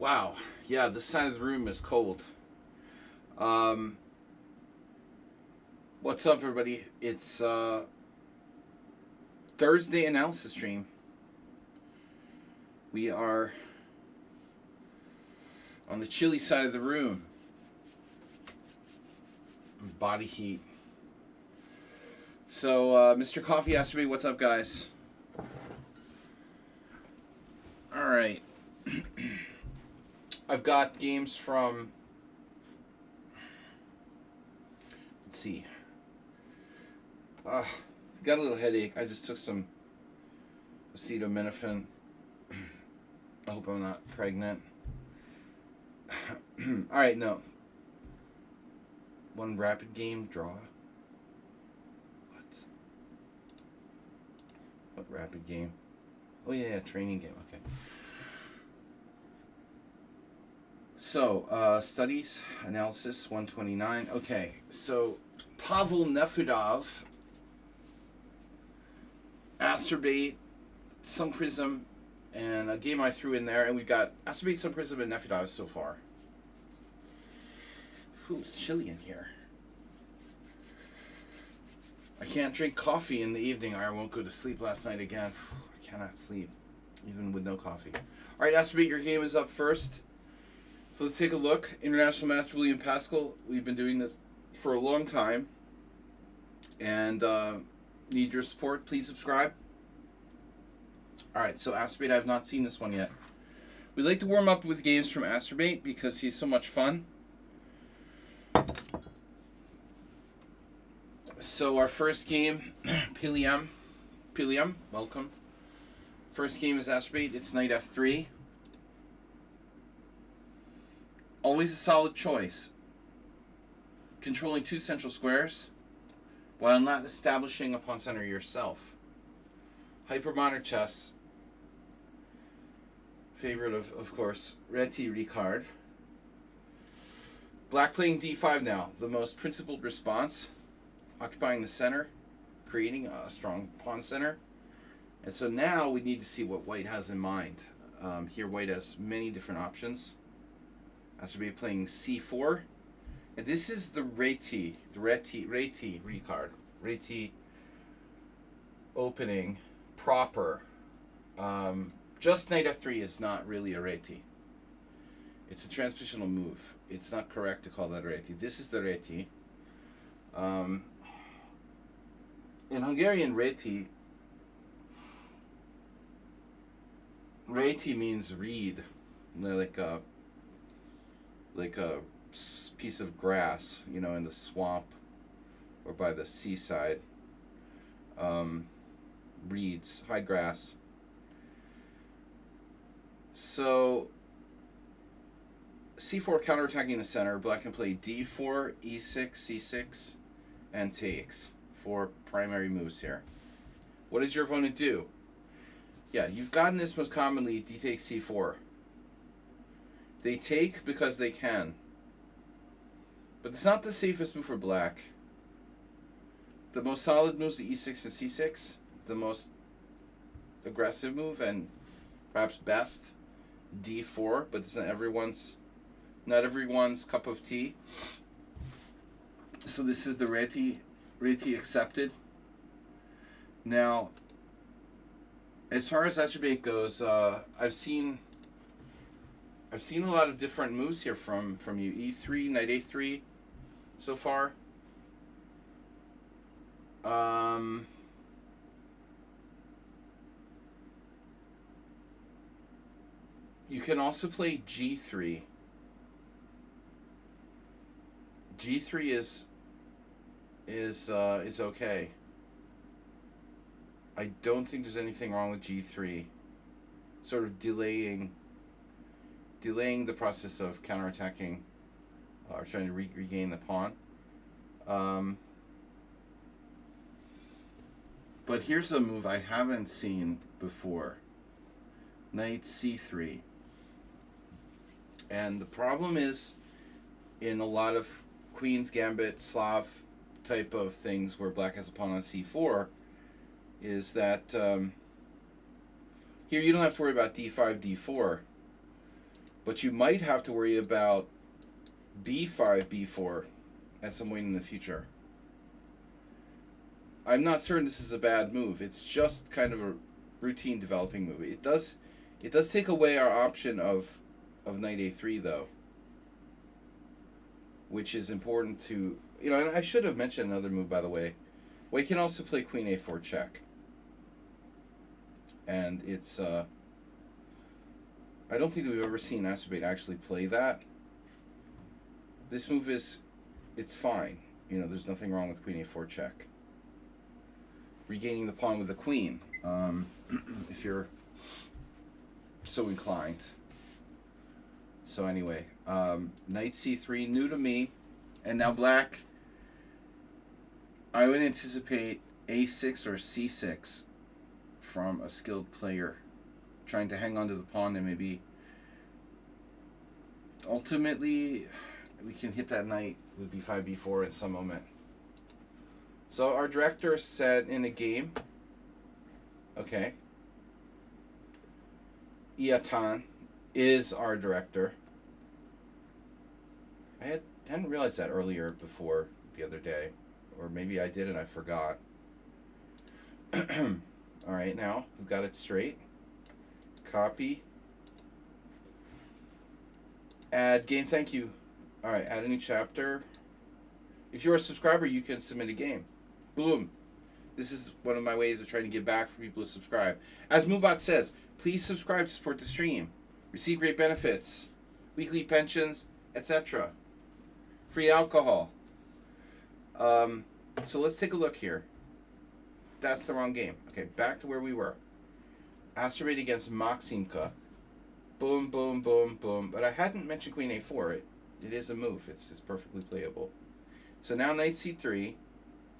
Wow. Yeah, this side of the room is cold. Um, what's up, everybody? It's Thursday analysis stream. We are on the chilly side of the room. Body heat. So, Mr. Coffee asked me, what's up, guys? All right. I've got games from... Let's see. Got a little headache. I just took some acetaminophen. I hope I'm not pregnant. Alright, no. One rapid game draw. What rapid game? Oh yeah, training game. Okay. So, studies, analysis, 129. Okay, so Pavel Nefudov, Asterbate, Sun Prism, and a game I threw in there, and we've got Asterbate, Sun Prism, and Nefudov so far. Ooh, it's chilly in here. I can't drink coffee in the evening or I won't go to sleep last night again. I cannot sleep, even with no coffee. Alright, Asterbate, your game is up first. So let's take a look. International Master William Pascal. We've been doing this for a long time. And need your support. Please subscribe. Alright, so Asterbate, I have not seen this one yet. We like to warm up with games from Asterbate because he's so much fun. So our first game, Piliam, welcome. First game is Asterbate. It's knight f3. Always a solid choice. Controlling two central squares while not establishing a pawn center yourself. Hypermodern chess. Favorite of course, Reti Ricard. Black playing d5 now. The most principled response. Occupying the center. Creating a strong pawn center. And so now we need to see what white has in mind. Here white has many different options. Asterbate playing c4. And this is the Reti Ricard. Reti opening proper. Just knight f3 is not really a Reti. It's a transpositional move. It's not correct to call that Reti. This is the Reti. In Hungarian, Reti means reed, like a piece of grass, you know, in the swamp or by the seaside. Reeds, high grass. So c4 counterattacking the center. Black can play d4, e6, c6, and takes. 4 primary moves here. What does your opponent do? Yeah, you've gotten this most commonly, d takes c4. They take because they can. But it's not the safest move for black. The most solid moves are e6 and c6. The most aggressive move and perhaps best, d4, but it's not everyone's cup of tea. So this is the Reti accepted. Now, as far as Asterbate goes, I've seen a lot of different moves here from you. E3, knight a3 so far. You can also play g3. G3 is okay. I don't think there's anything wrong with g3. Sort of delaying the process of counterattacking or trying to regain the pawn. But here's a move I haven't seen before. Knight c3. And the problem is, in a lot of Queen's Gambit, Slav type of things where black has a pawn on c4, is that here you don't have to worry about d5, d4, But you might have to worry about b5, b4 at some point in the future. I'm not certain this is a bad move. It's just kind of a routine developing move. It does take away our option of knight a3 though, which is important to, and I should have mentioned another move, by the way. White can also play queen a4 check. And it's I don't think that we've ever seen Astrobate actually play that. This move it's fine. There's nothing wrong with queen a4 check. Regaining the pawn with the queen, if you're so inclined. So anyway, knight c3, new to me, and now black. I would anticipate a6 or c6 from a skilled player, trying to hang on to the pawn and maybe ultimately we can hit that knight with b5, b4 at some moment. So our director said in a game, okay, Iatan is our director. I hadn't realized that earlier before the other day, or maybe I did and I forgot. All right, now we've got it straight. Copy. Add game, thank you. All right, add a new chapter. If you're a subscriber, you can submit a game. Boom. This is one of my ways of trying to give back for people who subscribe. As Moobot says, please subscribe to support the stream. Receive great benefits, weekly pensions, etc. Free alcohol. So let's take a look here. That's the wrong game. Okay, back to where we were. Astrobate against Maksimka. Boom, boom, boom, boom. But I hadn't mentioned queen a4. It is a move. It's perfectly playable. So now knight c3.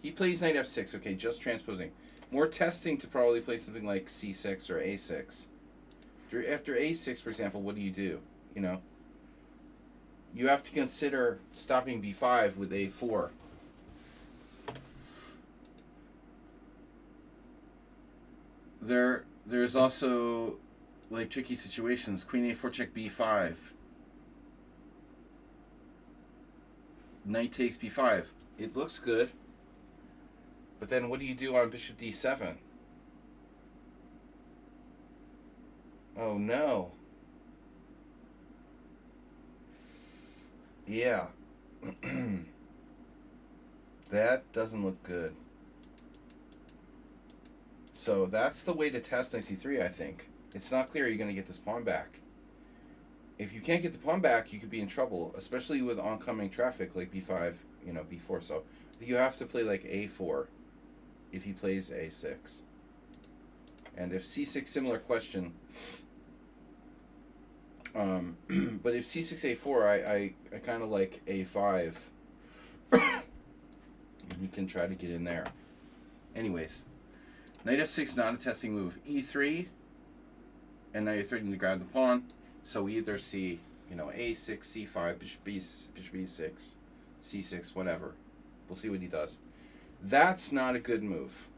He plays knight f6. Okay, just transposing. More testing to probably play something like c6 or a6. After a6, for example, what do? You have to consider stopping b5 with a4. There's also like tricky situations. Queen a4 check b5. Knight takes b5. It looks good. But then what do you do on bishop d7? Oh no. Yeah. That doesn't look good. So that's the way to test knight c3, I think. It's not clear you're going to get this pawn back. If you can't get the pawn back, you could be in trouble, especially with oncoming traffic like b5, b4. So you have to play like a4 if he plays a6. And if c6, similar question. But if c6, a4, I kind of like a5. You can try to get in there. Anyways, knight f6, not a testing move. e3, and now you're threatening to grab the pawn. So we either see, a6, c5, bishop e6, c6, whatever. We'll see what he does. That's not a good move.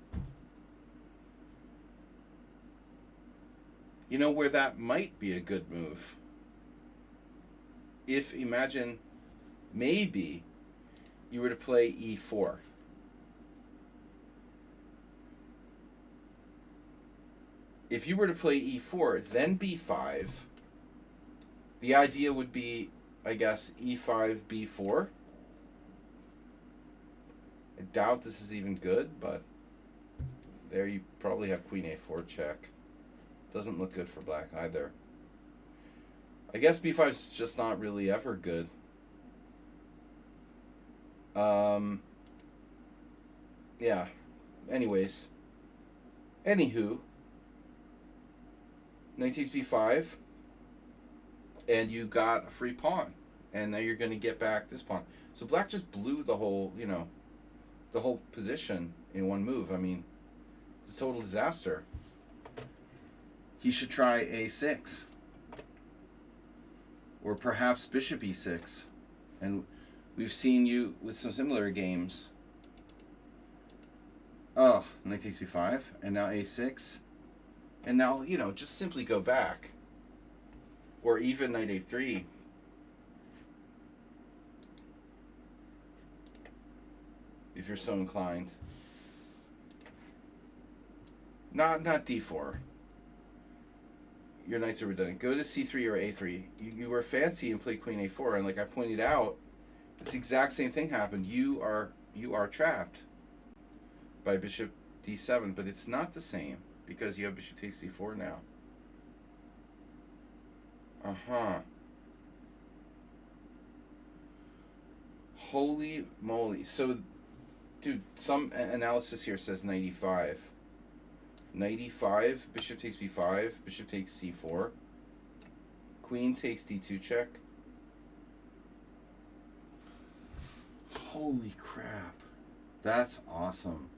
You know where that might be a good move? If, imagine, maybe you were to play e4. If you were to play e4, then b5, the idea would be, I guess, e5, b4. I doubt this is even good, but there you probably have queen a4 check. Doesn't look good for black either. I guess b5 is just not really ever good. Yeah. Anyways. Anywho. Knight takes b5. And you got a free pawn. And now you're going to get back this pawn. So black just blew the whole, the whole position in one move. I mean, it's a total disaster. He should try a6. Or perhaps bishop e6. And we've seen you with some similar games. Oh, knight takes b5. And now a6. And now, just simply go back. Or even knight a3. If you're so inclined. Not d4. Your knights are redundant. Go to c3 or a3. You were fancy and played queen a4, and like I pointed out, it's the exact same thing happened. You are trapped by bishop d7, but it's not the same because you have bishop takes c4 now. Holy moly. So, dude, some analysis here says knight e5. Knight e5, bishop takes b5, bishop takes c4. Queen takes d2 check. Holy crap. That's awesome.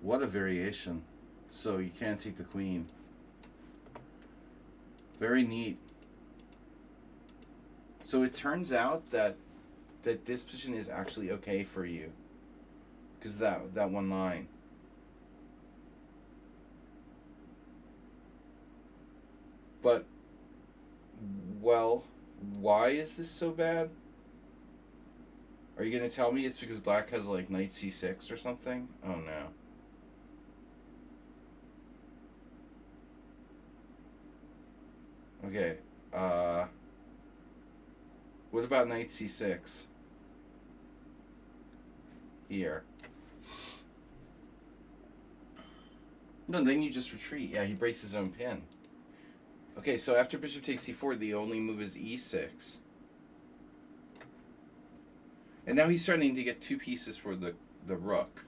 What a variation. So you can't take the queen. Very neat. So it turns out that this position is actually okay for you. Because that one line. But, well, why is this so bad? Are you going to tell me it's because black has like knight c6 or something? Oh no. Okay. What about knight c6? Here. No, then you just retreat. Yeah, he breaks his own pin. Okay, so after bishop takes c4, the only move is e6. And now he's starting to get two pieces for the rook.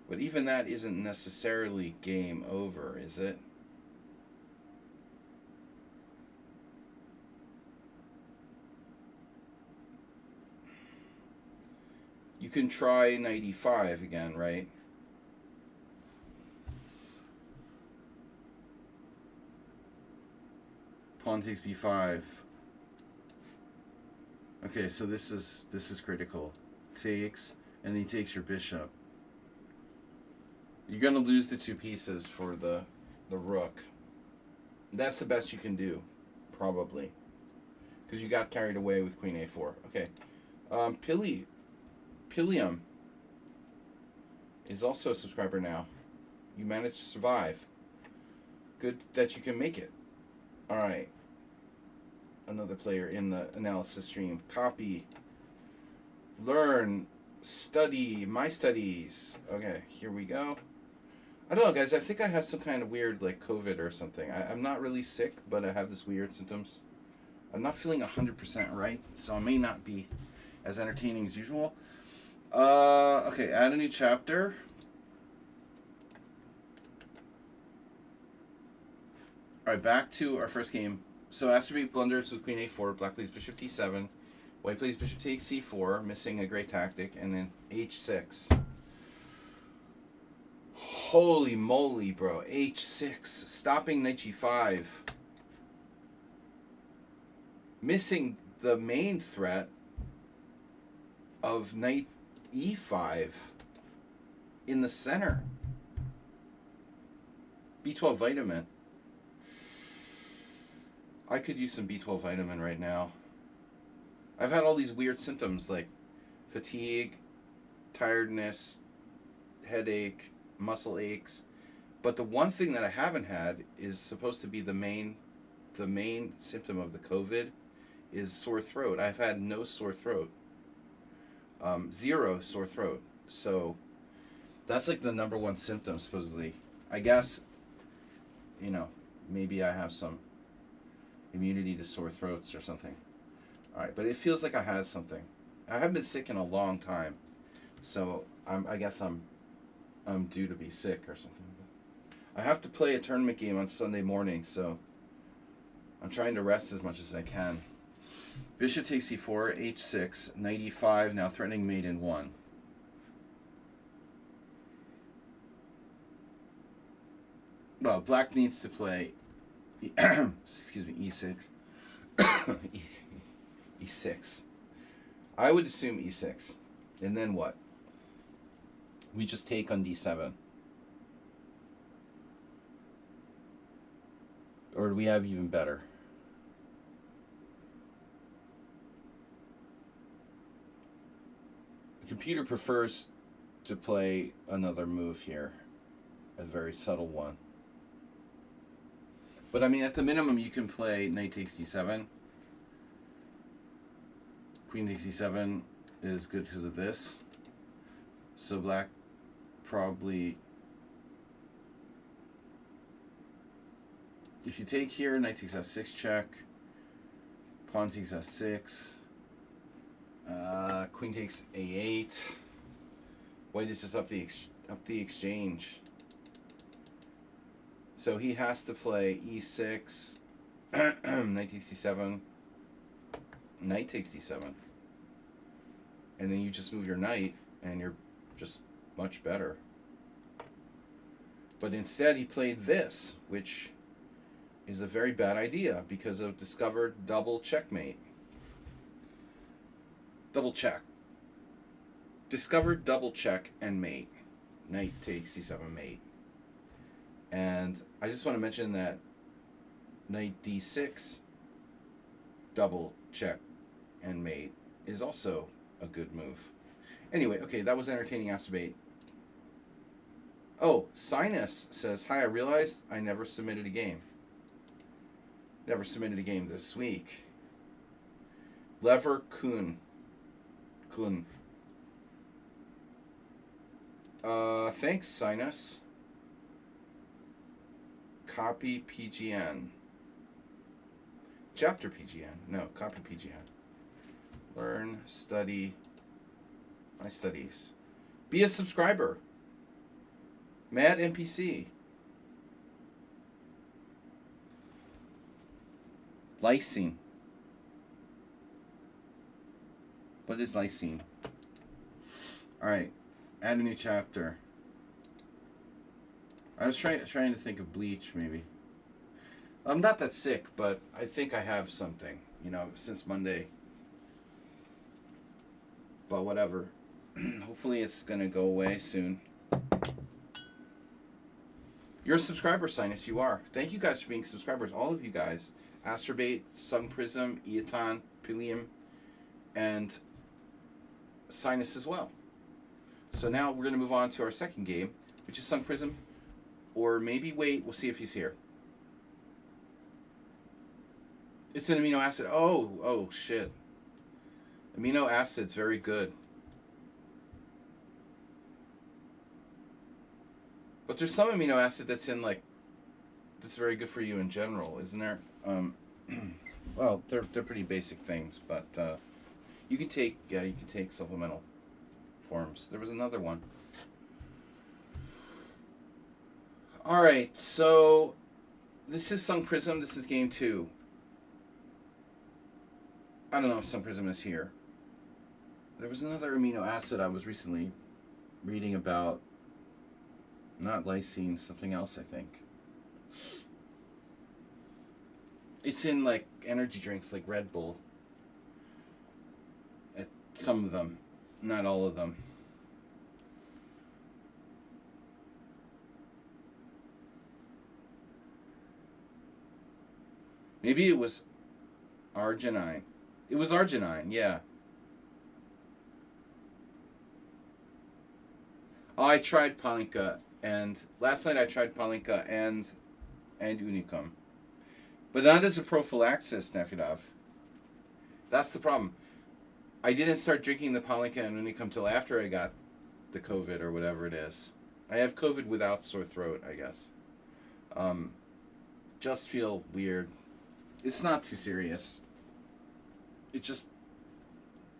But even that isn't necessarily game over, is it? You can try knight e5 again, right? Pawn takes b5. Okay, so this is critical. Takes, and he takes your bishop. You're gonna lose the two pieces for the rook. That's the best you can do, probably, because you got carried away with queen a4. Okay, Pilium is also a subscriber now. You managed to survive. Good that you can make it. All right. Another player in the analysis stream. Copy. Learn. Study. My studies. Okay, here we go. I don't know, guys. I think I have some kind of weird, like, COVID or something. I'm not really sick, but I have this weird symptoms. I'm not feeling 100% right, so I may not be as entertaining as usual. Okay, add a new chapter. Alright, back to our first game. So Asterbate blunders with queen a4, black plays bishop d7, white plays bishop takes c4, missing a great tactic, and then h6. Holy moly, bro. h6, stopping knight g5. Missing the main threat of knight e5 in the center. B12 vitamin. I could use some B12 vitamin right now. I've had all these weird symptoms like fatigue, tiredness, headache, muscle aches. But the one thing that I haven't had is supposed to be the main symptom of the COVID is sore throat. I've had no sore throat. Zero sore throat. So that's like the number one symptom supposedly. I guess, maybe I have some immunity to sore throats or something. Alright, but it feels like I have something. I haven't been sick in a long time. So I guess I'm due to be sick or something. I have to play a tournament game on Sunday morning, so I'm trying to rest as much as I can. Bishop takes c4, h6, knight e5, now threatening mate in 1. Well, black needs to play excuse me, e6. e6. I would assume e6. And then what? We just take on d7. Or do we have even better? The computer prefers to play another move here. A very subtle one. But I mean, at the minimum, you can play knight takes d7. Queen takes d7 is good because of this. So black probably... If you take here, knight takes f6 check. Pawn takes f6. Queen takes a8. White is just up the exchange. So he has to play e6, knight takes d7, knight takes d7. And then you just move your knight, and you're just much better. But instead he played this, which is a very bad idea because of discovered double checkmate. Double check. Discovered double check and mate. Knight takes c7 mate. And I just want to mention that knight d6 double check and mate is also a good move. Anyway, okay, that was entertaining Astrobate. Oh, Sinus says, hi, I realized I never submitted a game. Never submitted a game this week. Lever Kun. Thanks, Sinus. Copy PGN. Chapter PGN. No, copy PGN. Learn, study, my studies. Be a subscriber. Mad NPC. Lysine. What is lysine? Alright. Add a new chapter. I was trying to think of Bleach, maybe. I'm not that sick, but I think I have something, since Monday. But whatever. Hopefully it's going to go away soon. You're a subscriber, Sinus. You are. Thank you guys for being subscribers. All of you guys. Astrobate, Sung Prism, Eaton, Pilium, and Sinus as well. So now we're going to move on to our second game, which is Sung Prism. Or maybe wait, we'll see if he's here. It's an amino acid. Oh shit. Amino acids, very good. But there's some amino acid that's in that's very good for you in general, isn't there? Well, they're pretty basic things, but you can take supplemental forms. There was another one. Alright, so this is Sung Prism. This is game 2. I don't know if Sung Prism is here. There was another amino acid I was recently reading about. Not lysine, something else, I think. It's in energy drinks like Red Bull. Some of them, not all of them. Maybe it was arginine. It was arginine, yeah. Oh, I tried Palinka, and last night I tried Palinka and Unicum. But not as a prophylaxis, Nefidov. That's the problem. I didn't start drinking the Palinka and Unicum till after I got the COVID or whatever it is. I have COVID without sore throat, I guess. Just feel weird. It's not too serious. It just...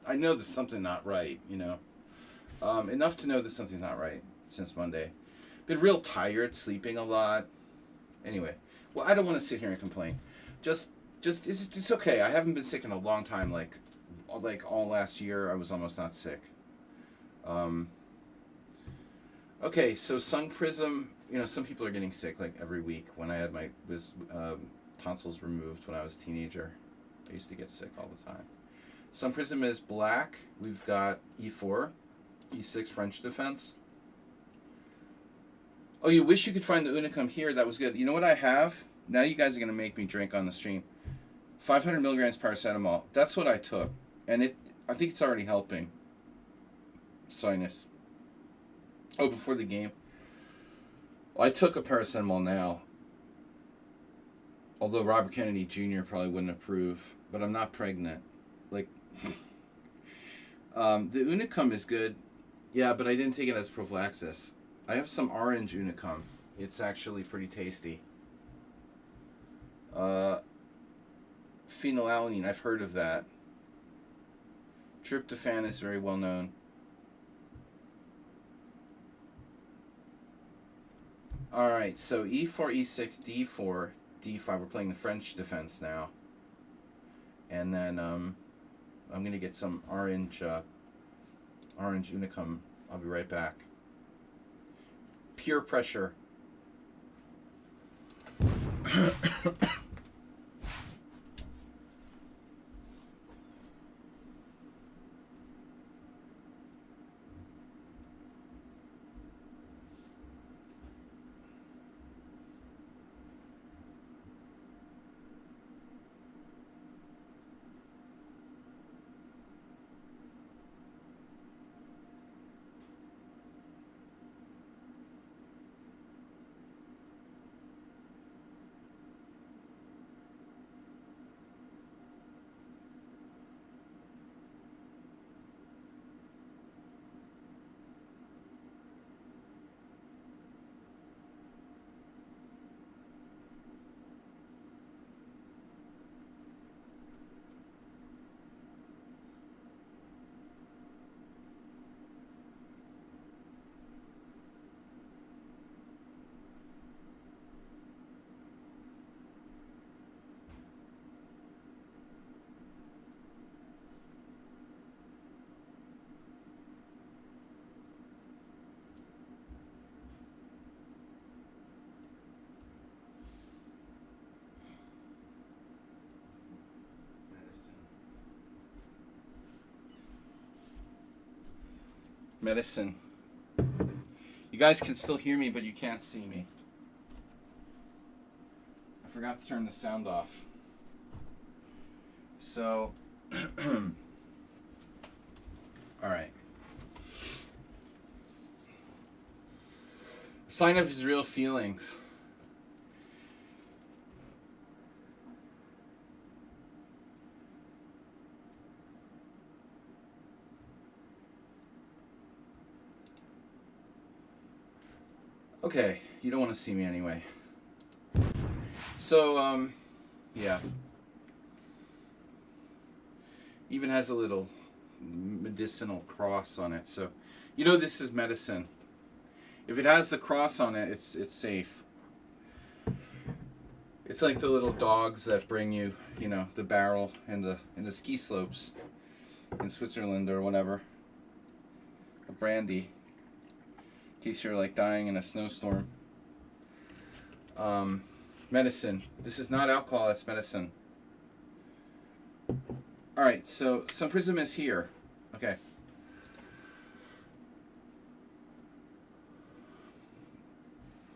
I know there's something not right, enough to know that something's not right since Monday. Been real tired, sleeping a lot. Anyway, well, I don't want to sit here and complain. Just it's okay. I haven't been sick in a long time. Like all last year, I was almost not sick. Okay, so Sung Prism. Some people are getting sick every week. When I had my tonsils removed when I was a teenager, I used to get sick all the time. Sung Prism is black. We've got e4, e6 French defense. Oh, you wish you could find the Unicum here. That was good. You know what I have? Now you guys are gonna make me drink on the stream. 500 milligrams paracetamol. That's what I took, and I think it's already helping. Sinus. Oh, before the game. Well, I took a paracetamol now. Although Robert Kennedy Jr. probably wouldn't approve, but I'm not pregnant. Like, the Unicum is good. Yeah, but I didn't take it as prophylaxis. I have some orange Unicum. It's actually pretty tasty. Phenylalanine, I've heard of that. Tryptophan is very well known. Alright, so E4, E6, D4, D5. We're playing the French defense now. And then I'm going to get some orange Unicum. I'll be right back. Pure pressure. Medicine. You guys can still hear me, but you can't see me. I forgot to turn the sound off. So, alright. A sign of his real feelings. Okay, you don't want to see me anyway. So, yeah. Even has a little medicinal cross on it. So, you know this is medicine. If it has the cross on it, it's safe. It's like the little dogs that bring you, you know, the barrel in the ski slopes in Switzerland or whatever. A brandy. In case you're like dying in a snowstorm. Medicine. This is not alcohol, it's medicine. Alright, so some prism is here. Okay.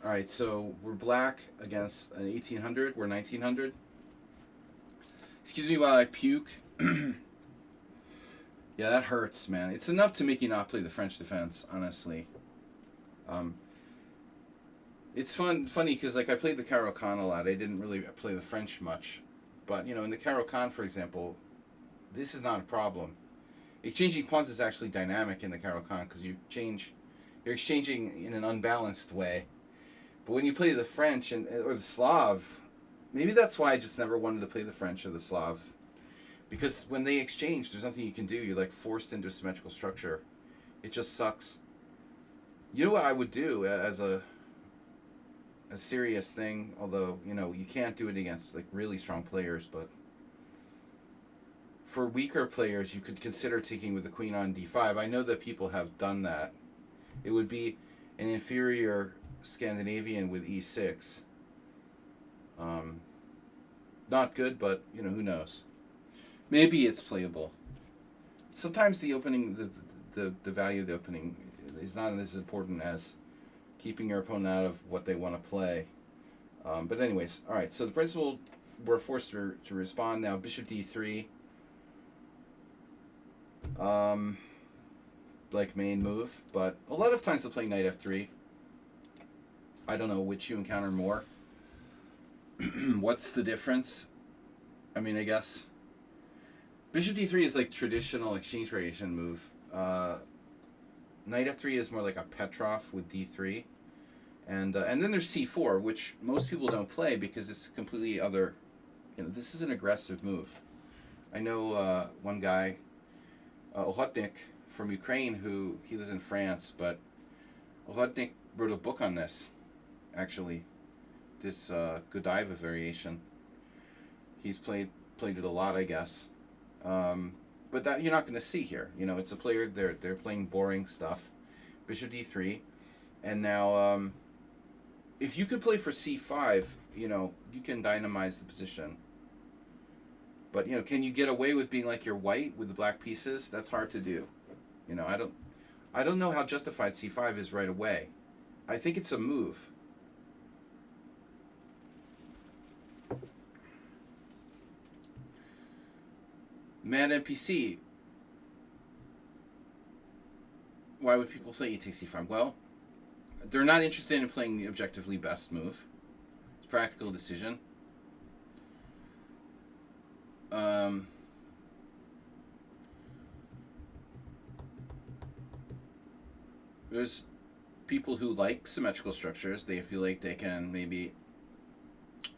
Alright, so we're black against an 1800. We're 1900. Excuse me while I puke. Yeah, that hurts, man. It's enough to make you not play the French defense, honestly. It's funny because like I played the Caro-Kann a lot. I didn't really play the French much, but you know, in the Caro-Kann, for example, this is not a problem. Exchanging pawns is actually dynamic in the Caro-Kann because you're exchanging in an unbalanced way. But when you play the French or the Slav, maybe that's why I just never wanted to play the French or the Slav, because when they exchange, there's nothing you can do. You're like forced into a symmetrical structure. It just sucks. You know what I would do as a serious thing, although, you know, you can't do it against like really strong players, but for weaker players, you could consider taking with the queen on d5. I know that people have done that. It would be an inferior Scandinavian with e6. Not good, but, you know, who knows. Maybe it's playable. Sometimes the opening, the value of the opening is not as important as keeping your opponent out of what they want to play. But anyways, all right. So the principal were forced to respond. Now bishop d3. Like main move, but a lot of times they'll play knight f3. I don't know which you encounter more. What's the difference? I mean, I guess bishop d3 is like traditional exchange variation move. Knight f3 is more like a Petrov with d3, and then there's c4, which most people don't play because it's completely other. This is an aggressive move. I know one guy, Ohodnik from Ukraine, who he lives in France, but Ohodnik wrote a book on this, actually, this Godiva variation. He's played it a lot, I guess, but that you're not going to see here. It's a player they're playing boring stuff, bishop d3, and now if you could play for c5, you can dynamize the position. But can you get away with being like you're white with the black pieces? That's hard to do. I don't know how justified c5 is right away. I think it's a move. Mad NPC. Why would people play e takes c5? Well, they're not interested in playing the objectively best move. It's a practical decision. There's people who like symmetrical structures. They feel like they can maybe,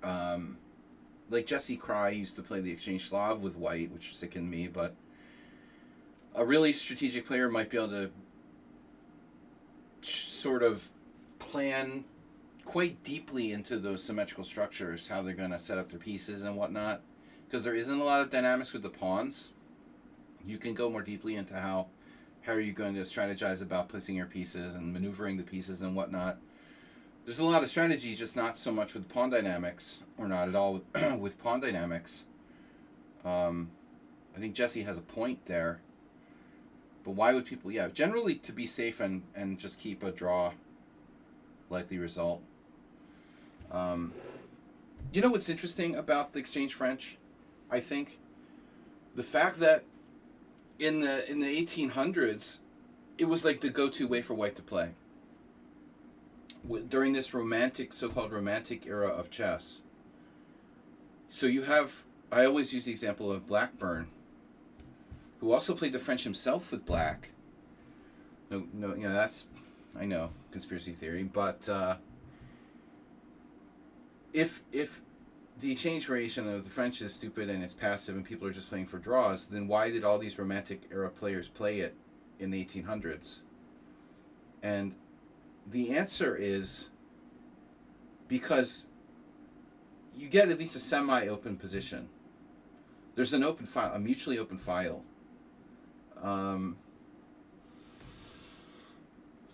like Jesse Cry used to play the exchange Slav with white, which sickened me, but a really strategic player might be able to sort of plan quite deeply into those symmetrical structures, how they're going to set up their pieces and whatnot, because there isn't a lot of dynamics with the pawns. You can go more deeply into how are you going to strategize about placing your pieces and maneuvering the pieces and whatnot. There's a lot of strategy, just not so much with pawn dynamics, or not at all with pawn dynamics. I think Jesse has a point there. But why would people... Yeah, generally to be safe and just keep a draw likely result. You know what's interesting about the exchange French? I think the fact that in the 1800s, it was like the go-to way for white to play. During this so-called romantic era of chess. So you have, I always use the example of Blackburn, who also played the French himself with black. No, that's, I know, conspiracy theory, but if the exchange variation of the French is stupid and it's passive and people are just playing for draws, then why did all these romantic era players play it in the 1800s? And the answer is because you get at least a semi-open position. There's an open file, a mutually open file. The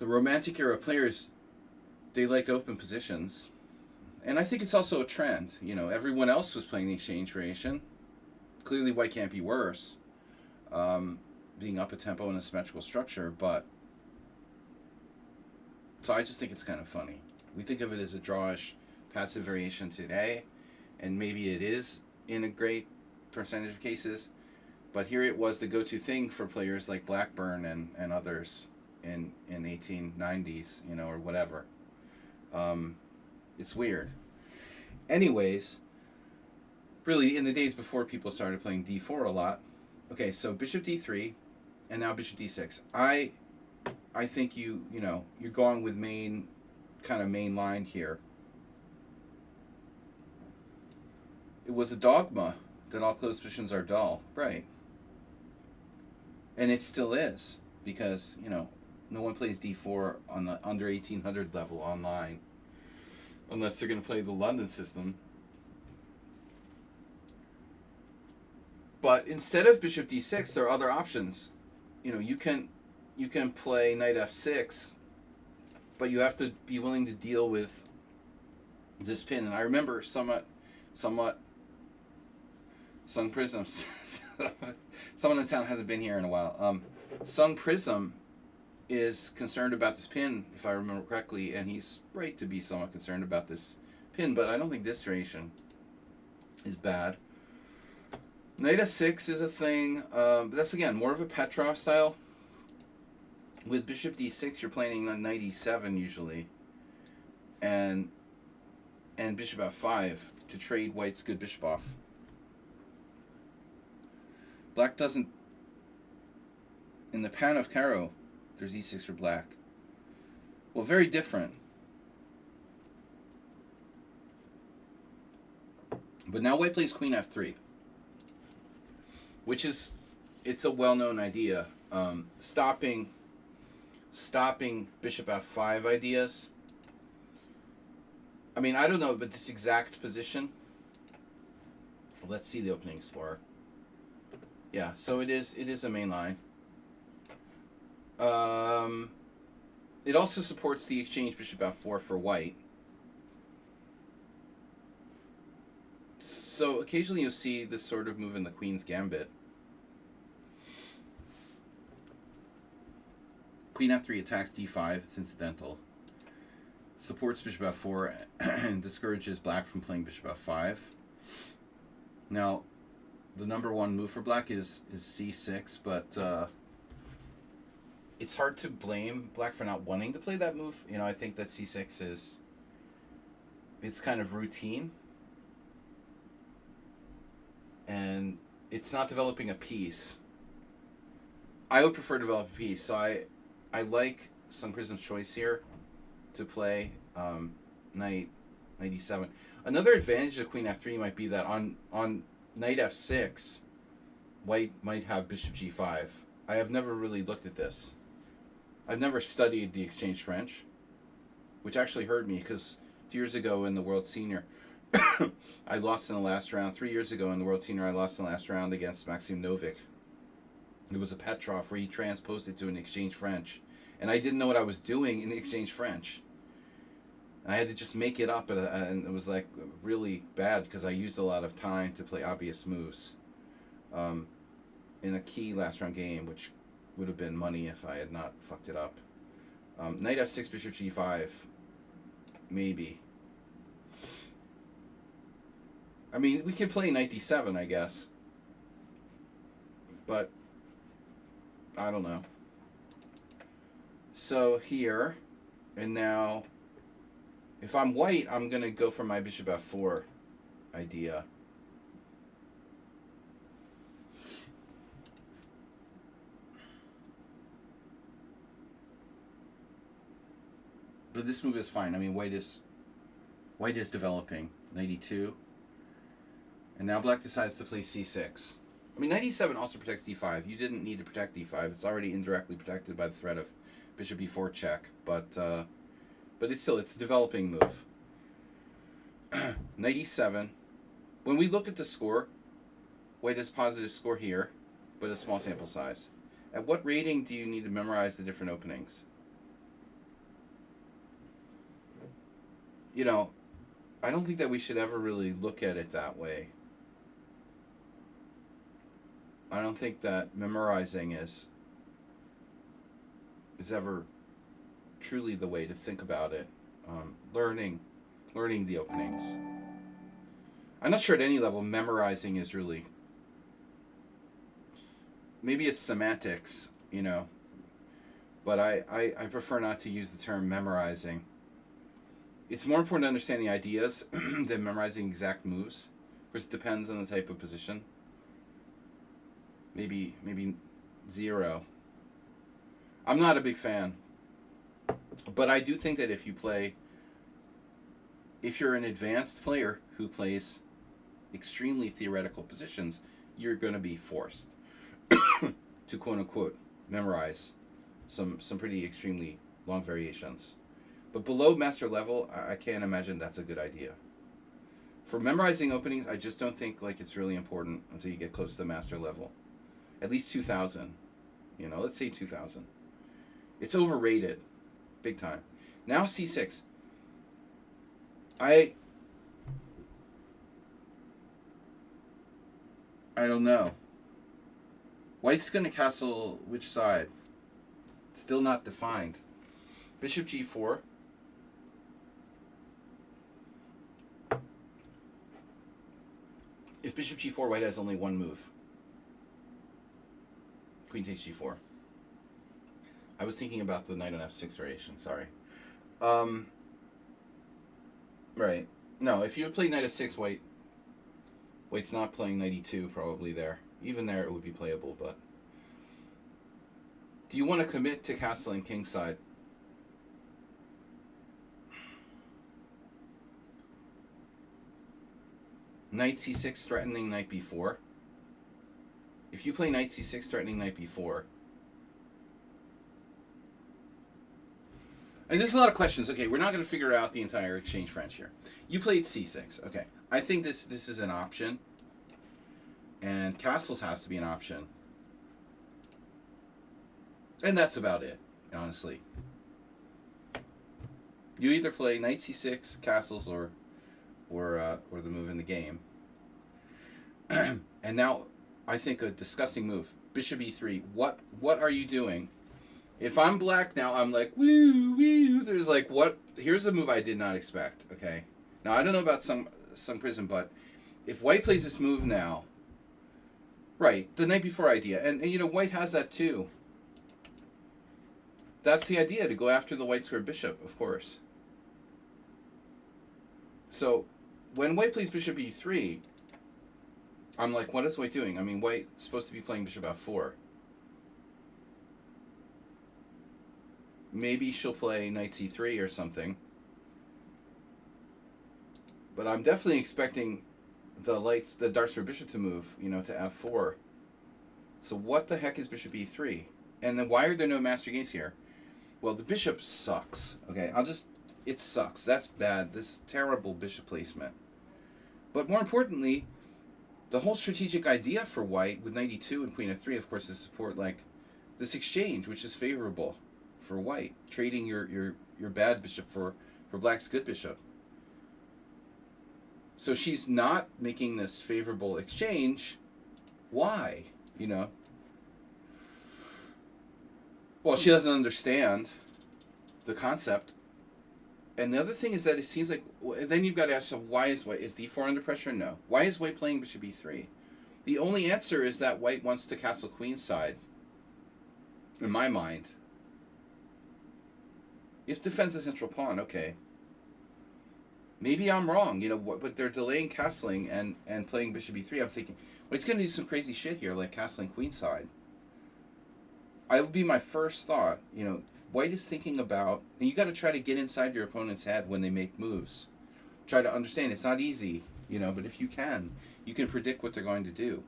romantic era players, they liked open positions. And I think it's also a trend. Everyone else was playing the exchange variation. Clearly white can't be worse, being up a tempo in a symmetrical structure, but so I just think it's kind of funny. We think of it as a drawish passive variation today, and maybe it is in a great percentage of cases, but here it was the go-to thing for players like Blackburn and others in 1890s, or whatever. It's weird. Anyways, really, in the days before people started playing d4 a lot, okay, so bishop d3, and now bishop d6. I think you're going with main line here. It was a dogma that all closed positions are dull, right? And it still is, because no one plays d4 on the under 1800 level online, unless they're going to play the London system. But instead of bishop d6, there are other options. You can play knight f6, but you have to be willing to deal with this pin. And I remember somewhat Sung Prism. Someone in town hasn't been here in a while. Sung Prism is concerned about this pin, if I remember correctly, and he's right to be somewhat concerned about this pin, but I don't think this variation is bad. Knight f6 is a thing, but that's again more of a Petrov style. With bishop d6, you're playing on knight e7 usually, and bishop f5 to trade white's good bishop off. Black doesn't. In the pan of Caro, there's e6 for black. Well, very different. But now white plays queen f3, which is, it's a well-known idea. Stopping bishop f5 ideas. I mean, I don't know, but this exact position. Let's see the opening explorer. Yeah, so it is a main line. It also supports the exchange bishop f4 for white. So occasionally you'll see this sort of move in the queen's gambit. Queen f3 attacks d5, it's incidental. Supports bishop f4 and discourages black from playing bishop f5. Now, the number one move for black is c6, but it's hard to blame black for not wanting to play that move. You know, I think that c6 it's kind of routine. And it's not developing a piece. I would prefer to develop a piece, so I like Sun Prism's choice here to play knight e7. Another advantage of queen f3 might be that on knight f6, white might have bishop g5. I have never really looked at this. I've never studied the exchange French, which actually hurt me because 2 years ago in the World Senior, I lost in the last round. 3 years ago in the World Senior, I lost in the last round against Maxim Novik. It was a Petrov where he transposed it to an exchange French. And I didn't know what I was doing in the exchange French. And I had to just make it up, and it was like really bad because I used a lot of time to play obvious moves in a key last round game, which would have been money if I had not fucked it up. Knight f6, bishop g5, maybe. I mean, we could play knight d7, I guess. But I don't know. So here, and now, if I'm white, I'm going to go for my bishop f4 idea. But this move is fine. I mean, white is developing. Knight e2. And now black decides to play c6. I mean, knight e7 also protects d5. You didn't need to protect d5. It's already indirectly protected by the threat of bishop e4 check. But it's a developing move. Knight e7. When we look at the score, white has positive score here, but a small sample size. At what rating do you need to memorize the different openings? You know, I don't think that we should ever really look at it that way. I don't think that memorizing is ever truly the way to think about it. Learning the openings. I'm not sure at any level memorizing is really. Maybe it's semantics, you know. But I prefer not to use the term memorizing. It's more important to understand the ideas than memorizing exact moves. Of course, it depends on the type of position. Maybe 0. I'm not a big fan. But I do think that if you're an advanced player who plays extremely theoretical positions, you're going to be forced to quote unquote memorize some pretty extremely long variations. But below master level, I can't imagine that's a good idea. For memorizing openings, I just don't think like it's really important until you get close to the master level. At least 2,000. You know, let's say 2,000. It's overrated. Big time. Now c6. I don't know. White's going to castle which side? Still not defined. Bishop g4. If bishop g4, white has only one move. Queen takes g4. I was thinking about the knight on f6 variation, sorry. Right. No, if you would play knight f6, white's not playing knight e2 probably there. Even there it would be playable, but... Do you want to commit to castling kingside? Knight c6 threatening knight b4. If you play knight c6 threatening knight b4... And there's a lot of questions. Okay, we're not going to figure out the entire exchange French here. You played c6. Okay, I think this is an option. And castles has to be an option. And that's about it, honestly. You either play knight c6, castles, or the move in the game. And now, I think a disgusting move. Bishop e3. What are you doing? If I'm black now, I'm like, woo, woo. There's like, what? Here's a move I did not expect, okay? Now, I don't know about some Prism, but if white plays this move now, right, the knight before idea, and you know, white has that too. That's the idea, to go after the white square bishop, of course. So, when white plays bishop e3, I'm like, what is white doing? I mean, white's supposed to be playing bishop f4. Maybe she'll play knight c3 or something. But I'm definitely expecting the dark square bishop to move, you know, to f4. So what the heck is bishop e3? And then why are there no master games here? Well, the bishop sucks. Okay, it sucks. That's bad. This terrible bishop placement. But more importantly, the whole strategic idea for white with knight e2 and queen f3, of course, is support like this exchange, which is favorable for white, trading your bad bishop for black's good bishop. So she's not making this favorable exchange. Why? You know? Well, she doesn't understand the concept. And the other thing is that it seems like, then you've got to ask yourself, why is white, is d4 under pressure? No. Why is white playing bishop e3? The only answer is that white wants to castle queenside, in my mind. If defends the central pawn, okay. Maybe I'm wrong, you know, but they're delaying castling and playing bishop e3. I'm thinking, well, it's going to do some crazy shit here, like castling queenside. I would be my first thought, you know, white is thinking about, and you got to try to get inside your opponent's head when they make moves. Try to understand. It's not easy, you know, but if you can predict what they're going to do.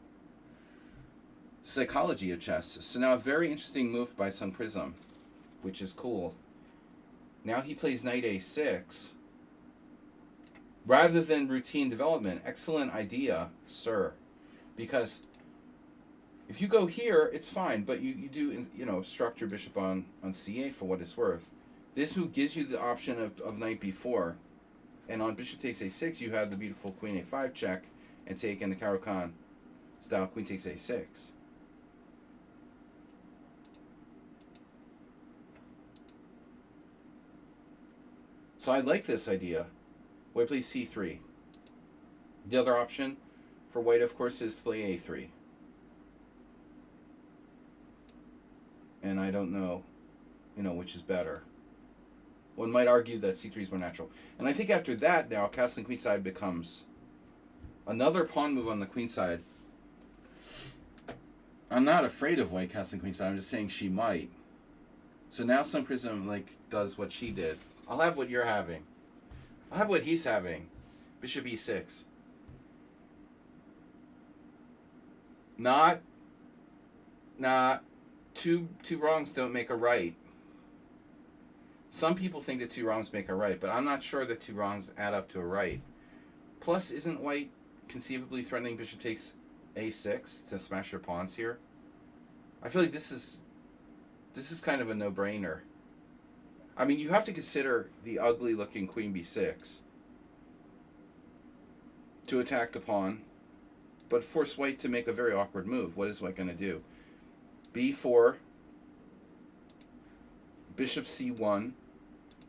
Psychology of chess. So now a very interesting move by Sun Prism, which is cool. Now he plays knight a6. Rather than routine development, excellent idea, sir. Because if you go here, it's fine, but you do, you know, obstruct your bishop on c8 for what it's worth. This move gives you the option of knight b4. And on bishop takes a6, you have the beautiful queen a5 check and take in the Caro-Kann style queen takes a6. So I like this idea. White plays c3. The other option for white, of course, is to play a3. And I don't know, you know, which is better. One might argue that c3 is more natural. And I think after that, now, castling queenside becomes another pawn move on the queenside. I'm not afraid of white castling queenside. I'm just saying she might. So now Sun Prism, like, does what she did. I'll have what you're having. I'll have what he's having. Bishop e6. Not two wrongs don't make a right. Some people think that two wrongs make a right, but I'm not sure that two wrongs add up to a right. Plus, isn't white conceivably threatening bishop takes a6 to smash your pawns here? I feel like this is kind of a no-brainer. I mean, you have to consider the ugly-looking queen b6 to attack the pawn, but force white to make a very awkward move. What is white going to do? b4, bishop c1,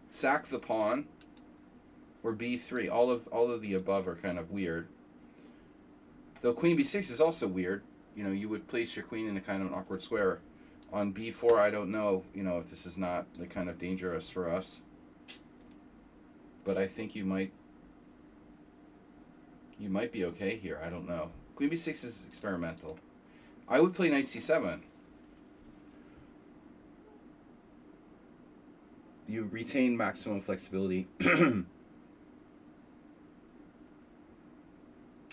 sack the pawn, or b3. All of the above are kind of weird. Though queen b6 is also weird. You know, you would place your queen in a kind of an awkward square. On b4, I don't know, you know, if this is not like kind of dangerous for us. But I think you might be okay here. I don't know. Queen b6 is experimental. I would play knight c7. You retain maximum flexibility.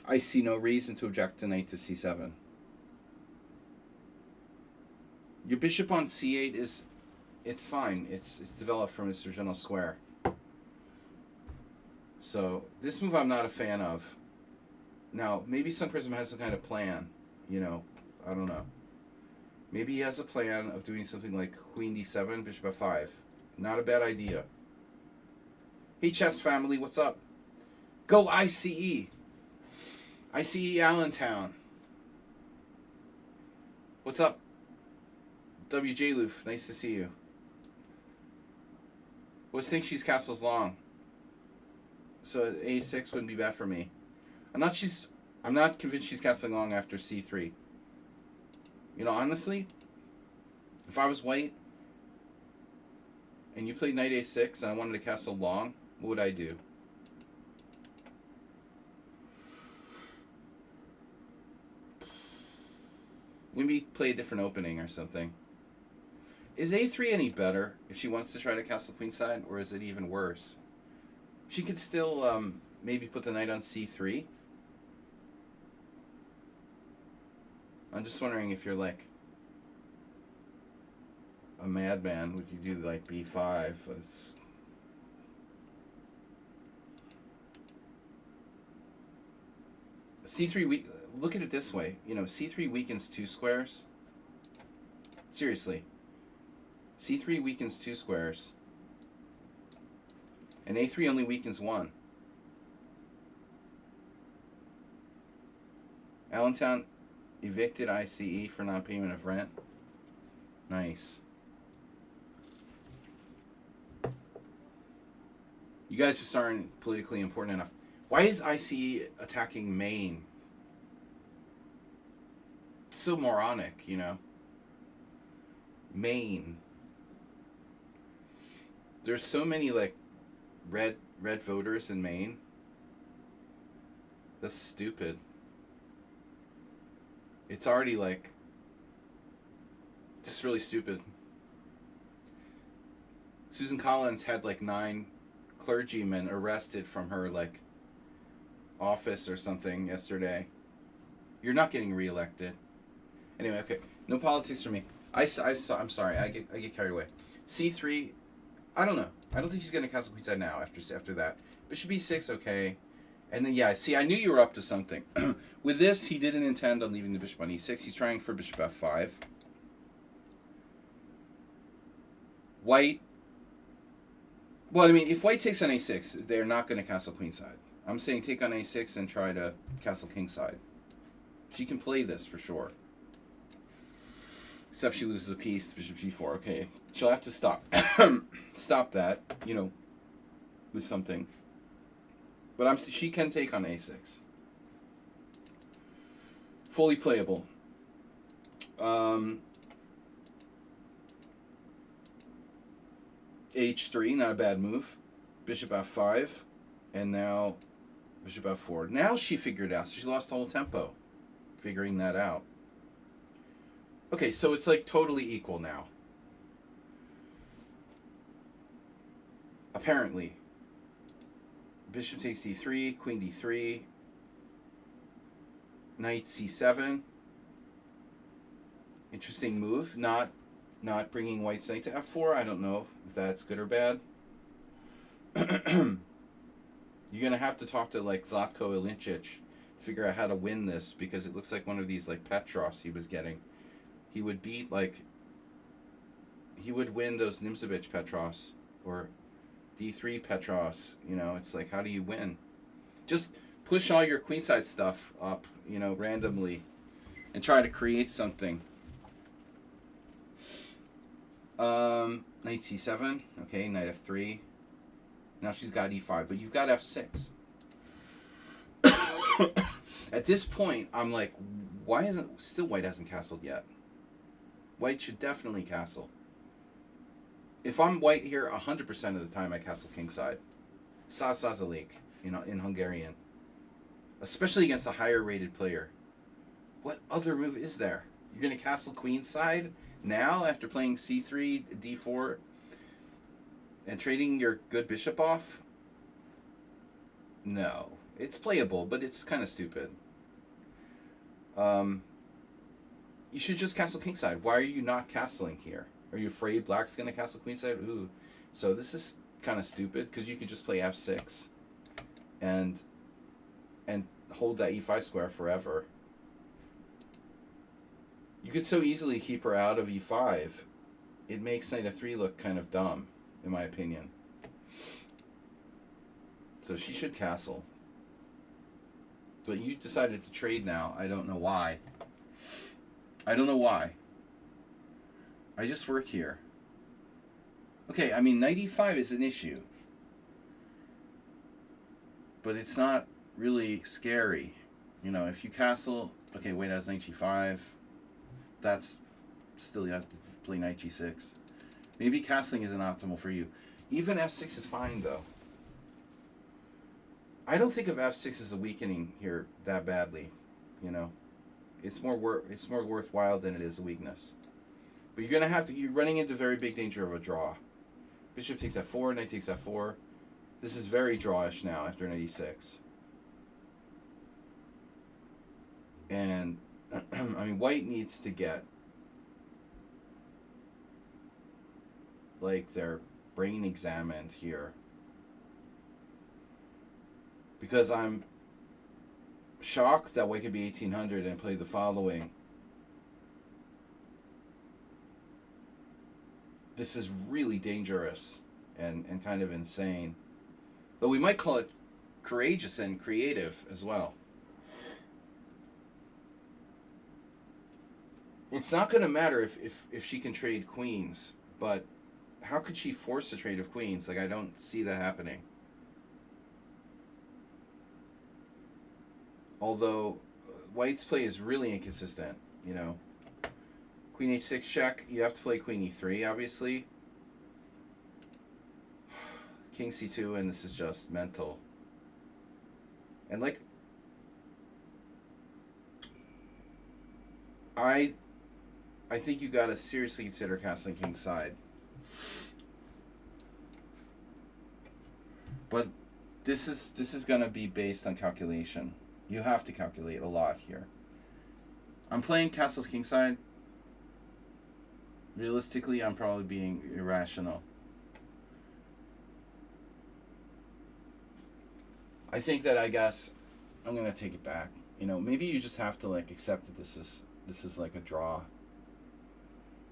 I see no reason to object to knight to c7. Your bishop on c8 it's fine. It's developed from its original square. So this move I'm not a fan of. Now, maybe Sun Prism has some kind of plan, you know, I don't know. Maybe he has a plan of doing something like queen d7, bishop f5. Not a bad idea. Hey, chess family, what's up? Go ICE. ICE Allentown. What's up? WJ Loof, nice to see you. What's think she's castles long? So a6 wouldn't be bad for me. I'm not convinced she's castling long after c3. You know, honestly, if I was white and you played knight a6 and I wanted to castle long, what would I do? Maybe play a different opening or something. Is a3 any better if she wants to try to castle queenside, or is it even worse? She could still maybe put the knight on c3. I'm just wondering if you're like a madman, would you do like b5? It's c3 look at it this way, you know, c3 weakens 2 squares. Seriously. c3 weakens 2 squares. And a3 only weakens 1. Allentown evicted ICE for non-payment of rent. Nice. You guys just aren't politically important enough. Why is ICE attacking Maine? It's so moronic, you know. Maine. There's so many like red voters in Maine. That's stupid. It's already like just really stupid. Susan Collins had like 9 clergymen arrested from her like office or something yesterday. You're not getting reelected. Anyway, okay. No politics for me. I'm sorry. I get carried away. C3. I don't know. I don't think she's gonna castle queenside now. After that, bishop b6. Okay. And then, yeah, see, I knew you were up to something. With this, he didn't intend on leaving the bishop on e6. He's trying for bishop f5. White. Well, I mean, if white takes on a6, they're not going to castle queenside. I'm saying take on a6 and try to castle kingside. She can play this for sure. Except she loses a piece, bishop g4. Okay, she'll have to stop. Stop that, you know, with something. But she can take on a6. Fully playable. h3, not a bad move. Bishop f5. And now bishop f4. Now she figured out. So she lost the whole tempo figuring that out. Okay, so it's like totally equal now. Apparently. Bishop takes d3, queen d3, knight c7. Interesting move. Not bringing white's knight to f4. I don't know if that's good or bad. You're gonna have to talk to like Zlatko Ilinčić to figure out how to win this, because it looks like one of these like Petros he was getting. He would beat like he would win those Nimzovich Petros or d3 Petros, you know. It's like, how do you win? Just push all your queenside stuff up, you know, randomly and try to create something. Knight c7, okay, knight f3. Now she's got e5, but you've got f6. At this point, I'm like, why isn't still white hasn't castled yet? White should definitely castle. If I'm white here, 100% of the time I castle kingside. Százalik, in Hungarian. Especially against a higher rated player. What other move is there? You're going to castle queenside now after playing c3, d4, and trading your good bishop off? No. It's playable, but it's kind of stupid. You should just castle kingside. Why are you not castling here? Are you afraid black's going to castle queenside? Ooh. So this is kind of stupid because you could just play f6 and hold that e5 square forever. You could so easily keep her out of e5. It makes knight f3 look kind of dumb, in my opinion. So she should castle. But you decided to trade now. I don't know why. I don't know why. I just work here. Okay, I mean, knight e5 is an issue. But it's not really scary. If you castle... Okay, wait, that's knight g5. That's... Still, you have to play knight g6. Maybe castling isn't optimal for you. Even f6 is fine, though. I don't think of f6 as a weakening here that badly, It's more worthwhile than it is a weakness. But you're running into very big danger of a draw. Bishop takes f4, knight takes f4. This is very drawish now after knight e6. And I mean, white needs to get their brain examined here. Because I'm shocked that white could be 1800 and play the following. This is really dangerous and kind of insane. But we might call it courageous and creative as well. It's not going to matter if she can trade queens, but how could she force a trade of queens? I don't see that happening. Although white's play is really inconsistent, Queen h6 check, you have to play queen e3, obviously. King c2, and this is just mental. And I think you gotta seriously consider castling kingside. But this is gonna be based on calculation. You have to calculate a lot here. I'm playing castles kingside. Realistically, I'm probably being irrational. I think that I'm gonna take it back. Maybe you just have to accept that this is like a draw.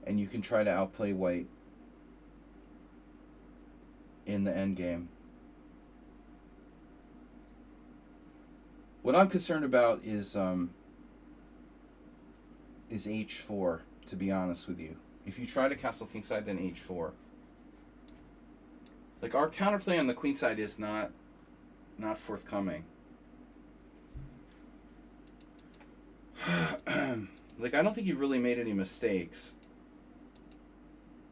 And you can try to outplay white in the end game. What I'm concerned about is h4, to be honest with you. If you try to castle kingside, then h4. Our counterplay on the queen side is not forthcoming. I don't think you've really made any mistakes.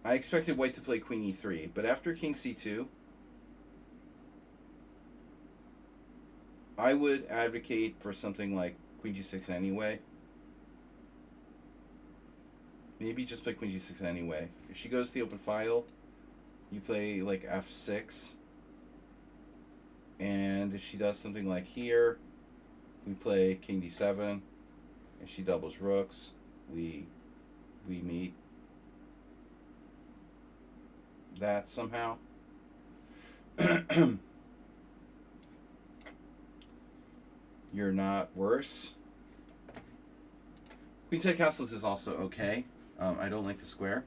I expected white to play queen e3, but after king c2, I would advocate for something like queen g6 anyway. Maybe just play queen g6 anyway. If she goes to the open file, you play f6. And if she does something like here, we play king d7. If she doubles rooks, we meet that somehow. You're not worse. Queenside castles is also okay. I don't like the square.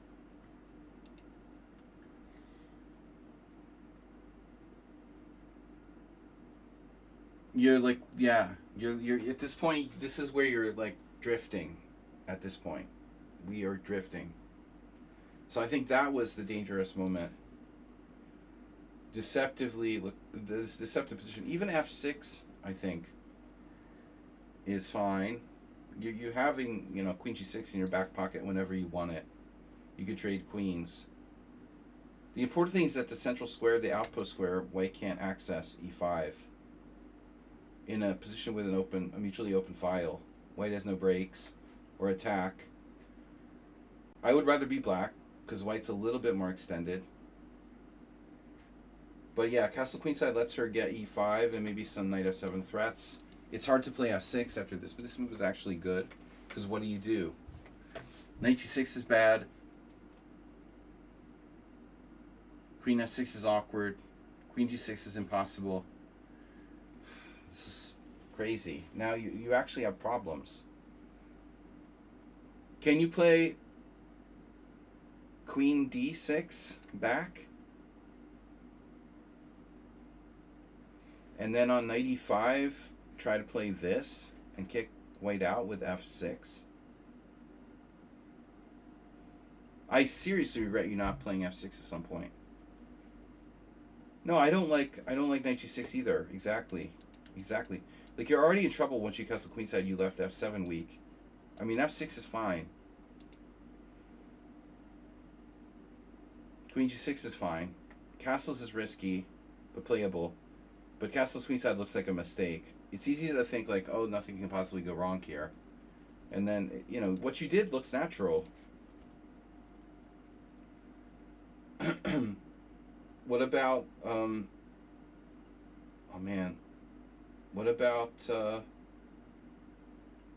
You're you're at this point, this is where you're drifting at this point. We are drifting. So I think that was the dangerous moment. Deceptively, look, this deceptive position, even f6, I think. is fine. You having, you know, queen g6 in your back pocket whenever you want it. You could trade queens. The important thing is that the central square, the outpost square, white can't access e5. In a position with a mutually open file, white has no breaks or attack. I would rather be black because white's a little bit more extended. But yeah, castle queenside lets her get e5 and maybe some knight f7 threats. It's hard to play f6 after this, but this move is actually good because what do? Knight g6 is bad. Queen f6 is awkward. Queen g6 is impossible. This is crazy. Now you actually have problems. Can you play queen d6 back? And then on knight e5, try to play this and kick white out with f6? I seriously regret you not playing f6 at some point. No, I don't like knight g6 either. Exactly. Like, you're already in trouble once you castle queenside. You left f7 weak. I mean, f6 is fine. Queen g6 is fine. Castles is risky, but playable. But castles queenside looks like a mistake. It's easy to think like, oh, nothing can possibly go wrong here. And then, you know, what you did looks natural. What about, oh man. What about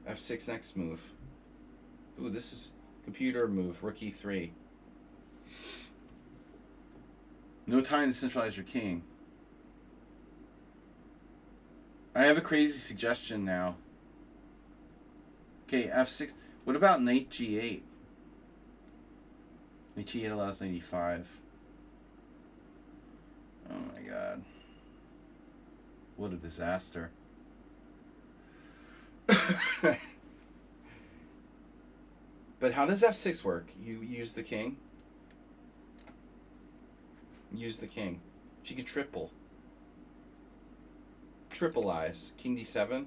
f6 next move? Ooh, this is computer move, rook e3. No time to centralize your king. I have a crazy suggestion now. Okay, f6. What about knight g8? Knight g8 allows knight e5. Oh my god. What a disaster. But how does f6 work? You use the king. Use the king. She can triple. Triple eyes. King d7.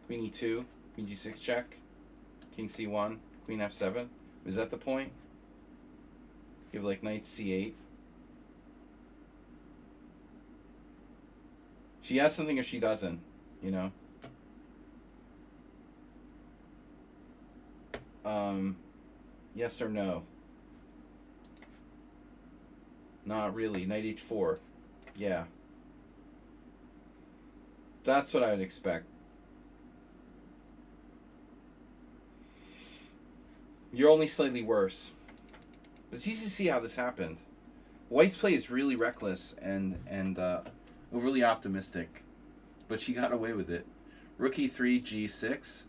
Queen e2. Queen g6 check. King c1. Queen f7. Is that the point? You have like knight c8. She has something or she doesn't, you know? Yes or no? Not really. Knight h4. Yeah. That's what I would expect. You're only slightly worse. It's easy to see how this happened. White's play is really reckless and overly optimistic, but she got away with it. Rook e3, g6,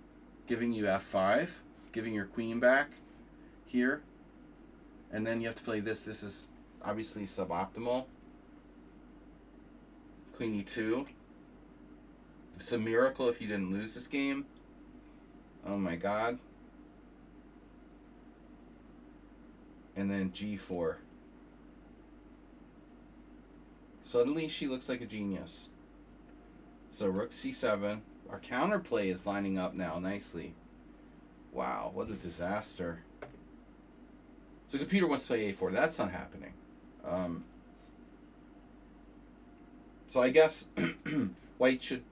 giving you f5, giving your queen back here, and then you have to play this. This is obviously suboptimal. Queen e2. It's a miracle if you didn't lose this game. Oh my god. And then g4. Suddenly she looks like a genius. So rook c7. Our counterplay is lining up now nicely. Wow, what a disaster. So computer wants to play a4. That's not happening. So I guess white should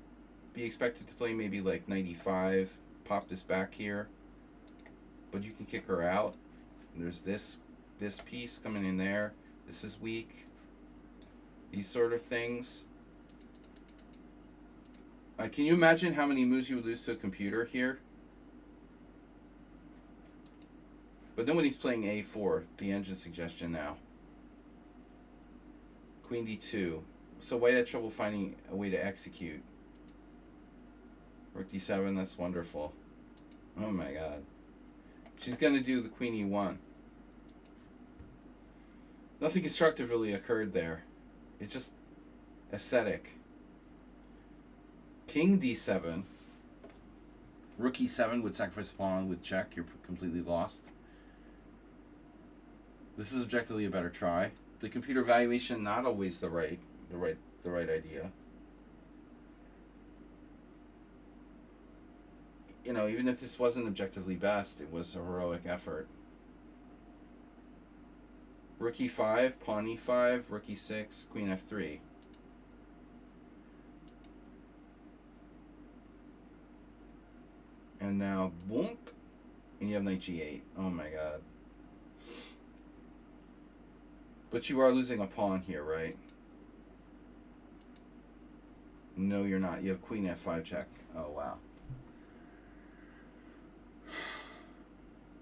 be expected to play maybe like knight e5. Pop this back here. But you can kick her out. And there's this piece coming in there. This is weak. These sort of things. Can you imagine how many moves you would lose to a computer here? But then when he's playing a4, the engine suggestion now. Queen d2. So white had trouble finding a way to execute. Rook d7, that's wonderful. Oh my god. She's going to do the queen e1. Nothing constructive really occurred there. It's just aesthetic. King d7. Rook e7 would sacrifice a pawn with check. You're completely lost. This is objectively a better try. The computer valuation not always the right idea. you know, even if this wasn't objectively best, it was a heroic effort. Rook e5, pawn e5, rook e6, queen f3. And now, boom, and you have knight g8. Oh my god. But you are losing a pawn here, right? No, you're not. You have queen f5 check. Oh, wow.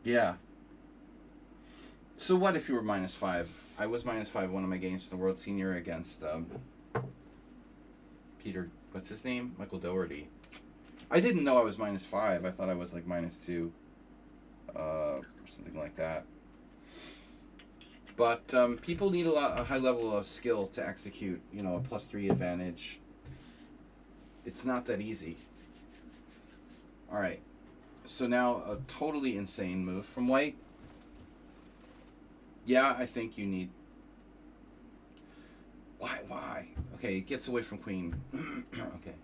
Yeah. So what if you were -5? I was -5 one of my games for the World Senior against Peter, what's his name? Michael Doherty. I didn't know I was -5. I thought I was like -2. Or something like that. But people need a high level of skill to execute, you know, a +3 advantage. It's not that easy. All right. So now a totally insane move from white. Yeah, I think you need... Why? Okay, it gets away from queen. Okay.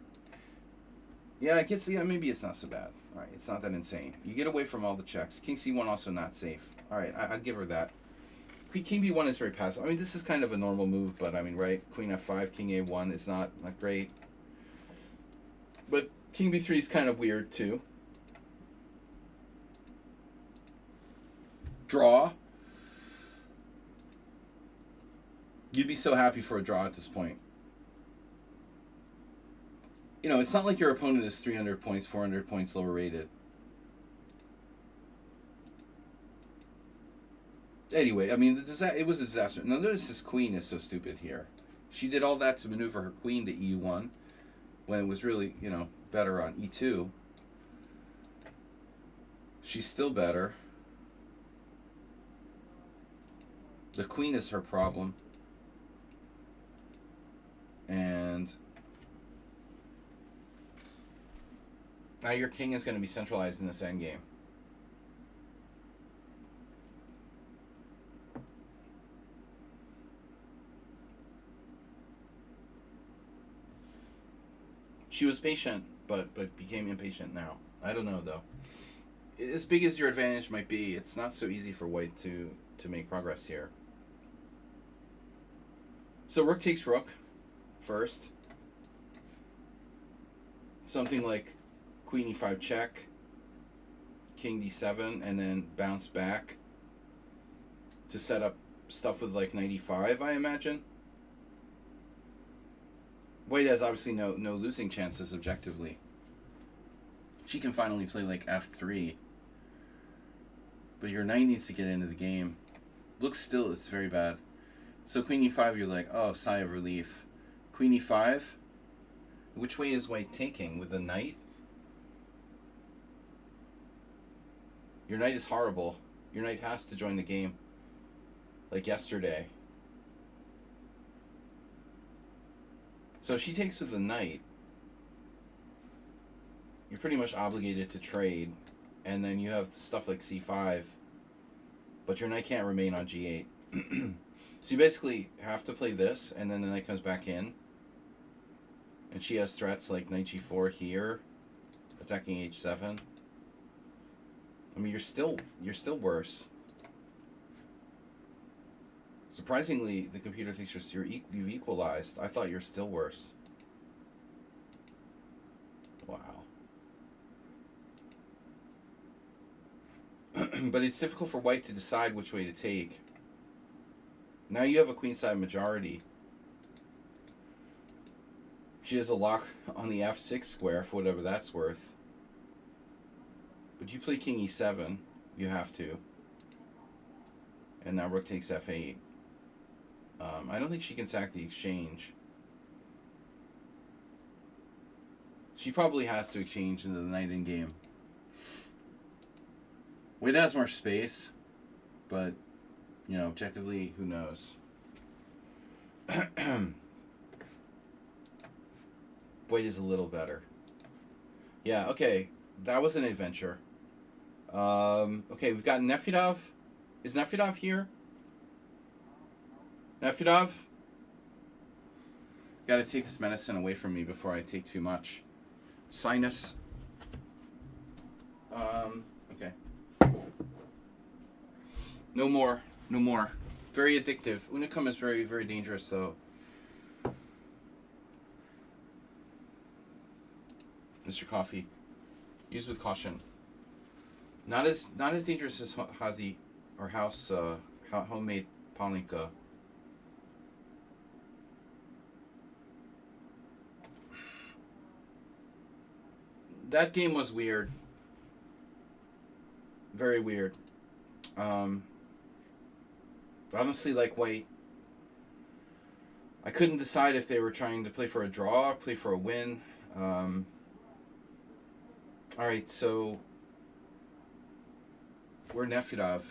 Yeah, it gets... Yeah, maybe it's not so bad. All right, it's not that insane. You get away from all the checks. King c1 also not safe. All right, I'd give her that. King b1 is very passive. I mean, this is kind of a normal move, but I mean, right? Queen f5, king a1 is not great. But king b3 is kind of weird, too. Draw. You'd be so happy for a draw at this point. You know, it's not like your opponent is 300 points, 400 points lower rated. Anyway, I mean, it was a disaster. Now, notice this queen is so stupid here. She did all that to maneuver her queen to e1 when it was really, you know, better on e2. She's still better. The queen is her problem. And now your king is going to be centralized in this endgame. She was patient, but became impatient now. I don't know, though. As big as your advantage might be, it's not so easy for white to make progress here. So rook takes rook first. Something like queen e5 check, king d7, and then bounce back to set up stuff with like knight e5, I imagine. White has obviously no losing chances objectively. She can finally play like f3. But your knight needs to get into the game. Looks still, it's very bad. So queen e5, you're like, oh, sigh of relief. Queen e5? Which way is white taking? With the knight? Your knight is horrible. Your knight has to join the game. Like yesterday. So if she takes with the knight, you're pretty much obligated to trade. And then you have stuff like c5. But your knight can't remain on g8. So you basically have to play this, and then the knight comes back in. And she has threats like knight g4 here, attacking h7. I mean, you're still worse. Surprisingly, the computer thinks you've equalized. I thought you're still worse. Wow. But it's difficult for white to decide which way to take. Now you have a queenside majority. She has a lock on the f6 square for whatever that's worth. But you play king e7. You have to. And now rook takes f8. I don't think she can sack the exchange. She probably has to exchange into the knight in game. White has more space, but, you know, objectively, who knows? White is a little better. Yeah, okay. That was an adventure. Okay, we've got Nefedov. Is Nefedov here? Nefedov? Gotta take this medicine away from me before I take too much. Sinus. Okay. No more. No more. Very addictive. Unicum is very, very dangerous, though. Mr. Coffee. Use with caution. Not as dangerous as Hazy or House homemade Palinka. That game was weird. Very weird. Honestly, like White, I couldn't decide if they were trying to play for a draw, play for a win. All right, so we're Nefedov.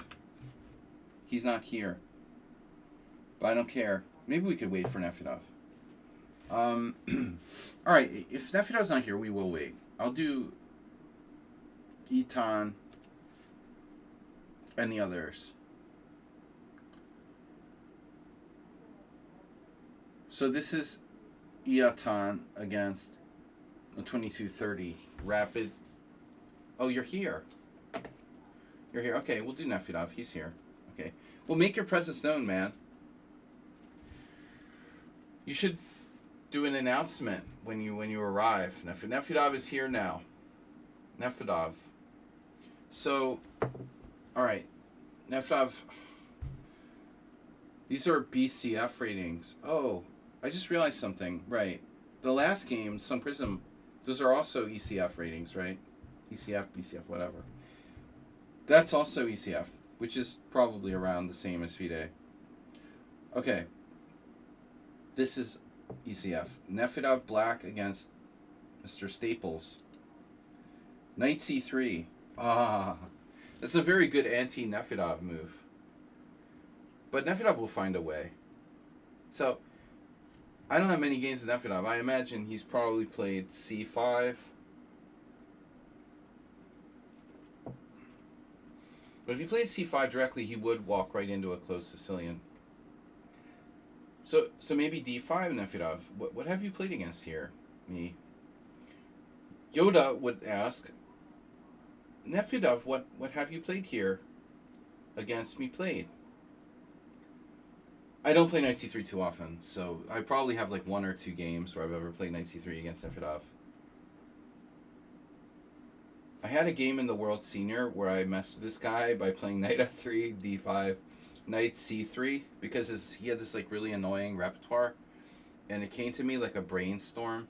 He's not here, but I don't care. Maybe we could wait for Nefedov. All right, if Nefedov's not here, we will wait. I'll do Eton and the others. So this is Eton against a 2230 Rapid. Oh, you're here. You're here. Okay, we'll do Nefedov. He's here. Okay. Well, make your presence known, man. You should do an announcement when you arrive. Nefedov is here now. Nefedov. So, all right. Nefedov. These are BCF ratings. Oh, I just realized something. Right. The last game, Sun Prism, those are also ECF ratings, right? ECF, BCF, whatever. That's also ECF, which is probably around the same as FIDE. Okay. This is ECF. Nefedov black against Mr. Staples. Knight C3. Ah. That's a very good anti-Nefedov move. But Nefedov will find a way. So, I don't have many games of Nefedov. I imagine he's probably played C5. But if he plays C5 directly, he would walk right into a closed Sicilian. So maybe D5 Nefedov. What have you played against here? Me. Yoda would ask, Nefedov, what have you played here against me played? I don't play Knight C3 too often, so I probably have like 1 or 2 games where I've ever played Knight C3 against Nefedov. I had a game in the World Senior where I messed with this guy by playing Knight F3, D5, Knight C3, because he had this like really annoying repertoire, and it came to me like a brainstorm.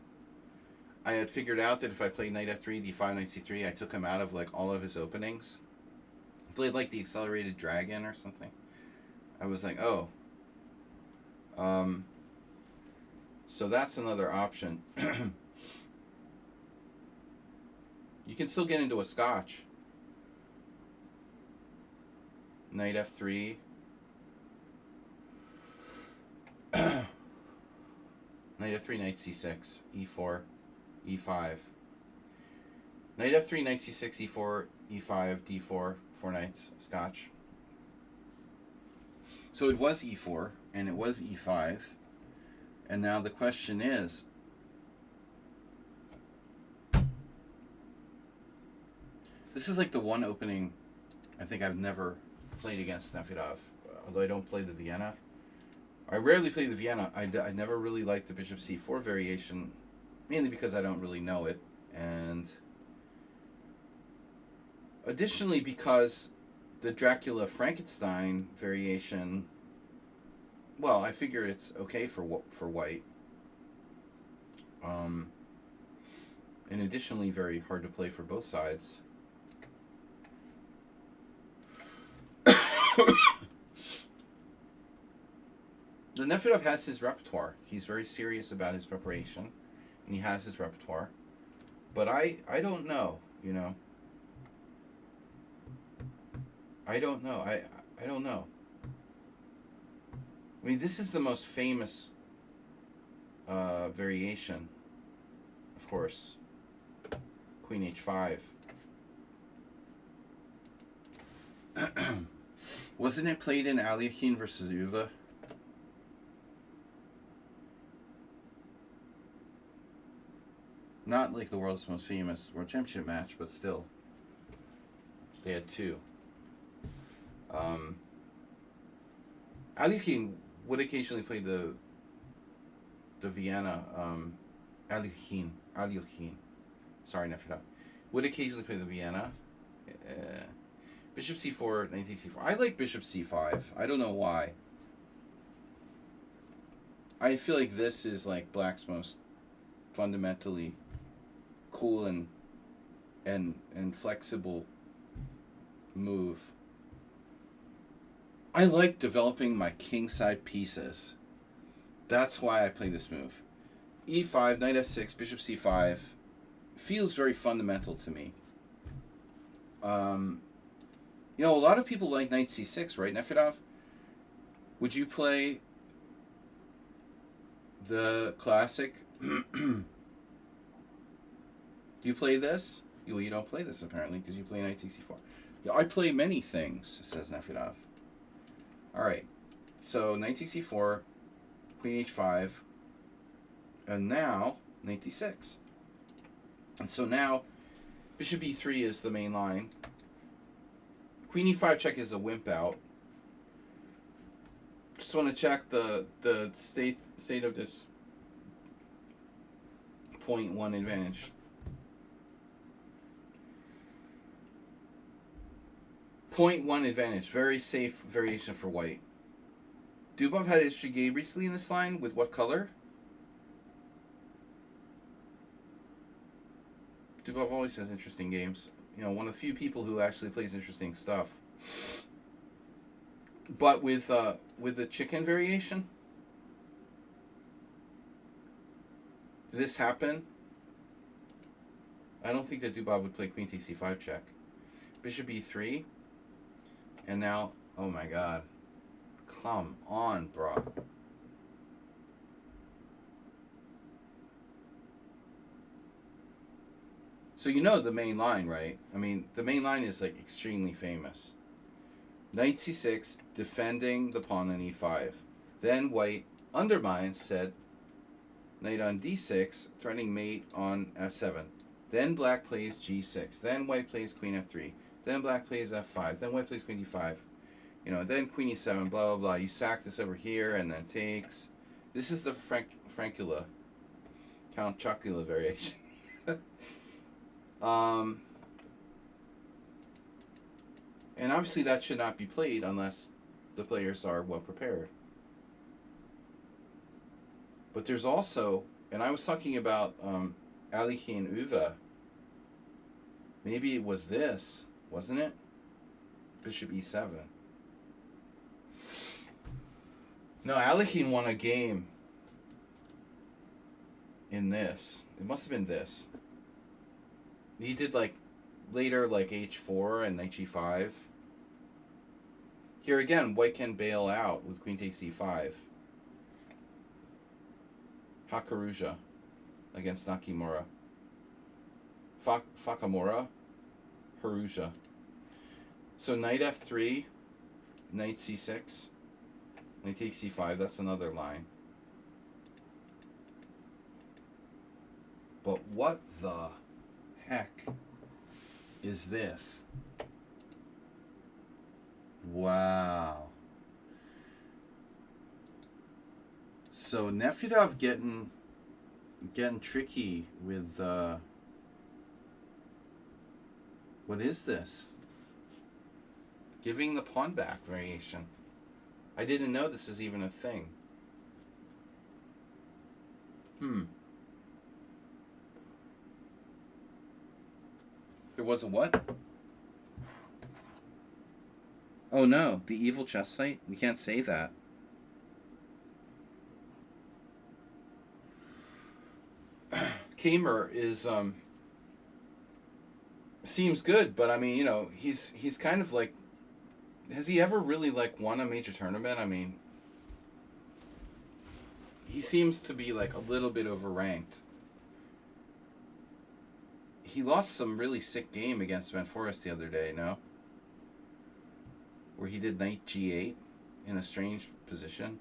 I had figured out that if I played Knight F3, D5, Knight C3, I took him out of like all of his openings. I played like the Accelerated Dragon or something. I was like, oh. So that's another option. You can still get into a Scotch. Knight F3. Knight F3, Knight C6, E4, E5. Knight F3, Knight C6, E4, E5, D4, 4 knights, Scotch. So it was E4, and it was E5. And now the question is, this is like the one opening I think I've never played against Nefedov, although I don't play the Vienna. I rarely play the Vienna. I never really liked the Bishop C4 variation, mainly because I don't really know it, and additionally because the Dracula Frankenstein variation, well, I figured it's okay for white. And additionally very hard to play for both sides. The Nefedov has his repertoire. He's very serious about his preparation, and he has his repertoire. But I don't know, you know. I don't know. I don't know. I mean, this is the most famous variation, of course. Queen H5. Wasn't it played in Alekhine versus Uwe? Not like the world's most famous World Championship match, but still. They had two. Alyoukin would occasionally play the Vienna. Alyoukin. Sorry, Nefida. Would occasionally play the Vienna. Bishop c4, knight takes c4. I like bishop c5. I don't know why. I feel like this is like black's most fundamentally cool and flexible move. I like developing my kingside pieces. That's why I play this move. e5, knight f6, bishop c5 feels very fundamental to me. You know, a lot of people like knight c6, right, Nefedov? Would you play the classic? Do you play this? You don't play this, apparently, because you play knight takes c4. Yeah, I play many things, says Nefedov. Alright, so knight takes c4, queen h5, and now knight d6. And so now bishop e3 is the main line. Queen e5 check is a wimp out. Just want to check the state of this 0.1 advantage. 0.1 advantage. Very safe variation for white. Dubov had history game recently in this line. With what color? Dubov always has interesting games. You know, one of the few people who actually plays interesting stuff. But with the chicken variation, did this happen? I don't think that Dubov would play queen takes c5 check. Bishop e3. And now, oh my god. Come on, bro. So you know the main line, right? I mean, the main line is like extremely famous. Knight c6, defending the pawn on e5. Then white undermines, said knight on d6, threatening mate on f7. Then black plays g6. Then white plays queen f3. Then black plays f5. Then white plays queen d5. You know, then queen e7, blah, blah, blah. You sack this over here and then takes. This is the Frankula, Count Chocula variation. And obviously that should not be played unless the players are well prepared. But there's also, and I was talking about Alyoukin Uva. Maybe it was this, wasn't it? Bishop e7. No, Alyoukin won a game in this. It must have been this. He did like later like h4 and knight g5. Here again, white can bail out with queen takes e5. Hakaruja against Nakimura. Fakamura, Haruja. So knight f3, knight c6, knight takes c5. That's another line. But what the heck is this? Wow. So Nefedov getting tricky with what is this? Giving the pawn back variation. I didn't know this is even a thing. There was a what? Oh no, the evil chess site? We can't say that. Kamer is seems good, but I mean, you know, he's kind of like, has he ever really like won a major tournament? I mean, he seems to be like a little bit overranked. He lost some really sick game against Van Forest the other day, no? Where he did knight g8 in a strange position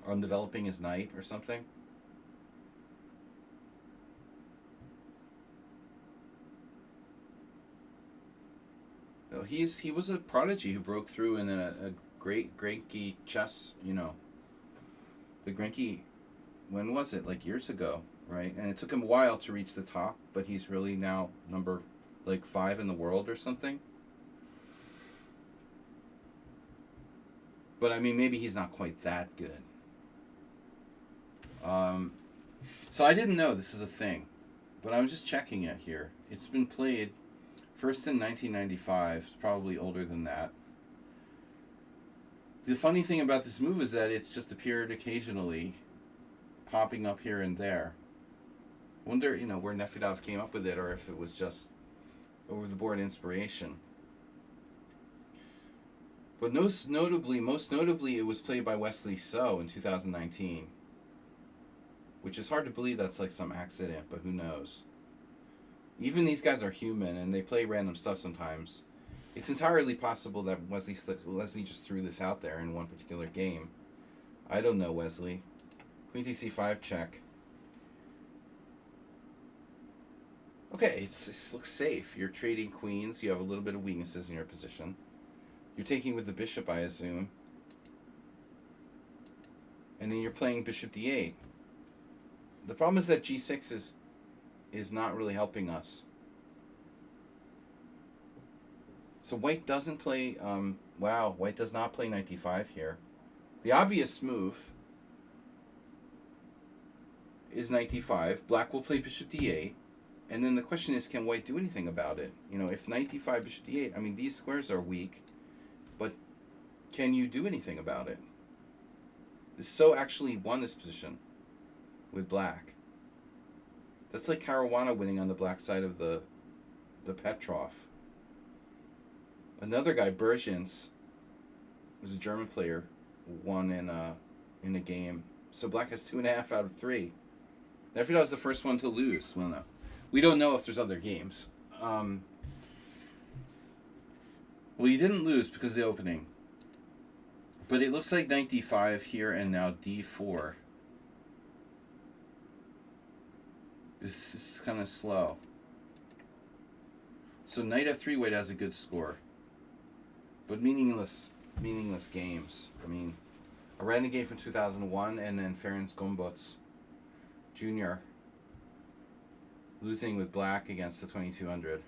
on developing his knight or something. No, he was a prodigy who broke through in a great Grenke chess. You know, the Grenke. When was it? Like years ago, right? And it took him a while to reach the top, but he's really now number like 5 in the world or something. But I mean, maybe he's not quite that good. So I didn't know this is a thing, but I'm just checking it here. It's been played first in 1995. It's probably older than that. The funny thing about this move is that it's just appeared occasionally, popping up here and there. Wonder, where Nefedov came up with it, or if it was just over-the-board inspiration. But most notably, it was played by Wesley So in 2019. Which is hard to believe that's like some accident, but who knows. Even these guys are human, and they play random stuff sometimes. It's entirely possible that Wesley just threw this out there in one particular game. I don't know, Wesley. Queen takes c5 check. Okay, it looks safe. You're trading queens. You have a little bit of weaknesses in your position. You're taking with the bishop, I assume. And then you're playing bishop d8. The problem is that g6 is not really helping us. So white doesn't play... wow, white does not play knight d5 here. The obvious move is knight d5. Black will play bishop d8. And then the question is, can white do anything about it? If knight d5, bishop d8, I mean, these squares are weak. But can you do anything about it? So actually won this position with black. That's like Caruana winning on the black side of the Petrov. Another guy, Bergins, was a German player, won in a game. So black has 2.5 out of 3. Nefedov was the first one to lose. Well, no, we don't know if there's other games. Well, he didn't lose because of the opening. But it looks like knight d5 here and now d4. This is kind of slow. So knight f3, white has a good score. But meaningless games. I mean, a Renegade from 2001 and then Ferenc Gombots Jr. losing with black against the 2200.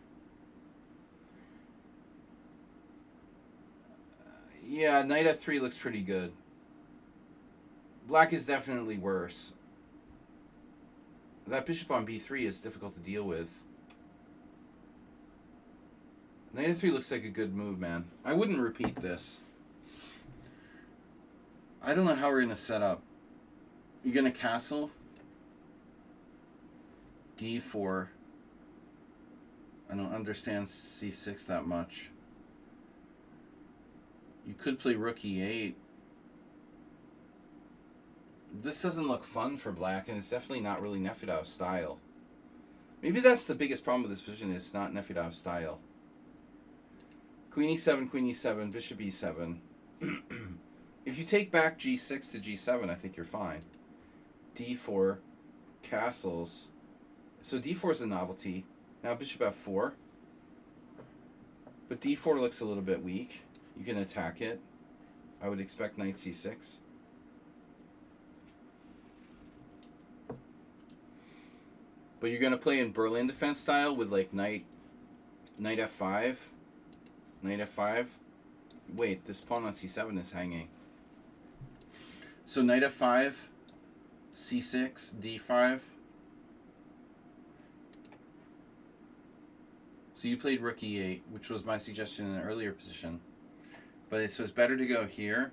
Yeah, knight f3 looks pretty good. Black is definitely worse. That bishop on b3 is difficult to deal with. Knight f3 looks like a good move, man. I wouldn't repeat this. I don't know how we're going to set up. You're going to castle. d4. I don't understand c6 that much. You could play rook e8. This doesn't look fun for black, and it's definitely not really Nefedov's style. Maybe that's the biggest problem with this position, it's not Nefedov's style. Queen e7, bishop e7. If you take back g6 to g7, I think you're fine. d4, castles. So d4 is a novelty. Now bishop f4. But d4 looks a little bit weak. You can attack it. I would expect knight c6. But you're going to play in Berlin defense style with like knight f5. Knight f5. Wait, this pawn on c7 is hanging. So knight f5, c6, d5. So you played rook e8, which was my suggestion in an earlier position. But so it's better to go here.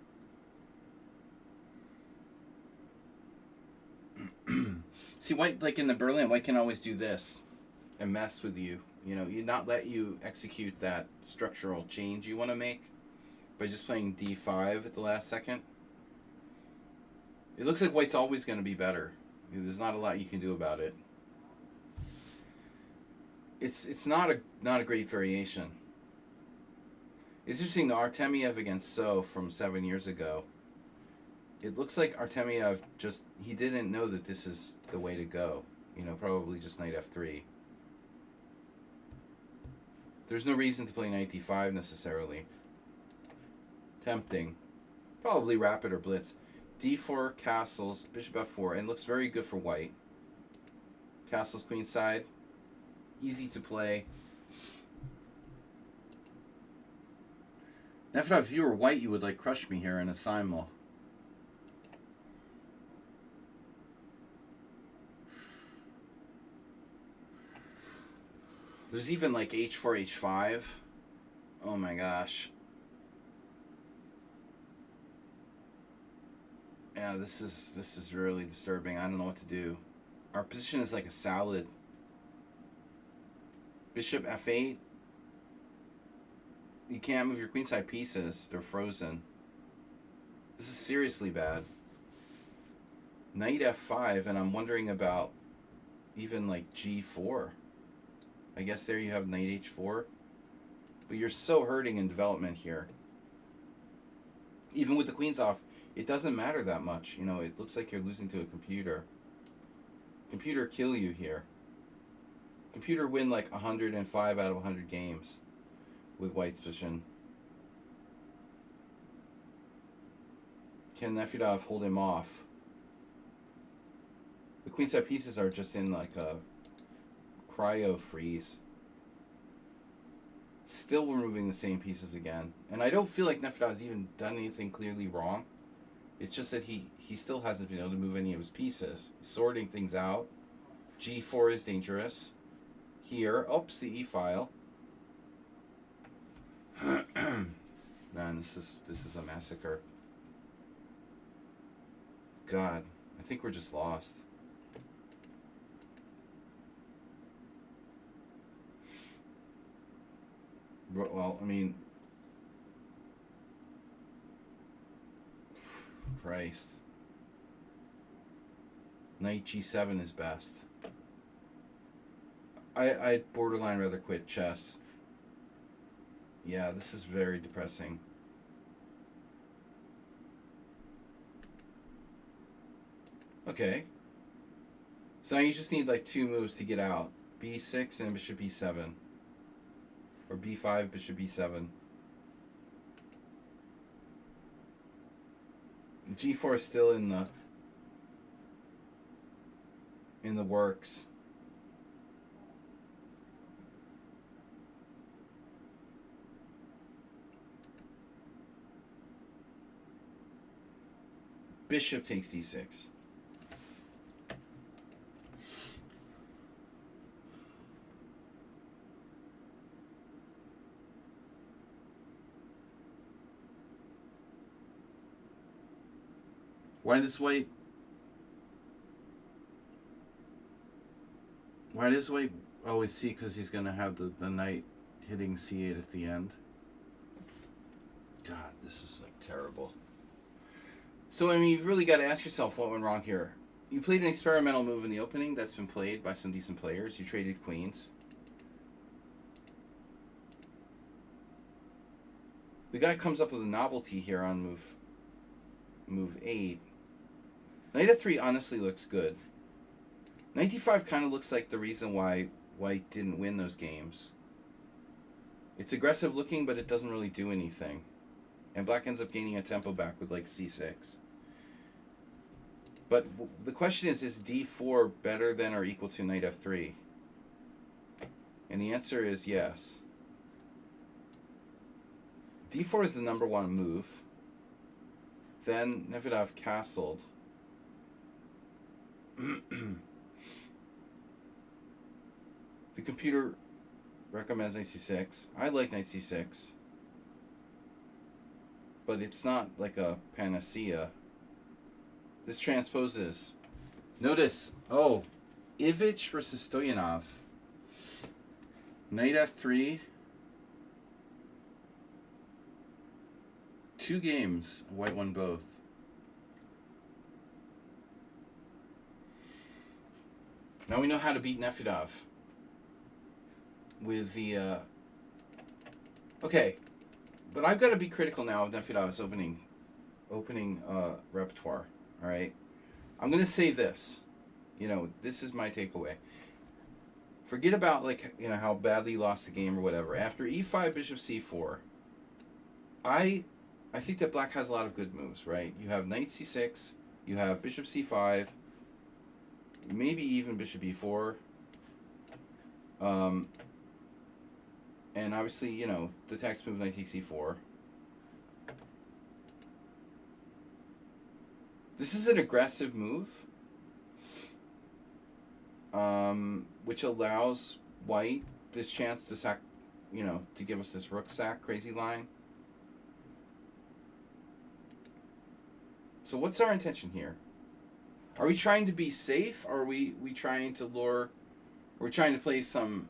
See, white, like in the Berlin, white can always do this and mess with you. You not let you execute that structural change you want to make by just playing d5 at the last second. It looks like white's always going to be better. There's not a lot you can do about it. It's not a great variation. It's interesting, the Artemiev against So from 7 years ago. It looks like Artemiev he didn't know that this is the way to go. Probably just knight f3. There's no reason to play knight d5 necessarily. Tempting. Probably rapid or blitz. d4, castles, bishop f4, and looks very good for white. Castles queenside. Easy to play. Now, if you were white, you would like crush me here in a simul. There's even like h4, h5. Oh my gosh. Yeah, this is really disturbing. I don't know what to do. Our position is like a salad. Bishop f8. You can't move your queenside pieces. They're frozen. This is seriously bad. Knight f5, and I'm wondering about even like g4. I guess there you have knight h4. But you're so hurting in development here. Even with the queens off, it doesn't matter that much. You know, it looks like you're losing to a computer. Computer kill you here. Computer win like 105 out of 100 games with white's position. Can Nefedov hold him off? The queenside pieces are just in like a cryo freeze. Still removing the same pieces again. And I don't feel like Nefedov has even done anything clearly wrong. It's just that he still hasn't been able to move any of his pieces. He's sorting things out. g4 is dangerous. Here, oops, the e-file. Man, this is a massacre. God, I think we're just lost. Well, I mean, Christ. Knight g7 is best. I'd borderline rather quit chess. Yeah, this is very depressing. Okay. So now you just need like 2 moves to get out. b6 and bishop b7. Or b5, bishop b7. g4 is still in the works. Bishop takes d6. Why does white? Why does white? Oh, we see, because he's gonna have the knight hitting c8 at the end. God, this is like terrible. So I mean, you've really got to ask yourself what went wrong here. You played an experimental move in the opening that's been played by some decent players. You traded queens. The guy comes up with a novelty here on move 8. Knight f3 honestly looks good. Knight d5 kind of looks like the reason why white didn't win those games. It's aggressive looking, but it doesn't really do anything. And black ends up gaining a tempo back with like c6. But the question is d4 better than or equal to knight f3? And the answer is yes. d4 is the number 1 move. Then Nefedov castled. The computer recommends knight c6. I like knight c6. But it's not like a panacea. This transposes. Notice, oh, Ivich versus Stoyanov. Knight f3. 2 games. White won both. Now we know how to beat Nefedov. With the, okay. But I've got to be critical now of Nefedov's opening repertoire. All right, I'm gonna say this. You know, this is my takeaway. Forget about like how badly you lost the game or whatever. After e5, bishop c4, I think that black has a lot of good moves, right? You have knight c6, you have bishop c5, maybe even bishop e4. And obviously, the text move knight takes e4. This is an aggressive move, which allows white this chance to sack, to give us this rook sack crazy line. So what's our intention here? Are we trying to be safe, or are we trying to lure? We're trying to play some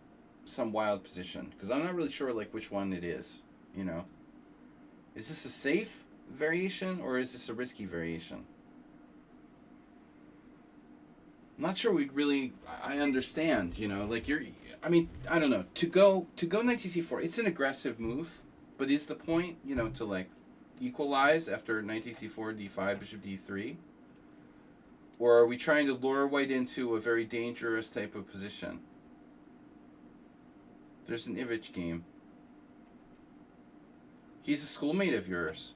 wild position, because I'm not really sure like which one it is. Is this a safe variation or is this a risky variation? I'm not sure I understand. Like I don't know. To go knight c4, it's an aggressive move, but is the point to like equalize after knight c4, d5, bishop d3? Or are we trying to lure white into a very dangerous type of position? There's an Ivic game. He's a schoolmate of yours.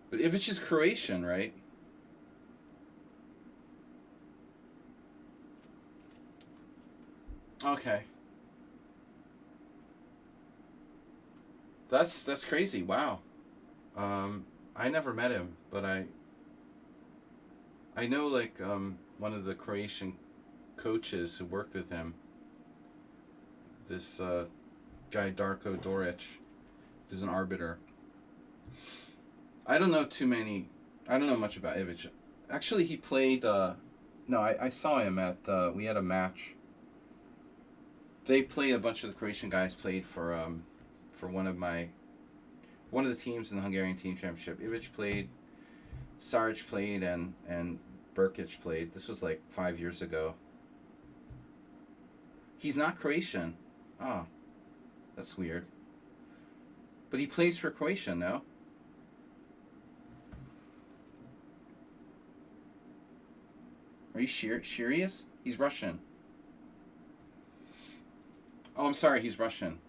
But Ivic is Croatian, right? Okay. That's crazy. Wow. I never met him, but I know like one of the Croatian coaches who worked with him. This guy Darko Doric, who's an arbiter. I don't know much about Ivic. Actually, he played. I saw him at. We had a match. They played, a bunch of the Croatian guys played for one of the teams in the Hungarian team championship. Ivic played, Saric played, and Burkic played. This was like 5 years ago. He's not Croatian. Oh, that's weird. But he plays for Croatia, no? Are you serious? He's Russian. Oh, I'm sorry, he's Russian.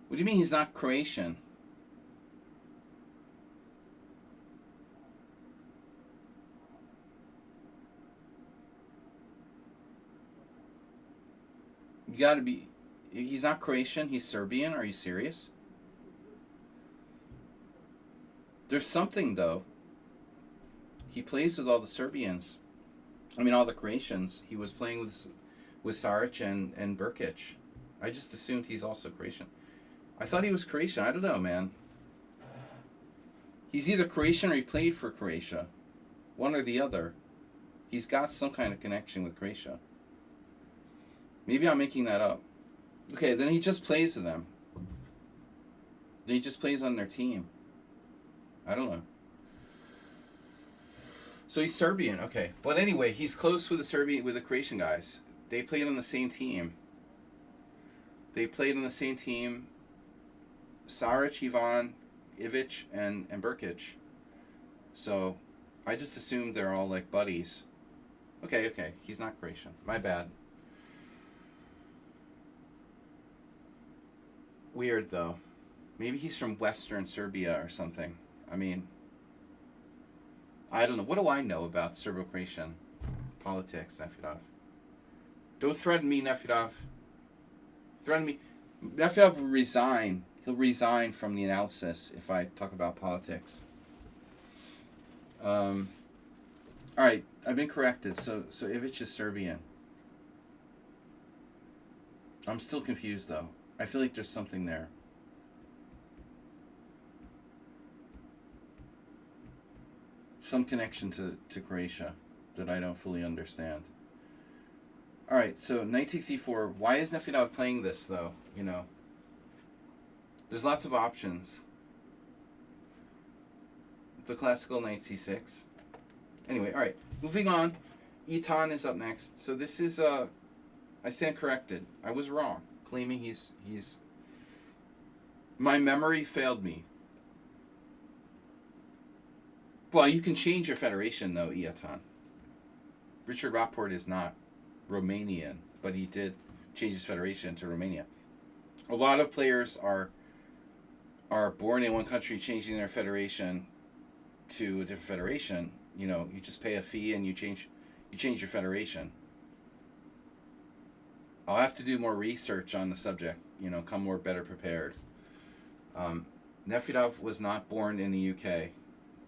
What do you mean he's not Croatian? You gotta be... He's not Croatian, he's Serbian? Are you serious? There's something, though. He plays with all the Serbians. I mean, all the Croatians. He was playing with Saric and Burkic. I just assumed he's also Croatian. I thought he was Croatian. I don't know, man. He's either Croatian or he played for Croatia. One or the other. He's got some kind of connection with Croatia. Maybe I'm making that up. Okay, then he just plays with them. Then he just plays on their team. I don't know. So he's Serbian, okay. But anyway, he's close with the Croatian guys. They played on the same team. Saric, Ivan, Ivic, and Burkic. So I just assumed they're all like buddies. Okay. He's not Croatian. My bad. Weird though. Maybe he's from Western Serbia or something. I mean, I don't know. What do I know about Serbo-Croatian politics, Nefedov? Don't threaten me, Nefedov. Threaten me. Nefedov will resign. He'll resign from the analysis if I talk about politics. All right, I've been corrected. So Ivic is Serbian. I'm still confused though. I feel like there's something there. Some connection to Croatia that I don't fully understand. Alright, so knight takes e4. Why is Nefedov playing this, though? There's lots of options. The classical knight c6. Anyway, alright. Moving on. Etan is up next. So this is, I stand corrected. I was wrong. claiming he's. My memory failed me. Well, you can change your federation though, Iatan. Richard Rapport is not Romanian, but he did change his federation to Romania. A lot of players are born in one country, changing their federation to a different federation. You know, you just pay a fee and you change your federation. I'll have to do more research on the subject. You know, come more better prepared. Nefedov was not born in the UK,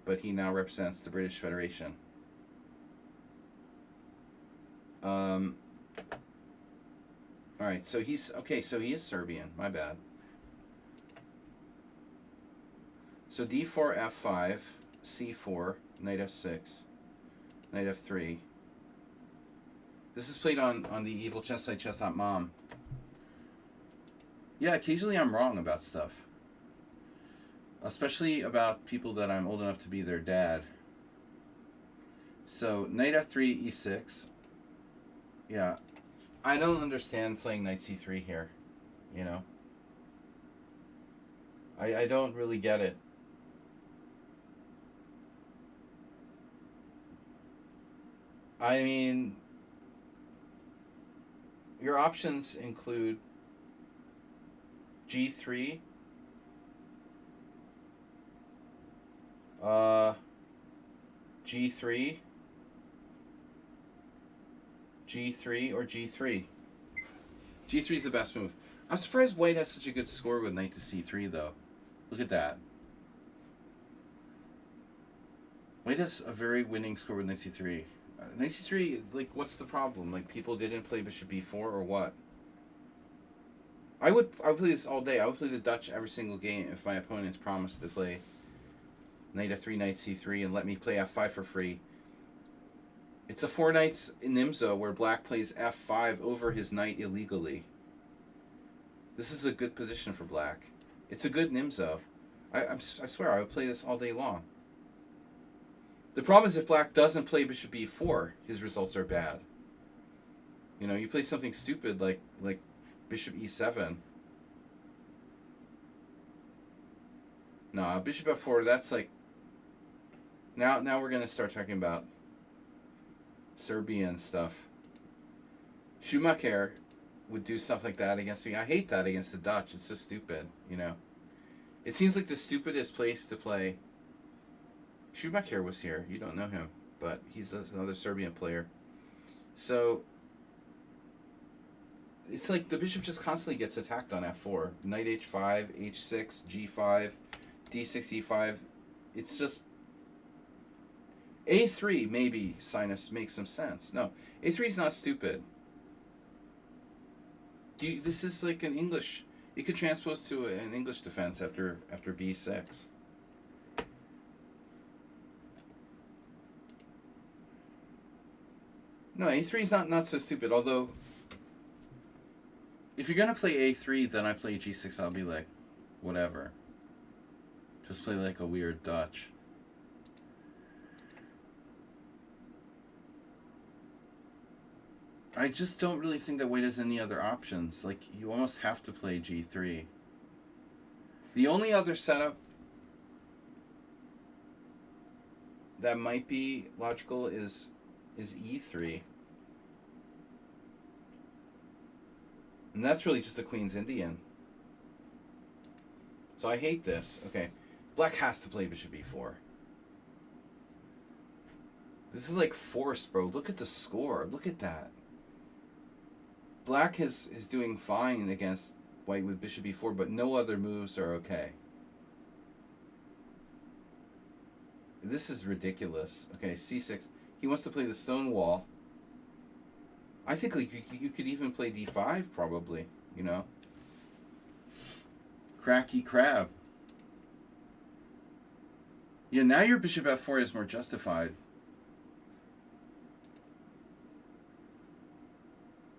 but he now represents the British Federation. All right, so he's okay. So he is Serbian. My bad. So d4, f5, c4, knight f6, knight f3. This is played on the Evil Chess site chess.mom. Yeah, occasionally I'm wrong about stuff. Especially about people that I'm old enough to be their dad. So, knight f3, e6. Yeah. I don't understand playing knight c3 here. You know? I don't really get it. I mean, your options include g3, g3, g3, or g3. G3 is the best move. I'm surprised White has such a good score with knight to c3, though. Look at that. White has a very winning score with knight c3. Knight c3, like, what's the problem? Like, people didn't play bishop b4 or what? I would play this all day. I would play the Dutch every single game if my opponents promised to play knight f3, knight c3, and let me play f5 for free. It's a 4 knights Nimzo where black plays f5 over his knight illegally. This is a good position for black. It's a good Nimzo. I swear, I would play this all day long. The problem is if black doesn't play bishop b4, his results are bad. You know, you play something stupid like bishop e7. Nah, bishop f4, that's like... Now we're going to start talking about Serbian stuff. Schumacher would do stuff like that against me. I hate that against the Dutch. It's so stupid, you know. It seems like the stupidest place to play. Schumacher was here. You don't know him, but he's another Serbian player. So it's like the bishop just constantly gets attacked on f4. Knight h5, h6, g5, d6, e5. It's just... a3 maybe, Sinus, makes some sense. No, a3 is not stupid. This is like an English... You could transpose to an English defense after b6. No, a3 is not so stupid, although... If you're going to play a3, then I play g6, I'll be like, whatever. Just play like a weird Dutch. I just don't really think that White has any other options. Like, you almost have to play g3. The only other setup that might be logical is e3. And that's really just a Queen's Indian. So I hate this. Okay. Black has to play bishop e4. This is like forced, bro. Look at the score. Look at that. Black is doing fine against White with bishop e4, but no other moves are okay. This is ridiculous. Okay, c6. He wants to play the stone wall. I think like you could even play d5 probably, you know. Cracky crab. Yeah, now your bishop f4 is more justified.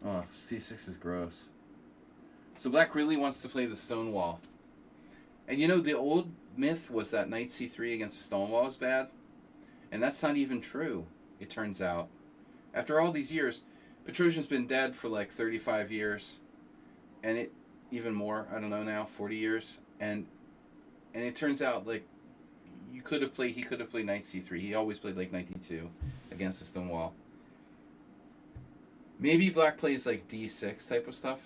Oh, c6 is gross. So black really wants to play the stone wall. And you know, the old myth was that knight c3 against the stone wall is bad. And that's not even true, it turns out. After all these years, Petrosian's been dead for like 35 years. and it even more. I don't know now, 40 years, and it turns out like he could have played knight c3. He always played like knight d2 against the stone wall. Maybe black plays like d6 type of stuff.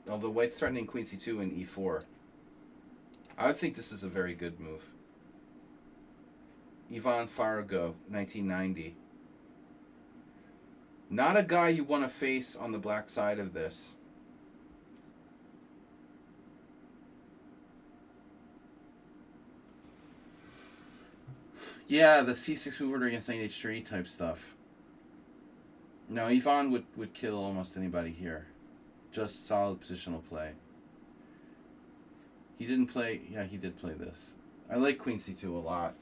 Although white's threatening queen c2 and e4. I would think this is a very good move. Ivan Farago, 1990. Not a guy you want to face on the black side of this. Yeah, the c6 move order against knight h3 type stuff. No, Ivan would kill almost anybody here. Just solid positional play. He didn't play... Yeah, he did play this. I like queen c2 a lot.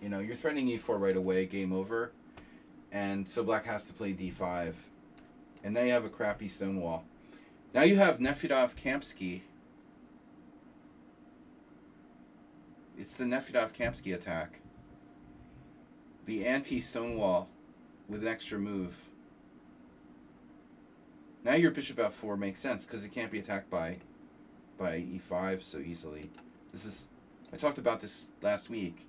You know, you're threatening e4 right away, game over. And so black has to play d5. And now you have a crappy stone wall. Now you have Nefedov-Kamsky. It's the Nefedov-Kamsky attack. The anti-stone wall with an extra move. Now your bishop f4 makes sense because it can't be attacked by e5 so easily. This is... I talked about this last week.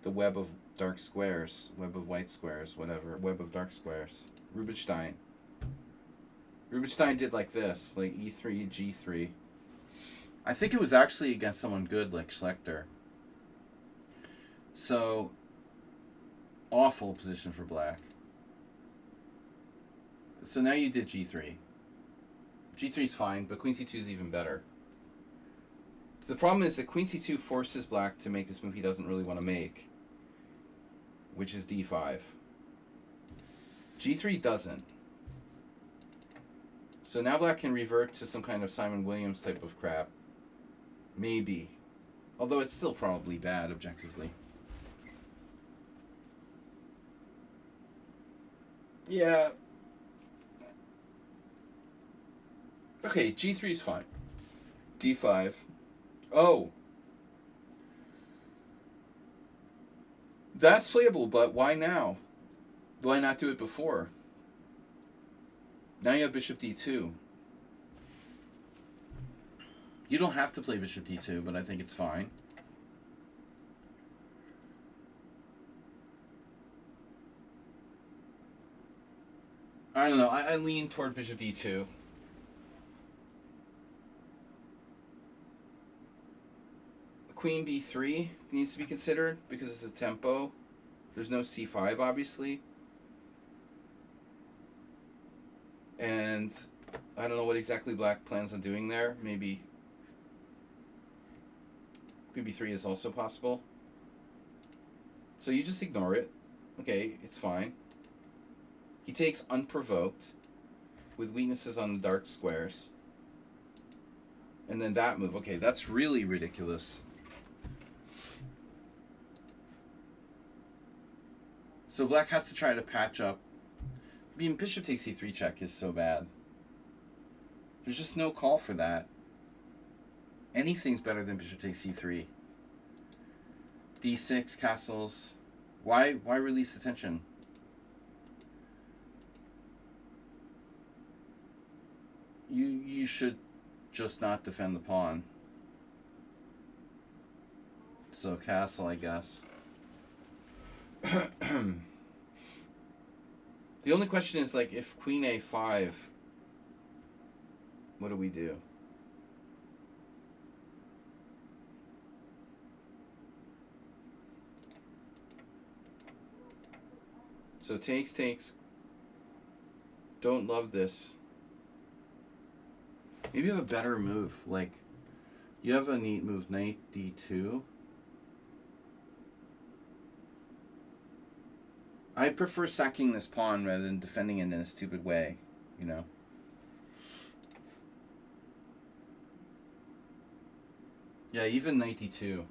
The web of dark squares, web of white squares, whatever, web of dark squares. Rubinstein. Rubinstein did like this, like e3, g3. I think it was actually against someone good like Schlechter. So, awful position for black. So now you did g3. g3 is fine, but queen c2 is even better. The problem is that queen c2 forces black to make this move he doesn't really want to make, which is d5. g3 doesn't. So now black can revert to some kind of Simon Williams type of crap. Maybe. Although it's still probably bad, objectively. Yeah. Okay, g3 is fine. d5. Oh. That's playable, but why now? Why not do it before? Now you have bishop d2. You don't have to play bishop d2, but I think it's fine. I don't know. I lean toward bishop d2. Queen b3 needs to be considered because it's a tempo. There's no c5, obviously. And I don't know what exactly black plans on doing there. Maybe queen b3 is also possible. So you just ignore it. Okay, it's fine. He takes unprovoked with weaknesses on the dark squares. And then that move. Okay, that's really ridiculous. So black has to try to patch up. I mean, bishop takes c3 check is so bad. There's just no call for that. Anything's better than bishop takes c3. d6, castles. Why release the tension? You should just not defend the pawn. So castle, I guess. The only question is, like, if queen a5, what do we do? So takes. Don't love this. Maybe you have a better move. Like, you have a neat move, knight d2. I prefer sacking this pawn rather than defending it in a stupid way, you know. Yeah, even knight d2.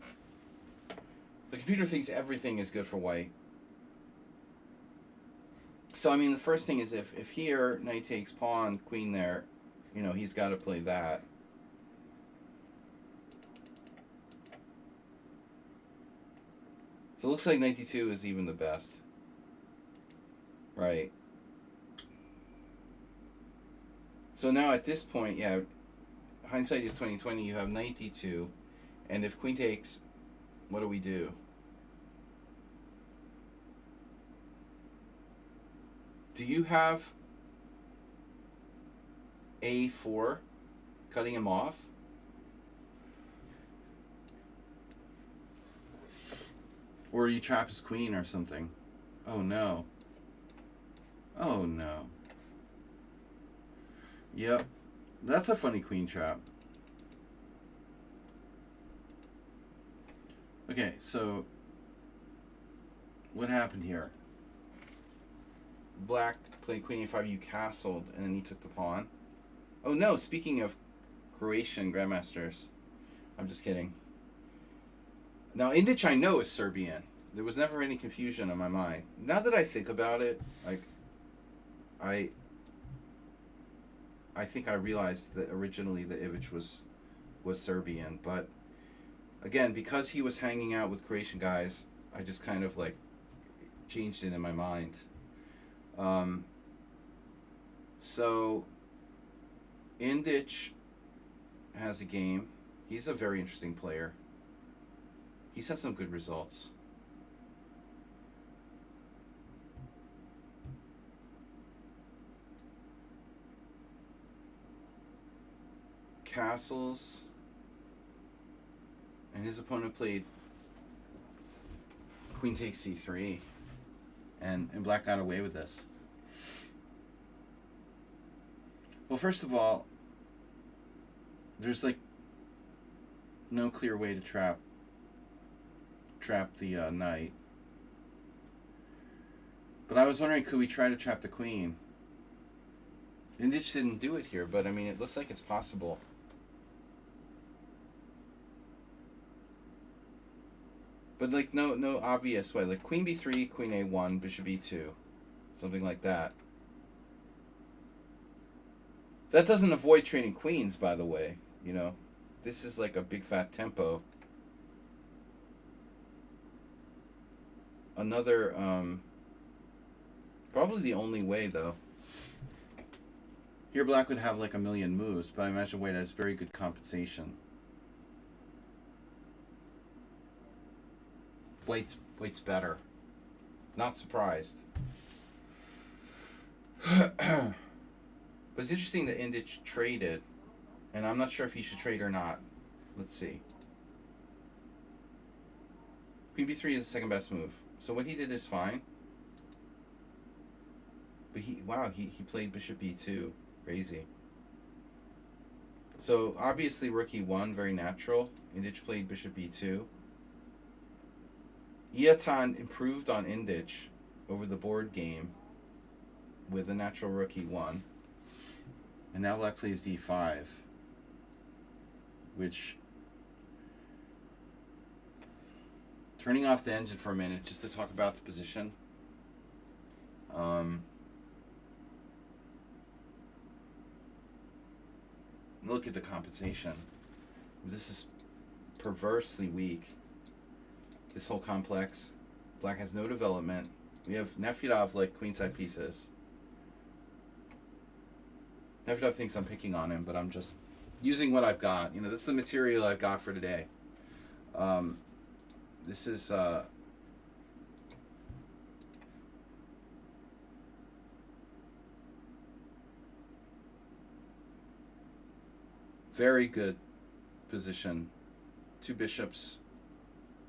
The computer thinks everything is good for white. So, I mean, the first thing is if here, knight takes pawn, queen there, you know, he's got to play that. So it looks like knight d2 is even the best. Right. So now at this point, yeah, hindsight is 2020. You have knight d2, and if queen takes, what do we do? Do you have a4 cutting him off? Or you trap his queen or something? Oh no. Oh no. Yep. That's a funny queen trap. Okay, so what happened here? Black played queen a5, you castled, and then he took the pawn. Oh no, speaking of Croatian grandmasters, I'm just kidding. Now, Indic I know is Serbian. There was never any confusion in my mind. Now that I think about it, like, I think I realized that originally that Ivic was Serbian, but again, because he was hanging out with Croatian guys, I just kind of like changed it in my mind. So Indic has a game. He's a very interesting player. He's had some good results. Castles. And his opponent played queen takes c3. And black got away with this. Well, first of all, there's like no clear way to trap the knight. But I was wondering, could we try to trap the queen? Indic didn't do it here, but I mean, it looks like it's possible. But like no obvious way. Like queen b3, queen a1, bishop e2, something like that. That doesn't avoid training queens, by the way. You know, this is like a big fat tempo. Another, probably the only way though. Here black would have like a million moves, but I imagine white has very good compensation. White's better. Not surprised. But it's interesting that Indic traded, and I'm not sure if he should trade or not. Let's see. Queen b3 is the second best move. So what he did is fine. But he played bishop b2. Crazy. So obviously rook e1, very natural. Indic played bishop b2. Iatan improved on Indic over the board game with a natural rook e1. And now black plays d5, which, turning off the engine for a minute just to talk about the position. Look at the compensation. This is perversely weak. This whole complex. Black has no development. We have Nefedov like queenside pieces. Nefedov thinks I'm picking on him, but I'm just using what I've got. You know, this is the material I've got for today. This is very good position. Two bishops.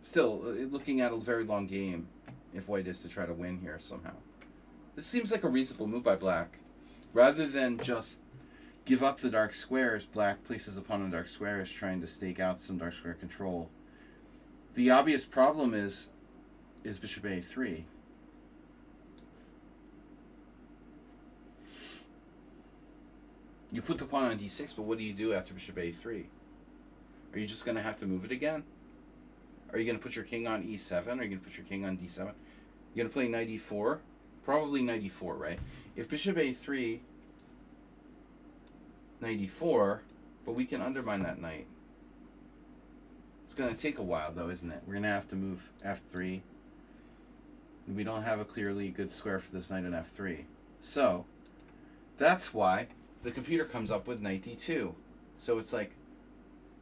Still, looking at a very long game if white is to try to win here somehow. This seems like a reasonable move by black. Rather than just give up the dark squares, black places upon the dark squares, trying to stake out some dark square control. The obvious problem is bishop a3. You put the pawn on d6, but what do you do after bishop a3? Are you just going to have to move it again? Are you going to put your king on e7? Are you going to put your king on d7? You're going to play knight e4? Probably knight e4, right? If bishop a3, knight e4, but we can undermine that knight. It's going to take a while, though, isn't it? We're going to have to move f3. We don't have a clearly good square for this knight on f3. So, that's why the computer comes up with knight d2. So it's like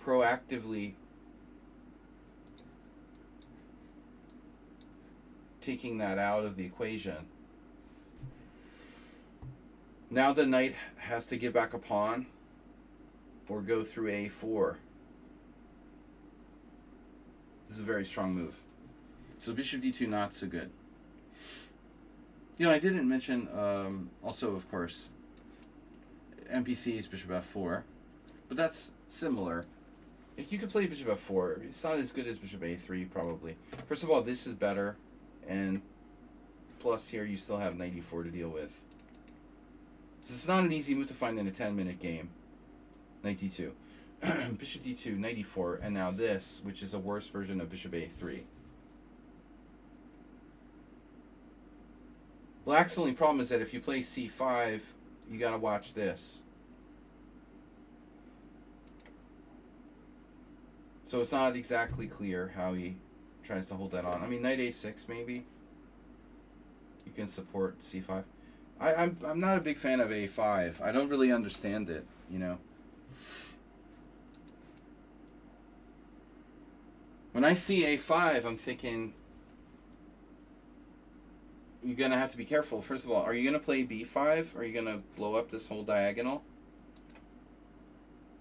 proactively taking that out of the equation. Now the knight has to give back a pawn or go through a4. This is a very strong move. So bishop d2 not so good. You know, I didn't mention also, of course, NPC is bishop f4, but that's similar. Like, you could play bishop f4. It's not as good as bishop a3 probably. First of all, this is better, and plus here you still have knight e4 to deal with. So it's not an easy move to find in a 10-minute game. Knight d2. Bishop d2, knight e4, and now this, which is a worse version of bishop a3. Black's only problem is that if you play c5, you gotta watch this. So it's not exactly clear how he tries to hold that on. I mean, knight a6 maybe. You can support c5. I'm not a big fan of a5. I don't really understand it, you know. When I see a5, I'm thinking you're going to have to be careful. First of all, are you going to play b5? Or are you going to blow up this whole diagonal?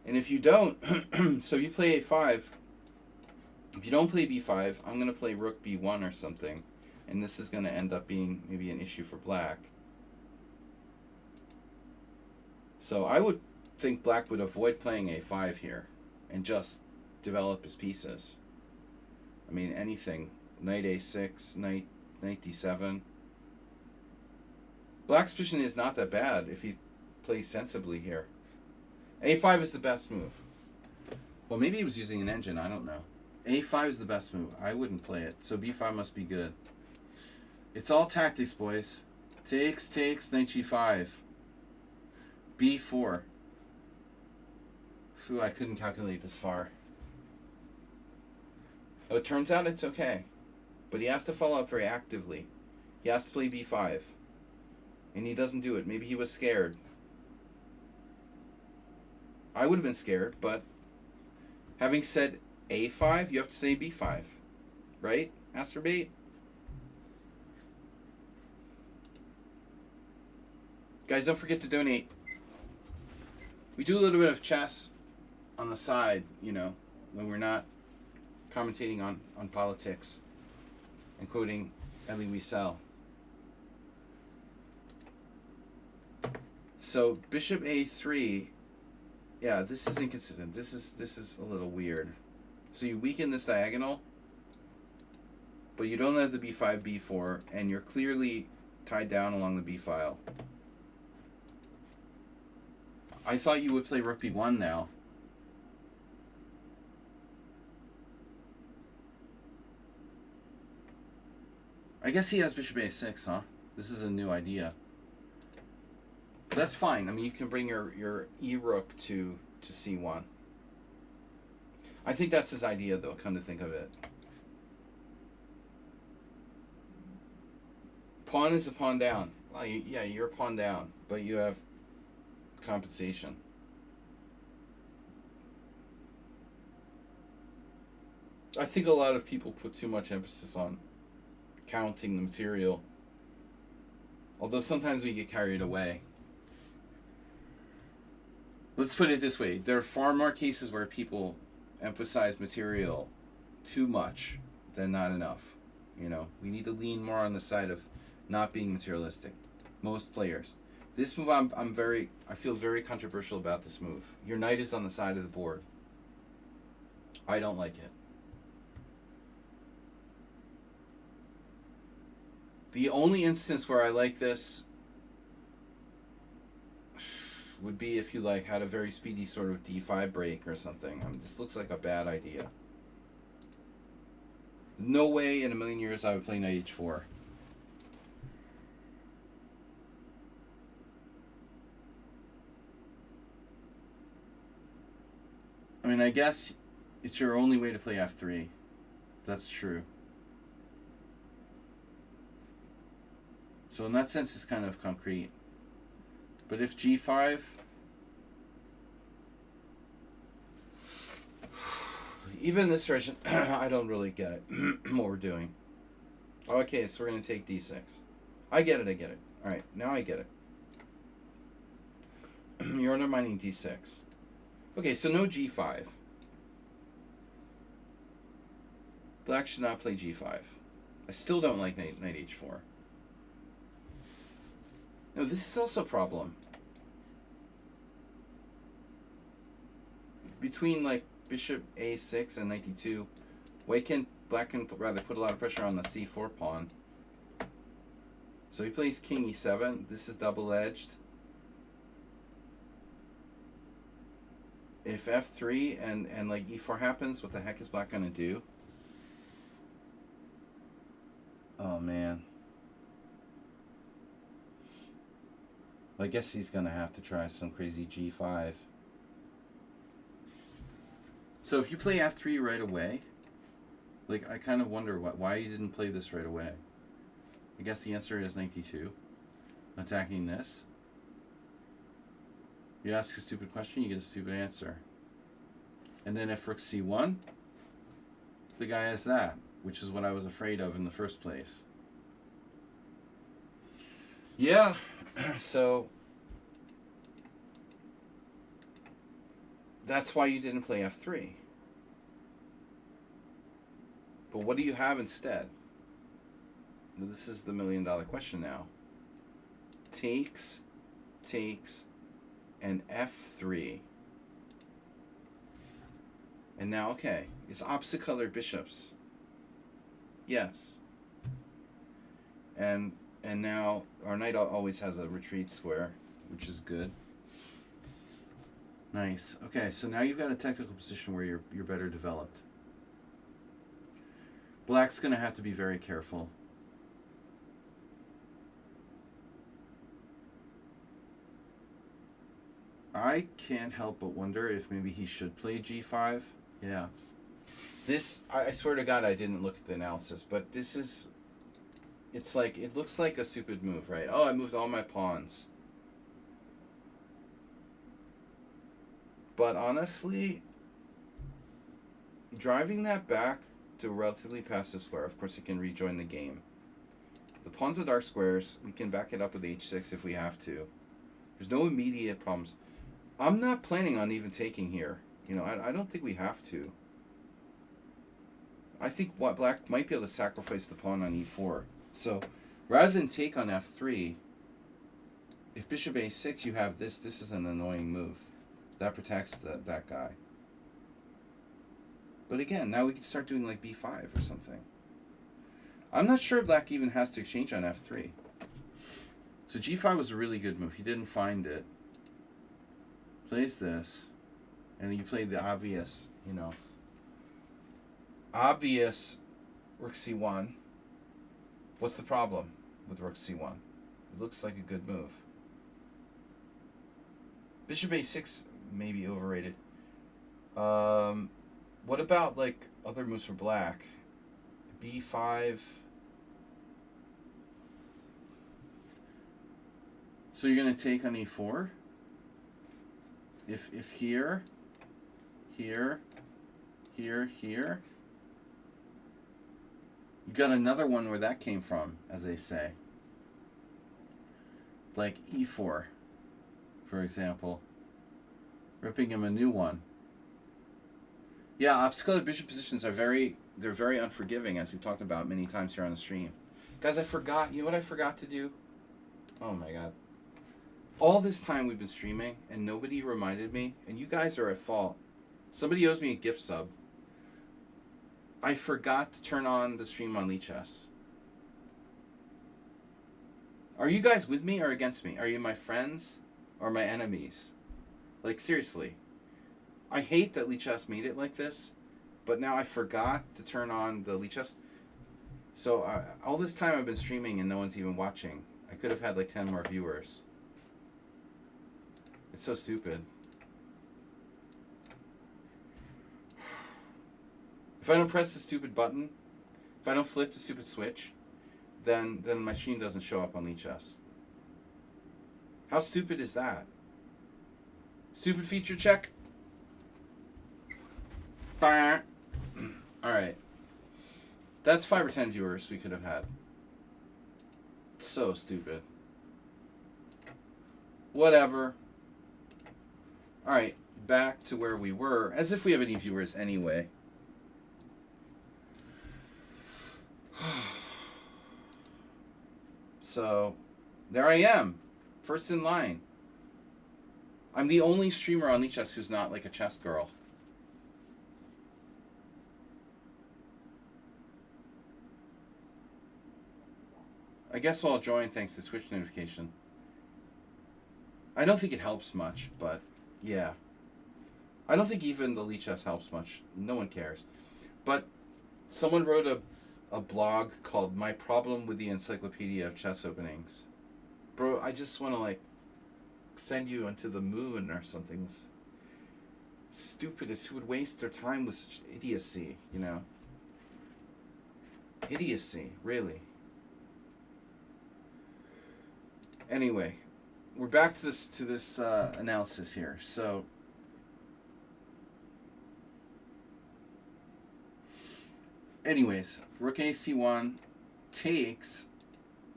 And if you don't, so you play a5. If you don't play b5, I'm going to play rook b1 or something. And this is going to end up being maybe an issue for black. So I would think black would avoid playing a5 here and just develop his pieces. I mean, anything. Knight a6, knight d7. Black's position is not that bad if he plays sensibly here. a5 is the best move. Well, maybe he was using an engine. I don't know. a5 is the best move. I wouldn't play it. So b5 must be good. It's all tactics, boys. Takes, knight g5. b4. Phew, I couldn't calculate this far. Oh, it turns out it's okay. But he has to follow up very actively. He has to play b5. And he doesn't do it. Maybe he was scared. I would have been scared, but having said a5, you have to say b5. Right? Masturbate? Guys, don't forget to donate. We do a little bit of chess on the side, you know, when we're not commentating on politics and quoting Elie Wiesel. So bishop a3, yeah, this is inconsistent. This is a little weird. So you weaken this diagonal, but you don't have the b5, b4, and you're clearly tied down along the b file. I thought you would play rook b1 now. I guess he has bishop a6, huh? This is a new idea. But that's fine. I mean, you can bring your e-rook to c1. I think that's his idea, though, come to think of it. Pawn is a pawn down. Well, yeah, you're a pawn down, but you have compensation. I think a lot of people put too much emphasis on counting the material, although sometimes we get carried away. Let's put it this way. There are far more cases where people emphasize material too much than not enough. You know, we need to lean more on the side of not being materialistic. Most players. This move, I feel very controversial about this move. Your knight is on the side of the board. I don't like it. The only instance where I like this would be if you had a very speedy sort of d5 break or something. This looks like a bad idea. No way in a million years I would play knight h4. I mean, I guess it's your only way to play f3. That's true. So in that sense, it's kind of concrete. But if g5, Even in this version, I don't really get it. What we're doing. Okay, so we're going to take d6. I get it. Alright, now I get it. You're undermining d6. Okay, so no g5. Black should not play g5. I still don't like knight h4. No, this is also a problem. Between like bishop a6 and knight d2, black can rather put a lot of pressure on the c4 pawn. So he plays king e7. This is double-edged. If f3 and like e4 happens, what the heck is black gonna do? Oh man. I guess he's gonna have to try some crazy g5. So if you play f3 right away, like I kind of wonder why you didn't play this right away. I guess the answer is knight d2, attacking this. You ask a stupid question, you get a stupid answer. And then if rook c1, the guy has that, which is what I was afraid of in the first place. Yeah, so that's why you didn't play f3. But what do you have instead? This is the $1,000,000 question now. Takes, and f3. And now, okay, it's opposite colored bishops. Yes. And now our knight always has a retreat square, which is good. Nice. Okay, so now you've got a technical position where you're better developed. Black's going to have to be very careful. I can't help but wonder if maybe he should play g5. Yeah. This, I swear to God, I didn't look at the analysis, but this is, it's like, it looks like a stupid move, right? Oh, I moved all my pawns. But honestly, driving that back to a relatively passive square, of course it can rejoin the game. The pawns are dark squares. We can back it up with h6 if we have to. There's no immediate problems. I'm not planning on even taking here. You know, I don't think we have to. I think what black might be able to sacrifice the pawn on e4. So rather than take on f3, if bishop a6, you have this. This is an annoying move. That protects that guy. But again, now we can start doing like b5 or something. I'm not sure black even has to exchange on f3. So g5 was a really good move. He didn't find it. Plays this. And then you played the obvious, you know, obvious rook c1. What's the problem with rook c1? It looks like a good move. Bishop a6 may be overrated. What about like other moves for black? b5. So you're gonna take on e4. If here, you got another one where that came from, as they say. Like e4, for example. Ripping him a new one. Yeah, opposite bishop positions are very unforgiving, as we've talked about many times here on the stream. Guys, I forgot, you know what I forgot to do? Oh my God. All this time we've been streaming, and nobody reminded me, and you guys are at fault. Somebody owes me a gift sub. I forgot to turn on the stream on Lichess. Are you guys with me or against me? Are you my friends or my enemies? Like, seriously. I hate that Lichess made it like this, but now I forgot to turn on the Lichess. So all this time I've been streaming and no one's even watching. I could have had like 10 more viewers. It's so stupid. If I don't press the stupid button, if I don't flip the stupid switch, then my stream doesn't show up on Lichess. How stupid is that? Stupid feature check? Bah. Alright. That's 5 or 10 viewers we could have had. So stupid. Whatever. Alright, back to where we were. As if we have any viewers anyway. So, there I am. First in line. I'm the only streamer on Lichess who's not like a chess girl. I guess I'll join thanks to Twitch notification. I don't think it helps much, but yeah. I don't think even the Lichess helps much. No one cares. But someone wrote a blog called My Problem with the Encyclopedia of Chess Openings. Bro, I just want to like send you onto the moon or something. Stupidest who would waste their time with such idiocy, you know? Idiocy, really. Anyway, we're back to this analysis here. So, anyways, rook AC1 takes.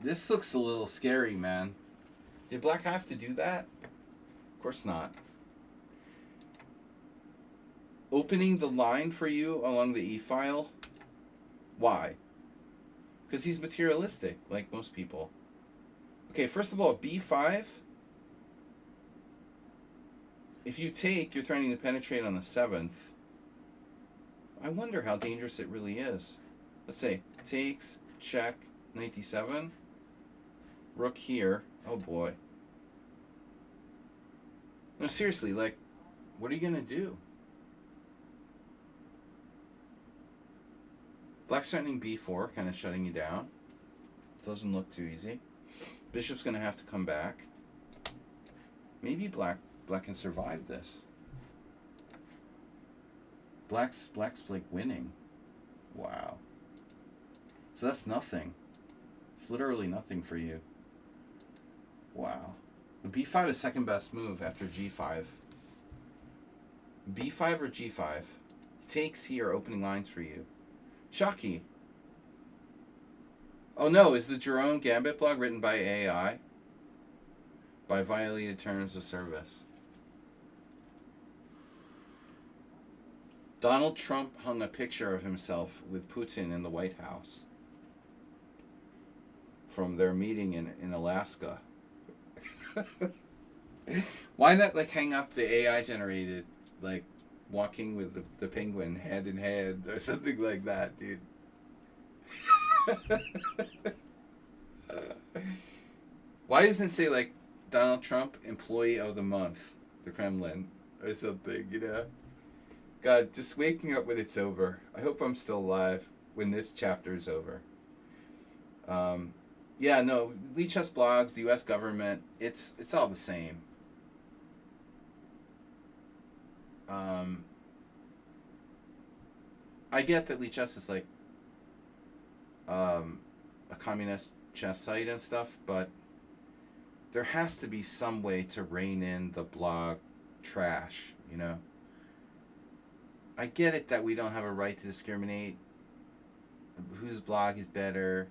This looks a little scary, man. Did black have to do that? Of course not. Opening the line for you along the e-file? Why? Because he's materialistic, like most people. Okay, first of all, b5. If you take, you're threatening to penetrate on the 7th. I wonder how dangerous it really is. Let's say, takes, check, knight d7. Rook here. Oh boy. No, seriously, like, what are you going to do? Black's threatening b4, kind of shutting you down. Doesn't look too easy. Bishop's going to have to come back. Maybe black can survive this. Black's like winning. Wow. So that's nothing. It's literally nothing for you. Wow. b5 is second best move after g5. b5 or g5? Takes here opening lines for you. Shocky. Oh no, is the Jerome Gambit blog written by AI? By violated terms of service. Donald Trump hung a picture of himself with Putin in the White House from their meeting in Alaska. Why not like hang up the AI generated like walking with the penguin hand in hand or something like that, dude? Why doesn't it say like Donald Trump employee of the month, the Kremlin or something, you know? God, just wake me up when it's over. I hope I'm still alive when this chapter is over. Yeah, no, Lichess blogs, the U.S. government, it's all the same. I get that Lichess is like a communist chess site and stuff, but there has to be some way to rein in the blog trash, you know? I get it that we don't have a right to discriminate whose blog is better.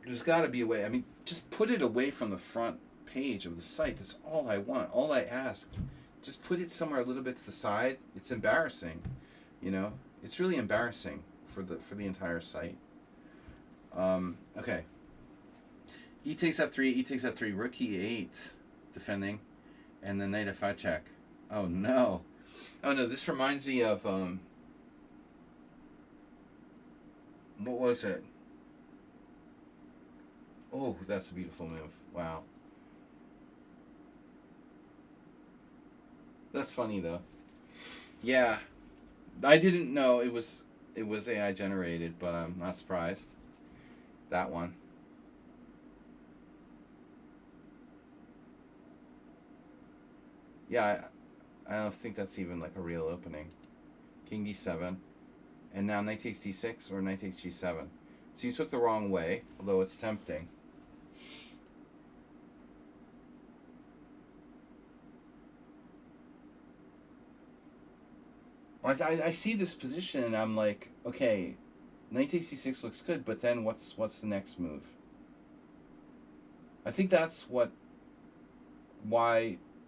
There's got to be a way. I mean, just put it away from the front page of the site. That's all I want. All I ask. Just put it somewhere a little bit to the side. It's embarrassing, you know? It's really embarrassing for the entire site. Okay. E takes f3, e takes f3, rook e8, defending, and then knight f5 check. Oh no. Oh no, this reminds me of, what was it? Oh, that's a beautiful move. Wow. That's funny though. Yeah. I didn't know it was AI generated, but I'm not surprised. That one. Yeah, I don't think that's even like a real opening. King d7. And now knight takes d6 or knight takes g7. So you took the wrong way, although it's tempting. I see this position and I'm like, okay, knight takes c6 looks good, but then what's the next move? I think that's why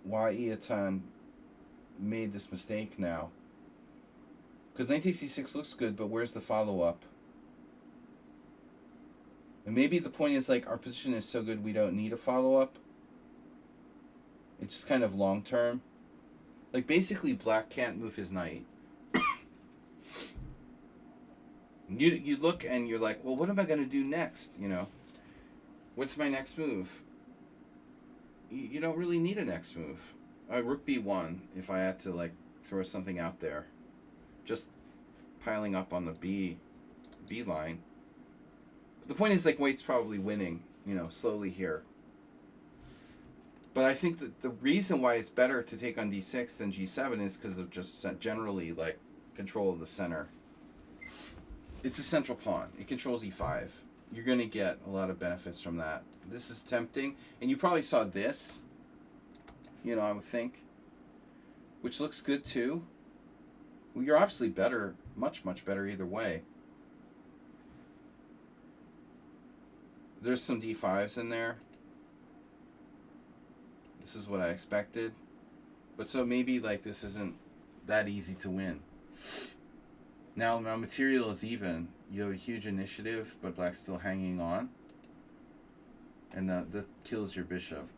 Iatan made this mistake now. Because knight takes c6 looks good, but where's the follow-up? And maybe the point is like our position is so good we don't need a follow-up. It's just kind of long-term. Like basically black can't move his knight. You look and you're like, well, what am I going to do next? You know, what's my next move? You don't really need a next move. Rook b1 if I had to like throw something out there. Just piling up on the B line. But the point is like white's probably winning, you know, slowly here. But I think that the reason why it's better to take on d6 than g7 is because of just generally like control of the center. It's a central pawn. It controls e5. You're going to get a lot of benefits from that. This is tempting. And you probably saw this, you know, I would think, which looks good too. Well, you're obviously better, much better either way. There's some d5s in there. This is what I expected. But so maybe like this isn't that easy to win. Now material is even. You have a huge initiative, but black's still hanging on. And that kills your bishop.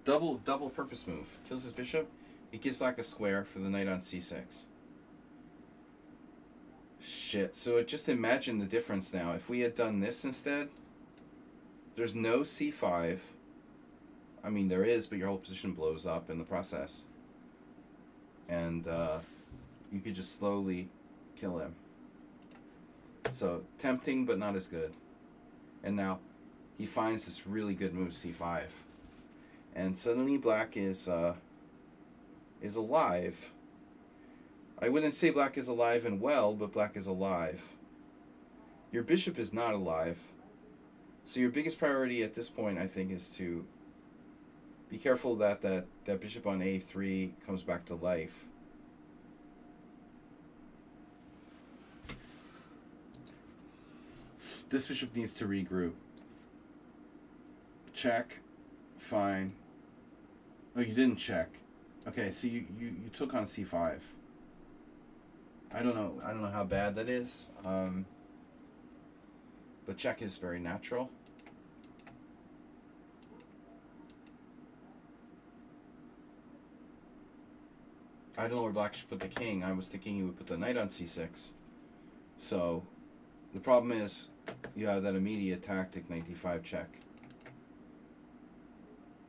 Double purpose move. Kills his bishop. It gives black a square for the knight on c6. Shit. So just imagine the difference now. If we had done this instead, there's no c5. I mean, there is, but your whole position blows up in the process. And you could just slowly kill him. So tempting, but not as good. And now he finds this really good move, c5, and suddenly black is alive. I wouldn't say black is alive and well, but black is alive. Your bishop is not alive. So your biggest priority at this point, I think, is to be careful that bishop on a3 comes back to life. This bishop needs to regroup. Check. Fine. Oh, you didn't check. Okay, so you took on c5. I don't know how bad that is. But check is very natural. I don't know where black should put the king. I was thinking he would put the knight on c6. So the problem is you have that immediate tactic, knight d5 check.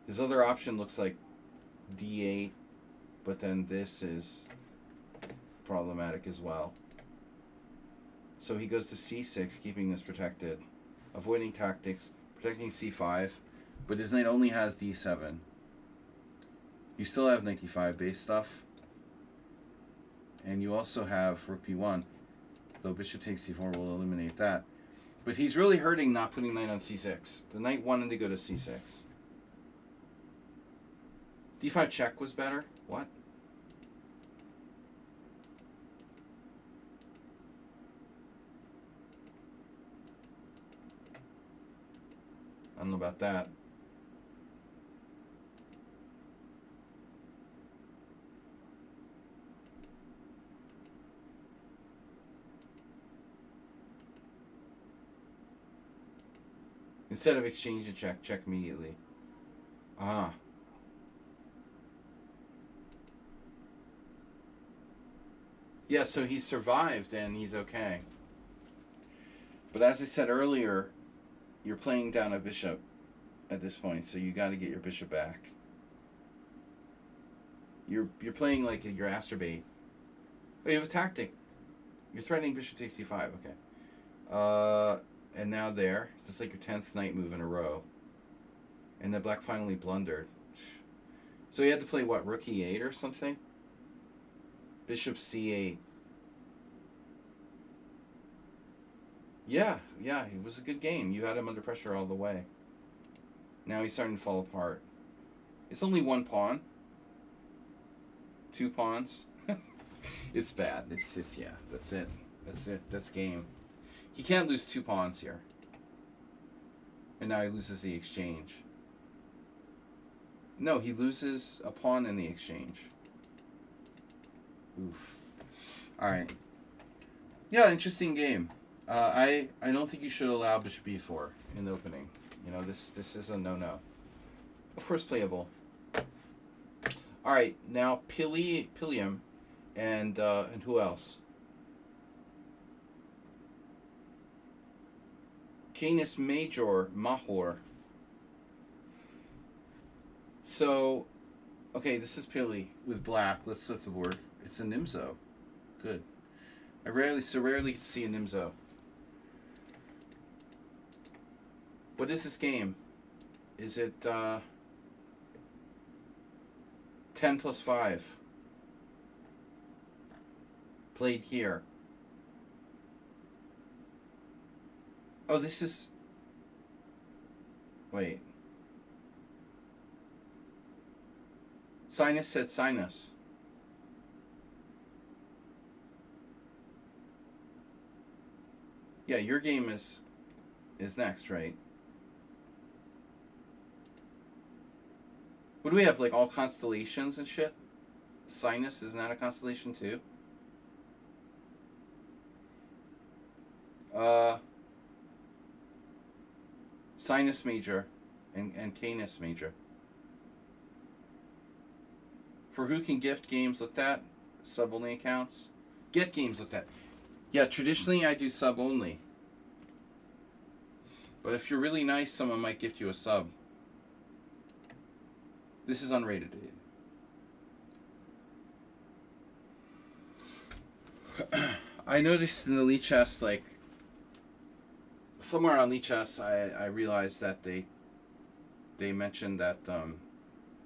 His other option looks like d8, but then this is problematic as well. So he goes to c6, keeping this protected, avoiding tactics, protecting c5, but his knight only has d7. You still have knight d5 base stuff, and you also have rook b1, though bishop takes c4 will eliminate that. But he's really hurting not putting knight on c6. The knight wanted to go to c6. d5 check was better? What? I don't know about that. Instead of exchange and check, check immediately. Ah. Yeah, so he survived and he's okay. But as I said earlier, you're playing down a bishop at this point, so you got to get your bishop back. You're playing like your astrobate. Oh, you have a tactic. You're threatening bishop takes c5. Okay. And now there. It's just like your 10th knight move in a row. And then black finally blundered. So he had to play what, rook e8 or something? Bishop c8. Yeah, it was a good game. You had him under pressure all the way. Now he's starting to fall apart. It's only one pawn. 2 pawns. It's bad. It's yeah. That's it. That's it. That's game. He can't lose 2 pawns here. And now he loses the exchange. No, he loses a pawn in the exchange. Oof. Alright. Yeah, interesting game. I don't think you should allow bishop b4 in the opening. You know, this is a no-no. Of course playable. Alright, now Pilium and who else? Canis Major Mahor. So, okay, this is Pili with black. Let's flip the board. It's a Nimzo. Good. I rarely see a Nimzo. What is this game? Is it 10 plus 5? Played here. Oh, this is... Wait. Sinus said sinus. Yeah, your game is next, right? What do we have, like all constellations and shit? Sinus, isn't that a constellation too? Sinus Major and Canis Major. For who can gift games looked at? Sub-only accounts? Get games looked at. Yeah, traditionally I do sub-only. But if you're really nice, someone might gift you a sub. This is unrated. I noticed in the Lichess, like, somewhere on Lichess, I realized that they mentioned that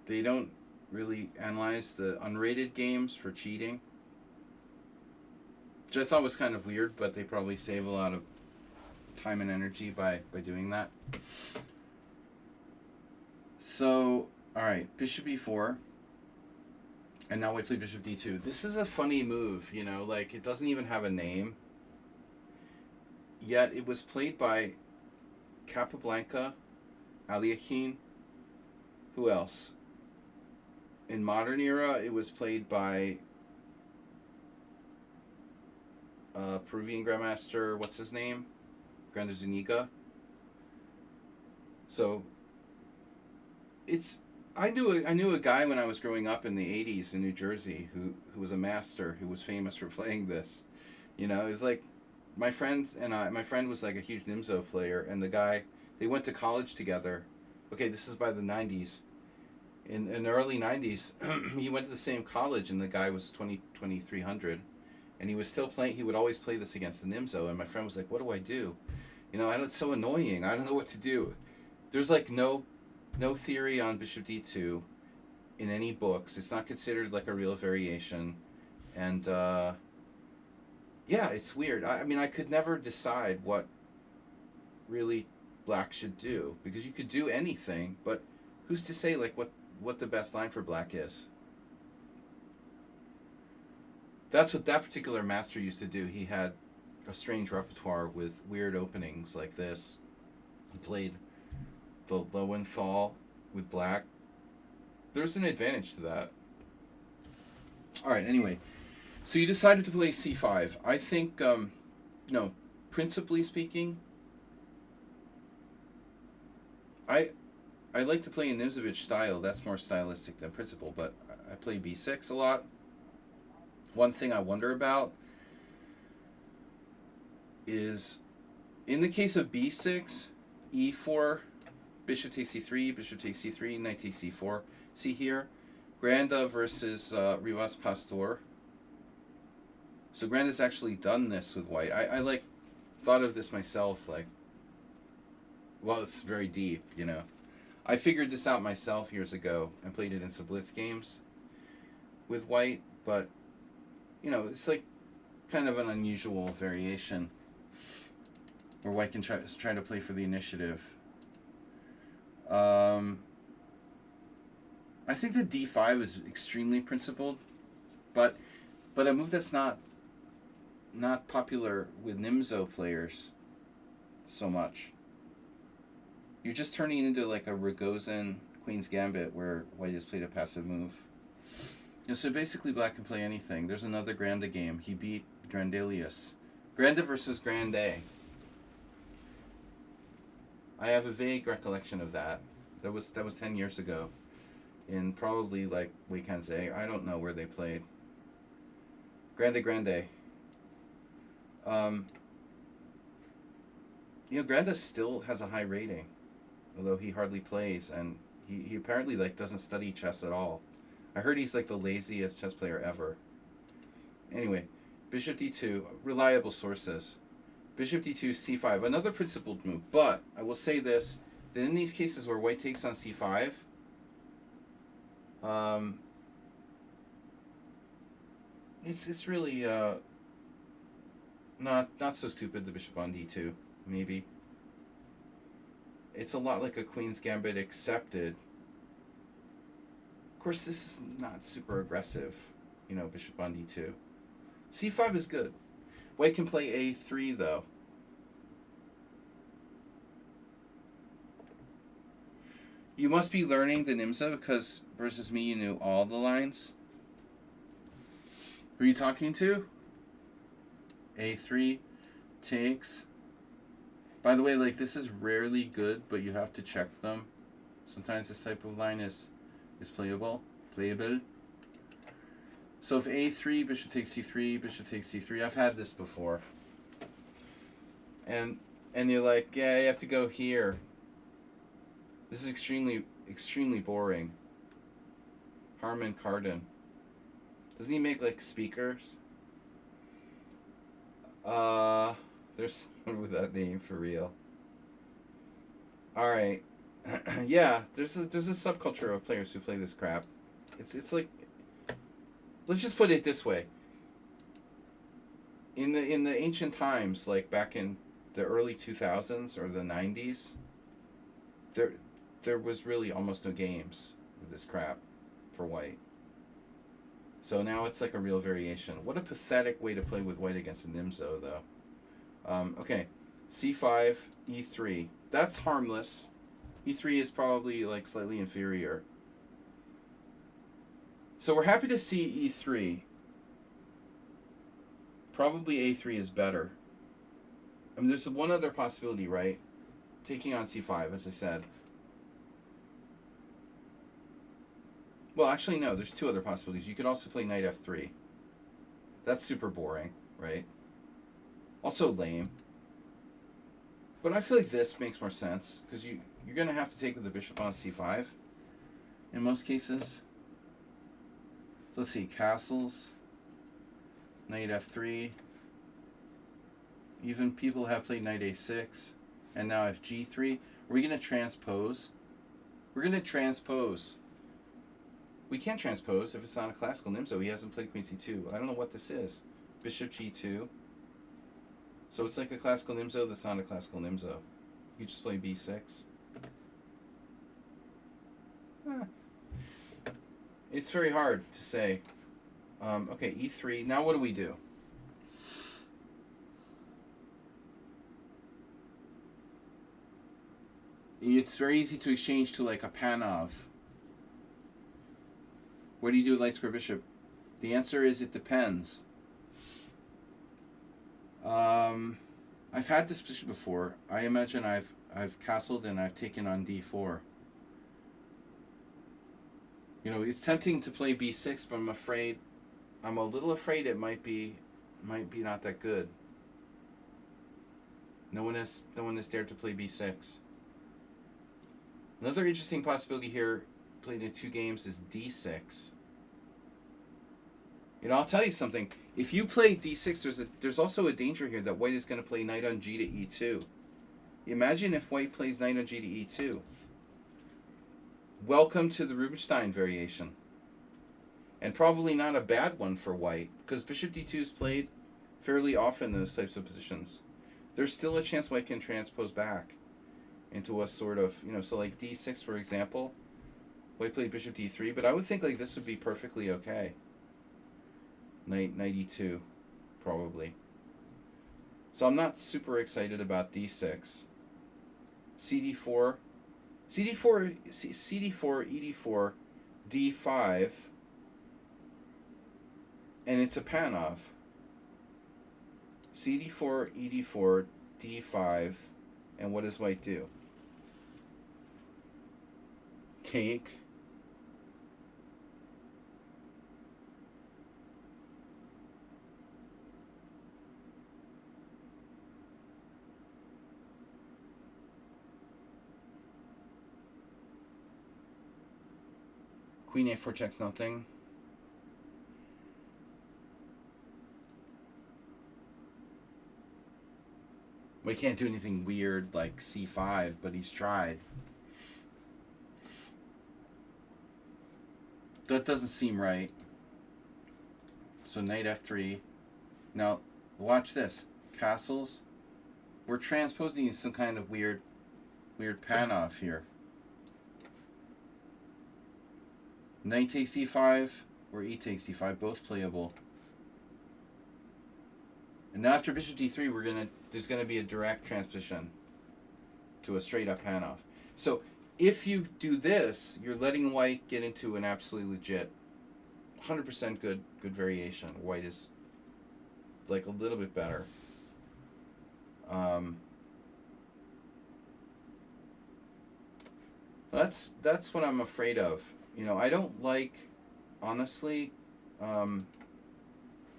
they don't really analyze the unrated games for cheating, which I thought was kind of weird, but they probably save a lot of time and energy by doing that. So, alright, bishop e4, and now we play bishop d2. This is a funny move, you know, like, it doesn't even have a name, yet it was played by Capablanca, Aliakhine, who else? In modern era, it was played by Peruvian Grandmaster, what's his name? Grande Zuniga. So, it's... I knew a guy when I was growing up in the 80s in New Jersey who was a master, who was famous for playing this. You know, it was like, my friend was like a huge Nimzo player, and the guy, they went to college together. Okay, this is by the 90s. In the early 90s, he went to the same college, and the guy was 2300, and he was still playing. He would always play this against the Nimzo, and my friend was like, "What do I do? You know, it's so annoying. I don't know what to do." There's like no theory on bishop d2 in any books. It's not considered like a real variation, and yeah, it's weird. I mean, I could never decide what really black should do, because you could do anything, but who's to say like what the best line for black is? That's what that particular master used to do. He had a strange repertoire with weird openings like this. He played the Lowenthal with black. There's an advantage to that. Alright, anyway. So you decided to play c5. I think, no, principally speaking, I like to play in Nimzovich style. That's more stylistic than principle, but I play b6 a lot. One thing I wonder about is, in the case of b6, e4, bishop takes c3, bishop takes c3, knight takes c4. See here, Granda versus Rivas Pastor. So Granda's actually done this with white. I like thought of this myself, like, well, it's very deep, you know. I figured this out myself years ago and played it in some blitz games with white, but, you know, it's like kind of an unusual variation where white can try to play for the initiative. I think the d5 is extremely principled. But a move that's not popular with Nimzo players so much. You're just turning into like a Rogozin Queen's Gambit where white has played a passive move. So basically black can play anything. There's another Granda game. He beat Grandelius. Granda versus Grande. I have a vague recollection of that. That was 10 years ago. In probably like Weikensei. I don't know where they played. Grande. Granda still has a high rating, although he hardly plays, and he apparently like doesn't study chess at all. I heard he's like the laziest chess player ever. Anyway, bishop d2, reliable sources. Bishop d2, c5, another principled move. But I will say this: that in these cases where white takes on c5, it's really not so stupid. The bishop on d2, maybe. It's a lot like a Queen's Gambit accepted. Of course, this is not super aggressive, bishop on d2. c5 is good. White can play a3, though. You must be learning the Nimzo because versus me, you knew all the lines. Who are you talking to? a3 takes. By the way, like, this is rarely good, but you have to check them. Sometimes this type of line is playable. So if a3, bishop takes c3, bishop takes c3. I've had this before. And you're like, yeah, you have to go here. This is extremely boring. Harman Kardon. Doesn't he make like speakers? There's someone with that name for real. All right. Yeah, there's a subculture of players who play this crap. It's like, let's just put it this way. In the ancient times, like back in the early 2000s or the 90s, there was really almost no games with this crap for white. So now it's like a real variation. What a pathetic way to play with white against the Nimzo, though. Okay, c5, e3. That's harmless. e3 is probably like slightly inferior. So we're happy to see e3. Probably a3 is better. I mean, there's one other possibility, right? Taking on c5, as I said. Well, actually, no. There's two other possibilities. You could also play knight f3. That's super boring, right? Also lame. But I feel like this makes more sense, because you're going to have to take with the bishop on c5 in most cases. So let's see. Castles. Knight f3. Even people have played knight a6. And now fg3. Are we going to transpose? We're going to transpose. We can't transpose if it's not a classical Nimzo. He hasn't played queen c2. I don't know what this is. Bishop g2. So it's like a classical Nimzo that's not a classical Nimzo. You just play b6. It's very hard to say. Okay, e3. Now what do we do? It's very easy to exchange to like a Panov. What do you do with light square bishop? The answer is it depends. I've had this position before. I imagine I've castled and I've taken on d4. It's tempting to play b6, but I'm a little afraid it might be not that good. No one has dared to play b6. Another interesting possibility here, played in 2 games, is d6. I'll tell you something. If you play d6, there's also a danger here that white is going to play knight on g to e2. Imagine if white plays knight on g to e2. Welcome to the Rubinstein variation. And probably not a bad one for white, because bishop d2 is played fairly often in those types of positions. There's still a chance white can transpose back into a sort of, so like d6, for example, white played bishop d3, but I would think like this would be perfectly okay. Knight 92, probably. So I'm not super excited about d6. cd4, ed4, d5, and it's a Panov. cd4, ed4, d5, and what does white do? Take. Queen a4 checks nothing. We can't do anything weird like c5, but he's tried. That doesn't seem right. So knight f3. Now, watch this. Castles. We're transposing some kind of weird Panov here. Knight takes d5 or e takes d5, both playable. And now after bishop d3, there's gonna be a direct transposition to a straight up Panov. So if you do this, you're letting white get into an absolutely legit 100% good variation. White is like a little bit better. That's what I'm afraid of. You know, I don't like, honestly,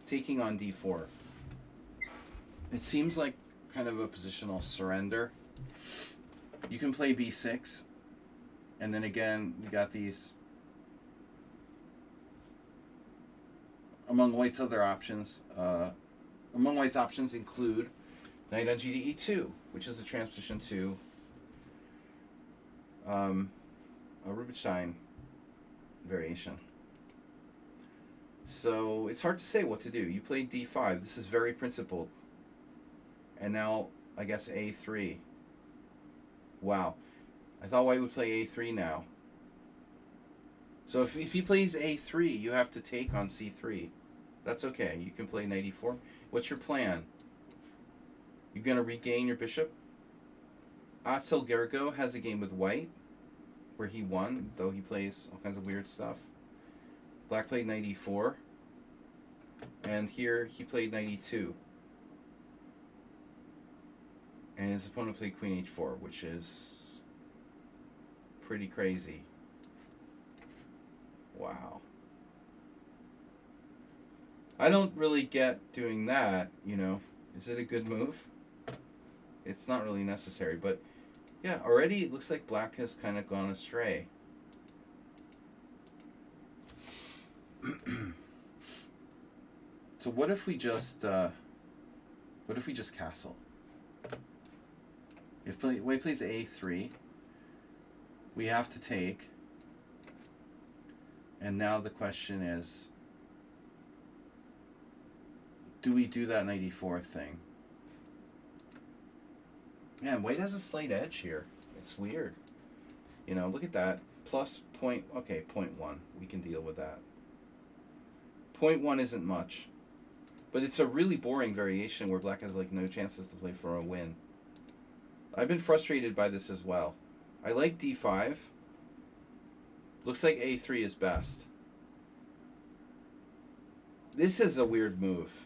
taking on d4. It seems like kind of a positional surrender. You can play b6, and then again, we got these. Among white's other options, include knight on g to e2, which is a transposition to a Rubinstein variation. So it's hard to say what to do. You played d5. This is very principled. And now, I guess a3. Wow. I thought white would play a3 now. So if he plays a3, you have to take on c3. That's okay. You can play knight e4. What's your plan? You're going to regain your bishop? Axel Gergo has a game with white where he won, though he plays all kinds of weird stuff. Black played knight e4. And here he played knight e2. And his opponent played queen h4, which is pretty crazy. Wow. I don't really get doing that, you know. Is it a good move? It's not really necessary, but yeah, already it looks like black has kind of gone astray. So what if we just castle? If white plays a3, we have to take. And now the question is, do we do that knight e4 thing? Man, white has a slight edge here. It's weird. You know, look at that. Plus point, okay, 0.1. We can deal with that. 0.1 isn't much. But it's a really boring variation where black has like no chances to play for a win. I've been frustrated by this as well. I like d5. Looks like a3 is best. This is a weird move.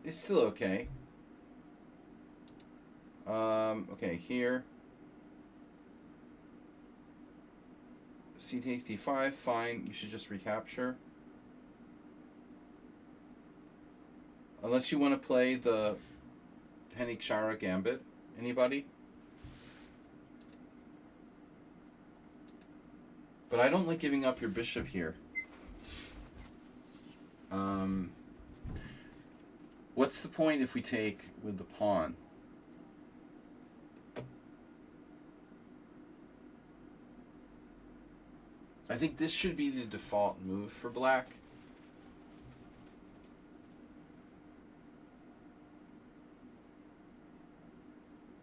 It's still okay. Okay, here. C takes d5, fine. You should just recapture. Unless you want to play the Henning Shara Gambit. Anybody? But I don't like giving up your bishop here. What's the point if we take with the pawn? I think this should be the default move for black.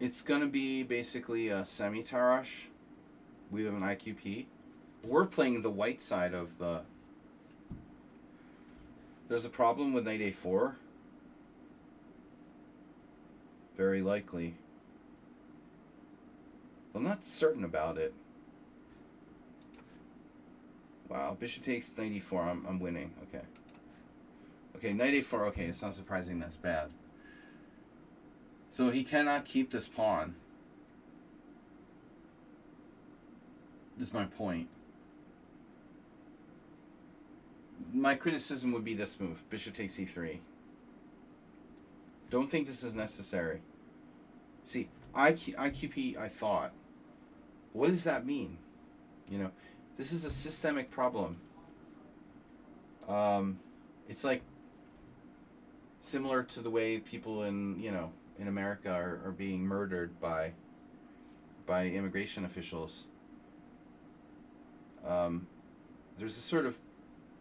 It's going to be basically a semi-Tarrasch. We have an IQP. We're playing the white side of the There's a problem with knight a4. Very likely. I'm not certain about it. Wow, bishop takes knight e4. I'm winning. Okay. Okay, knight a4. Okay, it's not surprising that's bad. So he cannot keep this pawn. This is my point. My criticism would be this move. Bishop takes e3. Don't think this is necessary. See, IQP, I thought. What does that mean? You know, this is a systemic problem. It's like similar to the way people in, you know, in America are being murdered by immigration officials. There's a sort of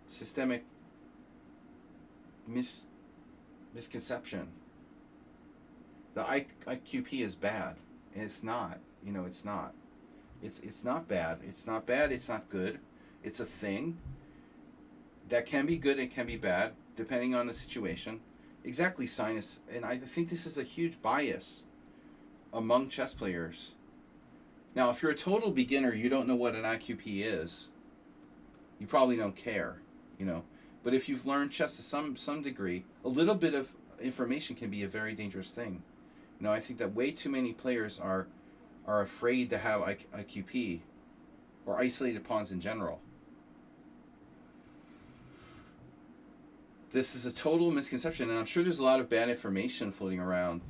systemic misconception. The IQP is bad, and it's not. You know, it's not. It's not bad. It's not bad. It's not good. It's a thing that can be good. It can be bad depending on the situation. Exactly, Sinus. And I think this is a huge bias among chess players. Now, if you're a total beginner, you don't know what an IQP is. You probably don't care, you know. But if you've learned chess to some degree, a little bit of information can be a very dangerous thing. You know, I think that way too many players are afraid to have IQP or isolated pawns in general. This is a total misconception, and I'm sure there's a lot of bad information floating around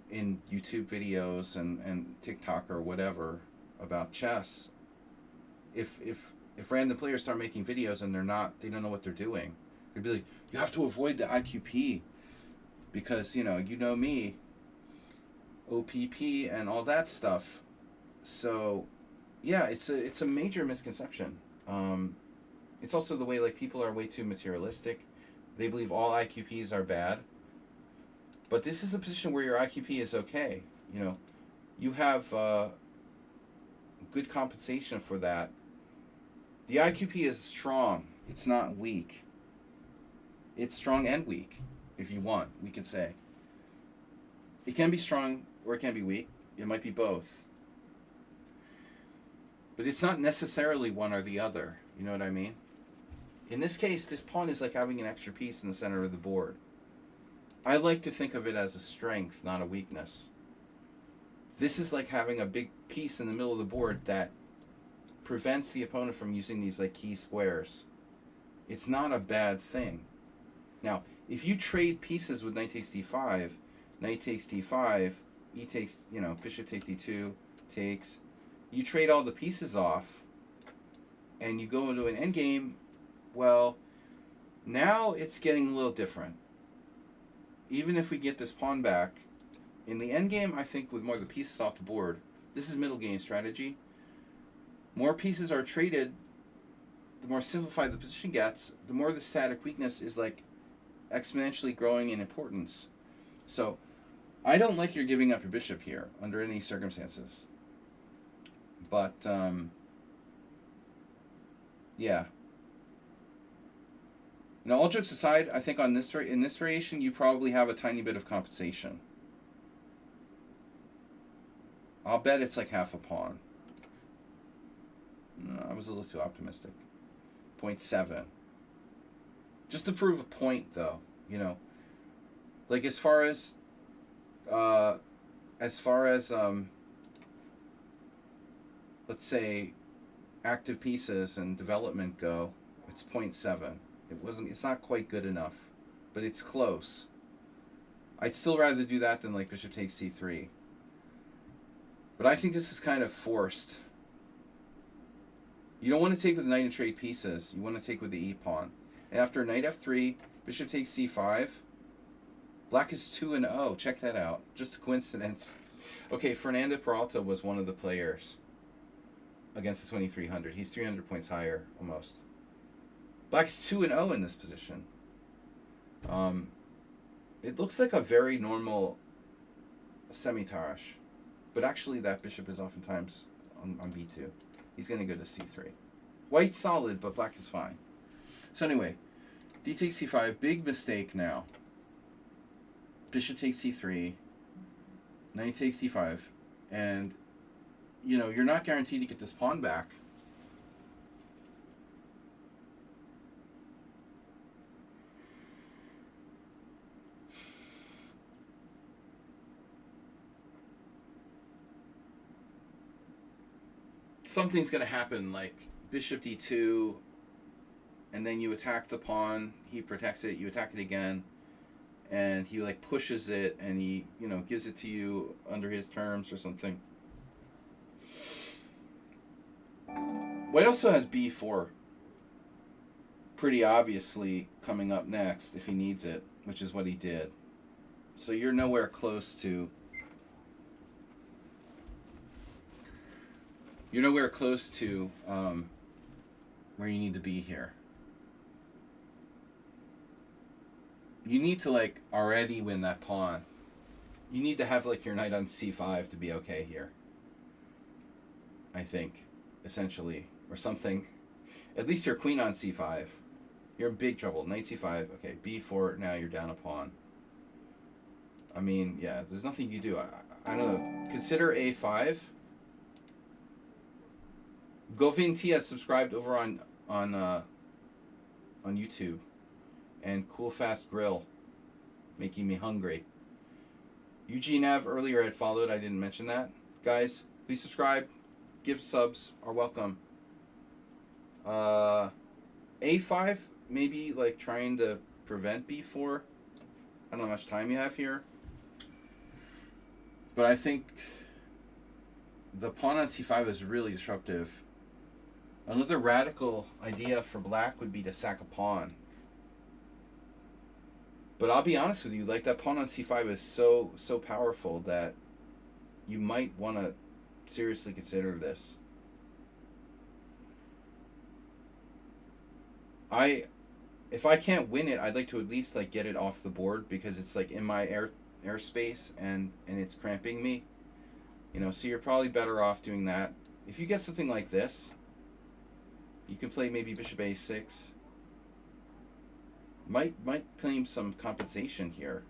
in YouTube videos and TikTok or whatever about chess. If random players start making videos and they don't know what they're doing, they'd be like, you have to avoid the IQP because, you know me, OPP and all that stuff. So yeah, it's a major misconception. It's also the way, like, people are way too materialistic. They believe all IQPs are bad. But this is a position where your IQP is okay. You know, you have good compensation for that. The IQP is strong. It's not weak. It's strong and weak, if you want, we could say. It can be strong or it can be weak. It might be both. But it's not necessarily one or the other. You know what I mean? In this case, this pawn is like having an extra piece in the center of the board. I like to think of it as a strength, not a weakness. This is like having a big piece in the middle of the board that prevents the opponent from using these like key squares. It's not a bad thing. Now, if you trade pieces with knight takes d5, knight takes d5, e takes, you know, bishop takes d2, takes, you trade all the pieces off, and you go into an endgame, well, now it's getting a little different. Even if we get this pawn back, in the endgame, I think with more of the pieces off the board, this is middle game strategy. More pieces are traded, the more simplified the position gets, the more the static weakness is like exponentially growing in importance. So I don't like you're giving up your bishop here under any circumstances. But yeah. You know, all jokes aside, I think on this in this variation you probably have a tiny bit of compensation. I'll bet it's like half a pawn. No, I was a little too optimistic. 0.7. Just to prove a point, though, you know, like as far as let's say active pieces and development go, it's 0.7. It's not quite good enough, but it's close. I'd still rather do that than like bishop takes c3. But I think this is kind of forced. You don't want to take with the knight and trade pieces. You want to take with the e-pawn. And after knight f3, bishop takes c5. Black is 2-0. Check that out. Just a coincidence. Okay, Fernando Peralta was one of the players against the 2300. He's 300 points higher, almost. Black is 2-0 in this position. It looks like a very normal semi-Tarrasch. But actually that bishop is oftentimes on b2. He's going to go to c3. White's solid, but black is fine. So anyway, D takes c5. Big mistake now. Bishop takes c3. Knight takes d5. And, you know, you're not guaranteed to get this pawn back. Something's going to happen, like bishop d2, and then you attack the pawn, he protects it, you attack it again, and he like pushes it, and he, you know, gives it to you under his terms or something. White also has b4 pretty obviously coming up next if he needs it, which is what he did. So you're nowhere close to... You're nowhere close to where you need to be here. You need to, like, already win that pawn. You need to have, like, your knight on c5 to be okay here. I think, essentially. Or something. At least your queen on c5. You're in big trouble. Knight c5. Okay, b4. Now you're down a pawn. I mean, yeah, there's nothing you do. I don't know. Consider a5. Govin T has subscribed over on YouTube, and Cool Fast Grill, making me hungry. Eugene Av earlier had followed. I didn't mention that. Guys, please subscribe. Gift subs are welcome. A5, maybe like trying to prevent b4. I don't know how much time you have here, but I think the pawn on c5 is really disruptive. Another radical idea for black would be to sack a pawn. But I'll be honest with you, like that pawn on c5 is so powerful that you might want to seriously consider this. If I can't win it, I'd like to at least like get it off the board, because it's like in my airspace and it's cramping me. You know, so you're probably better off doing that. If you get something like this, you can play maybe bishop a6. Might claim some compensation here.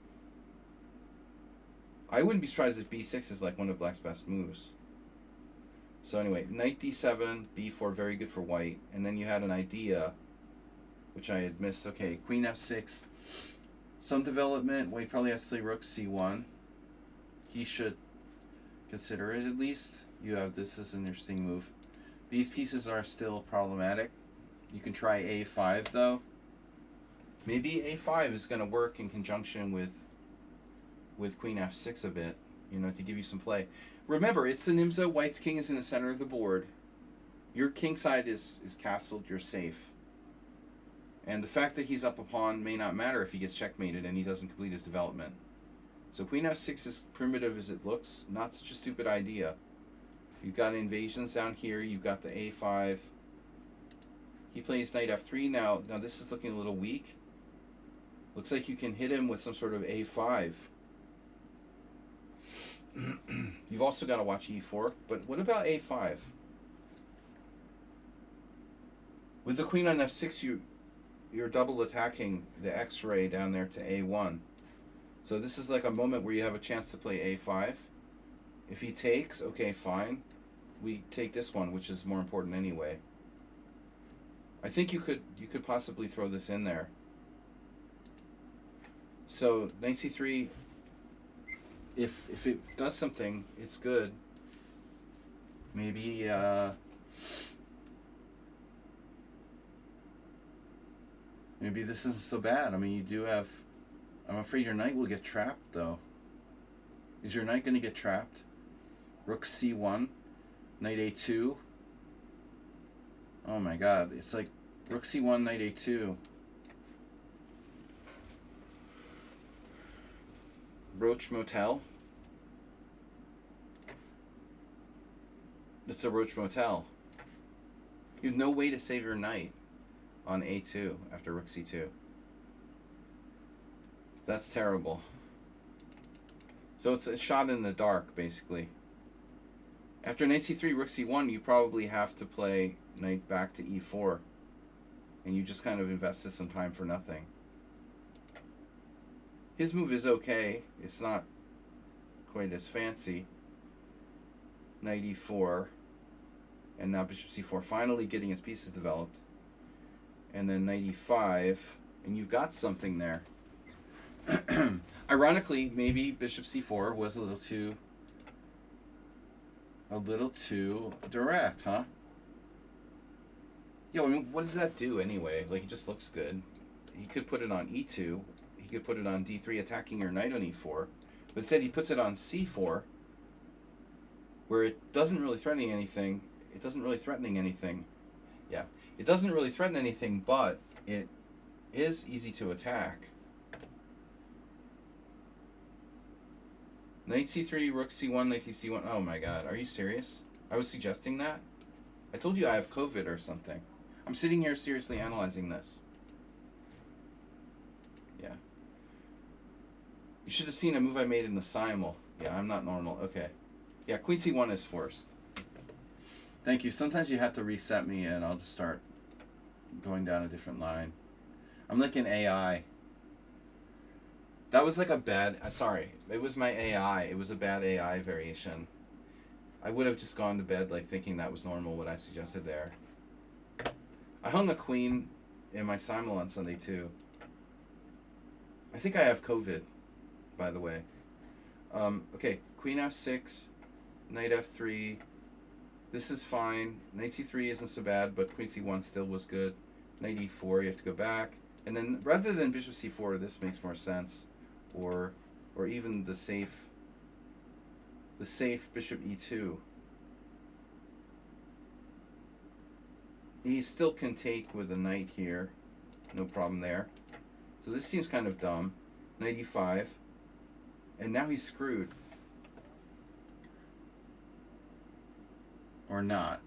I wouldn't be surprised if b6 is like one of black's best moves. So anyway, knight d7, b4, very good for white. And then you had an idea, which I had missed. Okay, queen f6. Some development. White probably has to play rook c1. He should consider it at least. You have this as an interesting move. These pieces are still problematic. You can try a5 though. Maybe a5 is going to work in conjunction with queen f6 a bit, you know, to give you some play. Remember, it's the Nimzo. White's king is in the center of the board. Your king side is castled. You're safe. And the fact that he's up a pawn may not matter if he gets checkmated and he doesn't complete his development. So queen f6 is primitive as it looks. Not such a stupid idea. You've got invasions down here. You've got the a5. He plays knight f3 now. Now this is looking a little weak. Looks like you can hit him with some sort of a5. You've also got to watch e4. But what about a5? With the queen on f6, you're double attacking the x-ray down there to a1. So this is like a moment where you have a chance to play a5. If he takes, okay, fine. We take this one, which is more important anyway. I think you could possibly throw this in there. So knight c3, if it does something, it's good. Maybe maybe this isn't so bad. I mean, you do have... I'm afraid your knight will get trapped, though. Is your knight going to get trapped? Rook c1, knight a2. Oh my god, it's like rook c1, knight a2. Roach Motel. It's a Roach Motel. You have no way to save your knight on a2 after rook c2. That's terrible. So it's a shot in the dark, basically. After knight c3, rook c1, you probably have to play knight back to e4. and you just kind of invested some time for nothing. His move is okay. It's not quite as fancy. Knight e4, and now bishop c4, finally getting his pieces developed. And then knight e5, and you've got something there. Ironically, maybe bishop c4 was a little too direct, huh? Yeah, I mean, what does that do anyway? Like, it just looks good. He could put it on e2. He could put it on d3, attacking your knight on e4. But instead, he puts it on c4, where it doesn't really threaten anything. It doesn't really threaten anything. Yeah, it doesn't really threaten anything, but it is easy to attack. Knight c3, rook c1, knight c1. Oh my god, are you serious? I was suggesting that? I told you I have COVID or something. I'm sitting here seriously analyzing this. Yeah. You should have seen a move I made in the simul. Yeah, I'm not normal. Okay. Yeah, queen c1 is forced. Thank you. Sometimes you have to reset me and I'll just start going down a different line. I'm like an AI. That was like a bad... sorry. It was my AI. It was a bad AI variation. I would have just gone to bed like thinking that was normal, what I suggested there. I hung a queen in my simul on Sunday too. I think I have COVID, by the way. Okay, queen f6, knight f3. This is fine. Knight c3 isn't so bad, but queen c1 still was good. Knight e4, you have to go back. And then rather than bishop c4, this makes more sense. Or even the safe bishop e2. He still can take with a knight here. No problem there. So this seems kind of dumb. Knight e5. And now he's screwed. Or not.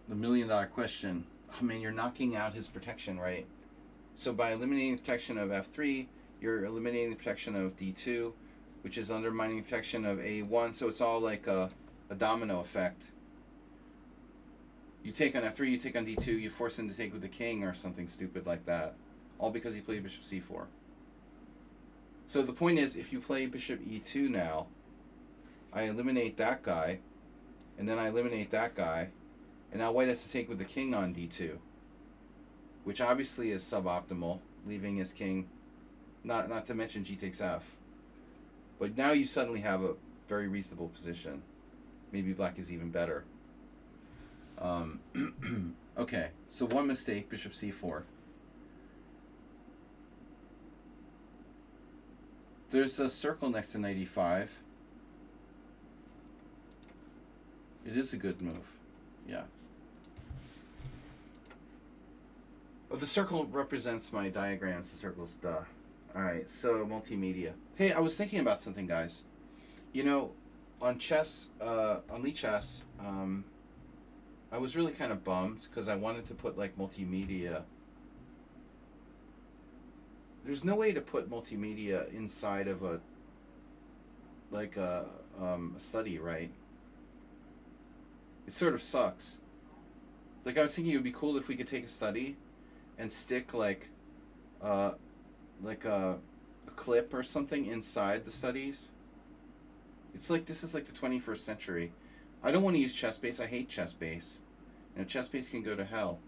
The million-dollar question. Oh man, you're knocking out his protection, right? So by eliminating the protection of f3, you're eliminating the protection of d2, which is undermining the protection of a1. So it's all like a domino effect. You take on f3, you take on d2, you force him to take with the king or something stupid like that. All because he played bishop c4. So the point is, if you play bishop e2 now, I eliminate that guy, and then I eliminate that guy, and now white has to take with the king on d2, which obviously is suboptimal, leaving his king, not to mention g takes f. But now you suddenly have a very reasonable position. Maybe black is even better. Okay, so one mistake, bishop c4. There's a circle next to knight e5. It is a good move. Yeah. Oh, the circle represents my diagrams. The circle's duh. Alright, so multimedia. Hey, I was thinking about something, guys. You know, on chess, on Lichess, I was really kind of bummed because I wanted to put like multimedia. There's no way to put multimedia inside of a study, right? It sort of sucks. Like I was thinking it would be cool if we could take a study and stick like a clip or something inside the studies. It's like this is like the 21st century. I don't want to use ChessBase. I hate ChessBase. You know, ChessBase can go to hell.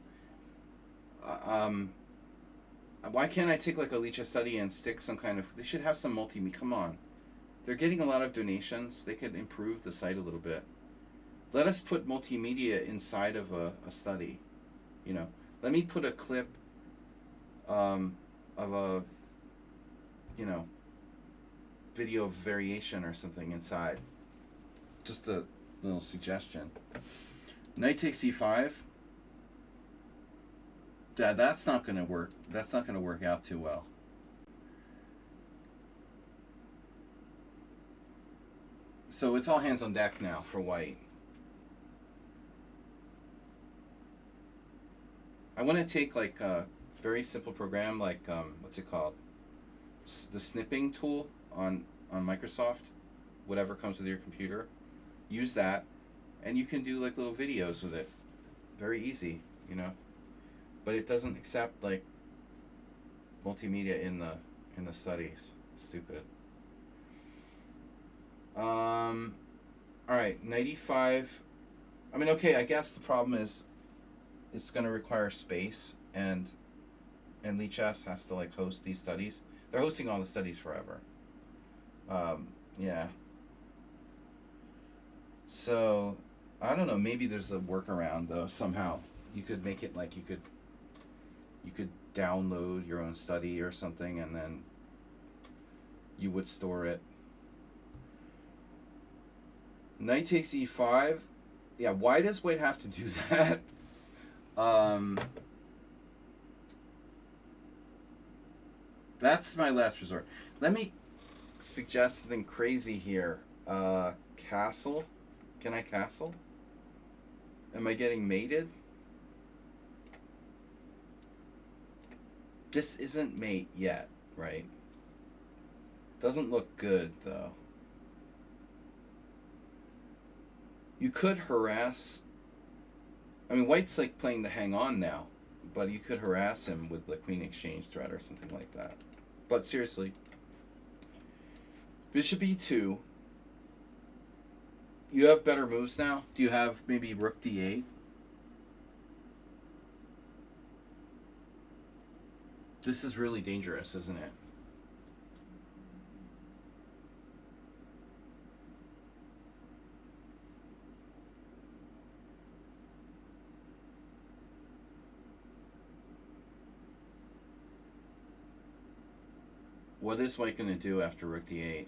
Why can't I take like a Lichess study and stick some kind of... They should have some multimedia. Come on. They're getting a lot of donations. They could improve the site a little bit. Let us put multimedia inside of a study. You know, let me put a clip of a, you know, video of variation or something inside. Just a little suggestion. Knight takes e5. That's not going to work. That's not going to work out too well. So it's all hands on deck now for white. I want to take like a very simple program like, what's it called? The snipping tool on Microsoft, whatever comes with your computer. Use that, and you can do like little videos with it. very easy, you know. But it doesn't accept like multimedia in the studies. Stupid. All right, 95. I mean, okay, I guess the problem is it's going to require space, and Lichess has to like host these studies. They're hosting all the studies forever. Yeah. So I don't know. Maybe there's a workaround though. Somehow you could make it like you could download your own study or something, and then you would store it. Knight takes e5. Yeah, why does white have to do that? That's my last resort. Let me suggest something crazy here. Castle? Can I castle? Am I getting mated? This isn't mate yet, right? Doesn't look good, though. You could harass... I mean, white's like playing the hang on now, but you could harass him with the queen exchange threat or something like that. But seriously, bishop e2. You have better moves now? Do you have maybe rook d8? This is really dangerous, isn't it? What is white going to do after rook d8?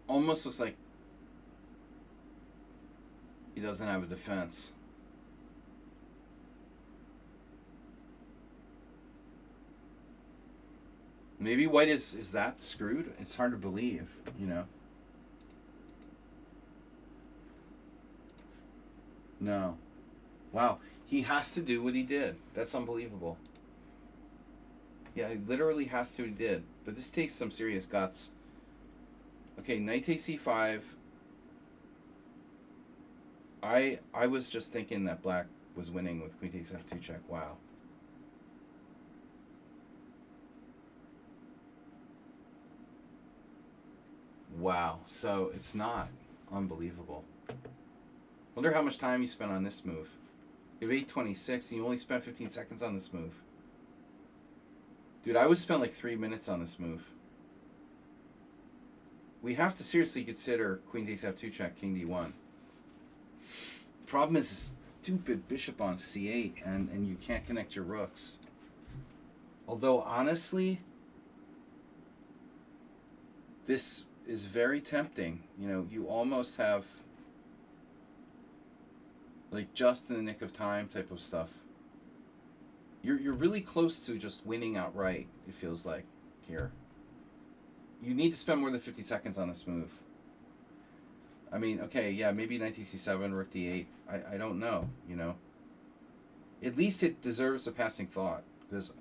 Almost looks like he doesn't have a defense. Maybe white is that screwed? It's hard to believe, you know. No. Wow. He has to do what he did. That's unbelievable. Yeah, he literally has to what he did. But this takes some serious guts. Okay, knight takes e5. I was just thinking that black was winning with queen takes f2 check. Wow. Wow. So it's not. Unbelievable. Wonder how much time you spent on this move. You have 8:26 and you only spent 15 seconds on this move. Dude, I would spend like 3 minutes on this move. We have to seriously consider queen takes f2 check, king d1. The problem is this stupid bishop on c8, and you can't connect your rooks. Although, honestly, this is very tempting. You know, you almost have like just in the nick of time type of stuff. You're really close to just winning outright, it feels like, here. You need to spend more than 50 seconds on this move. I mean, okay, yeah, maybe knight c7, rook d8. I don't know, you know. At least it deserves a passing thought, because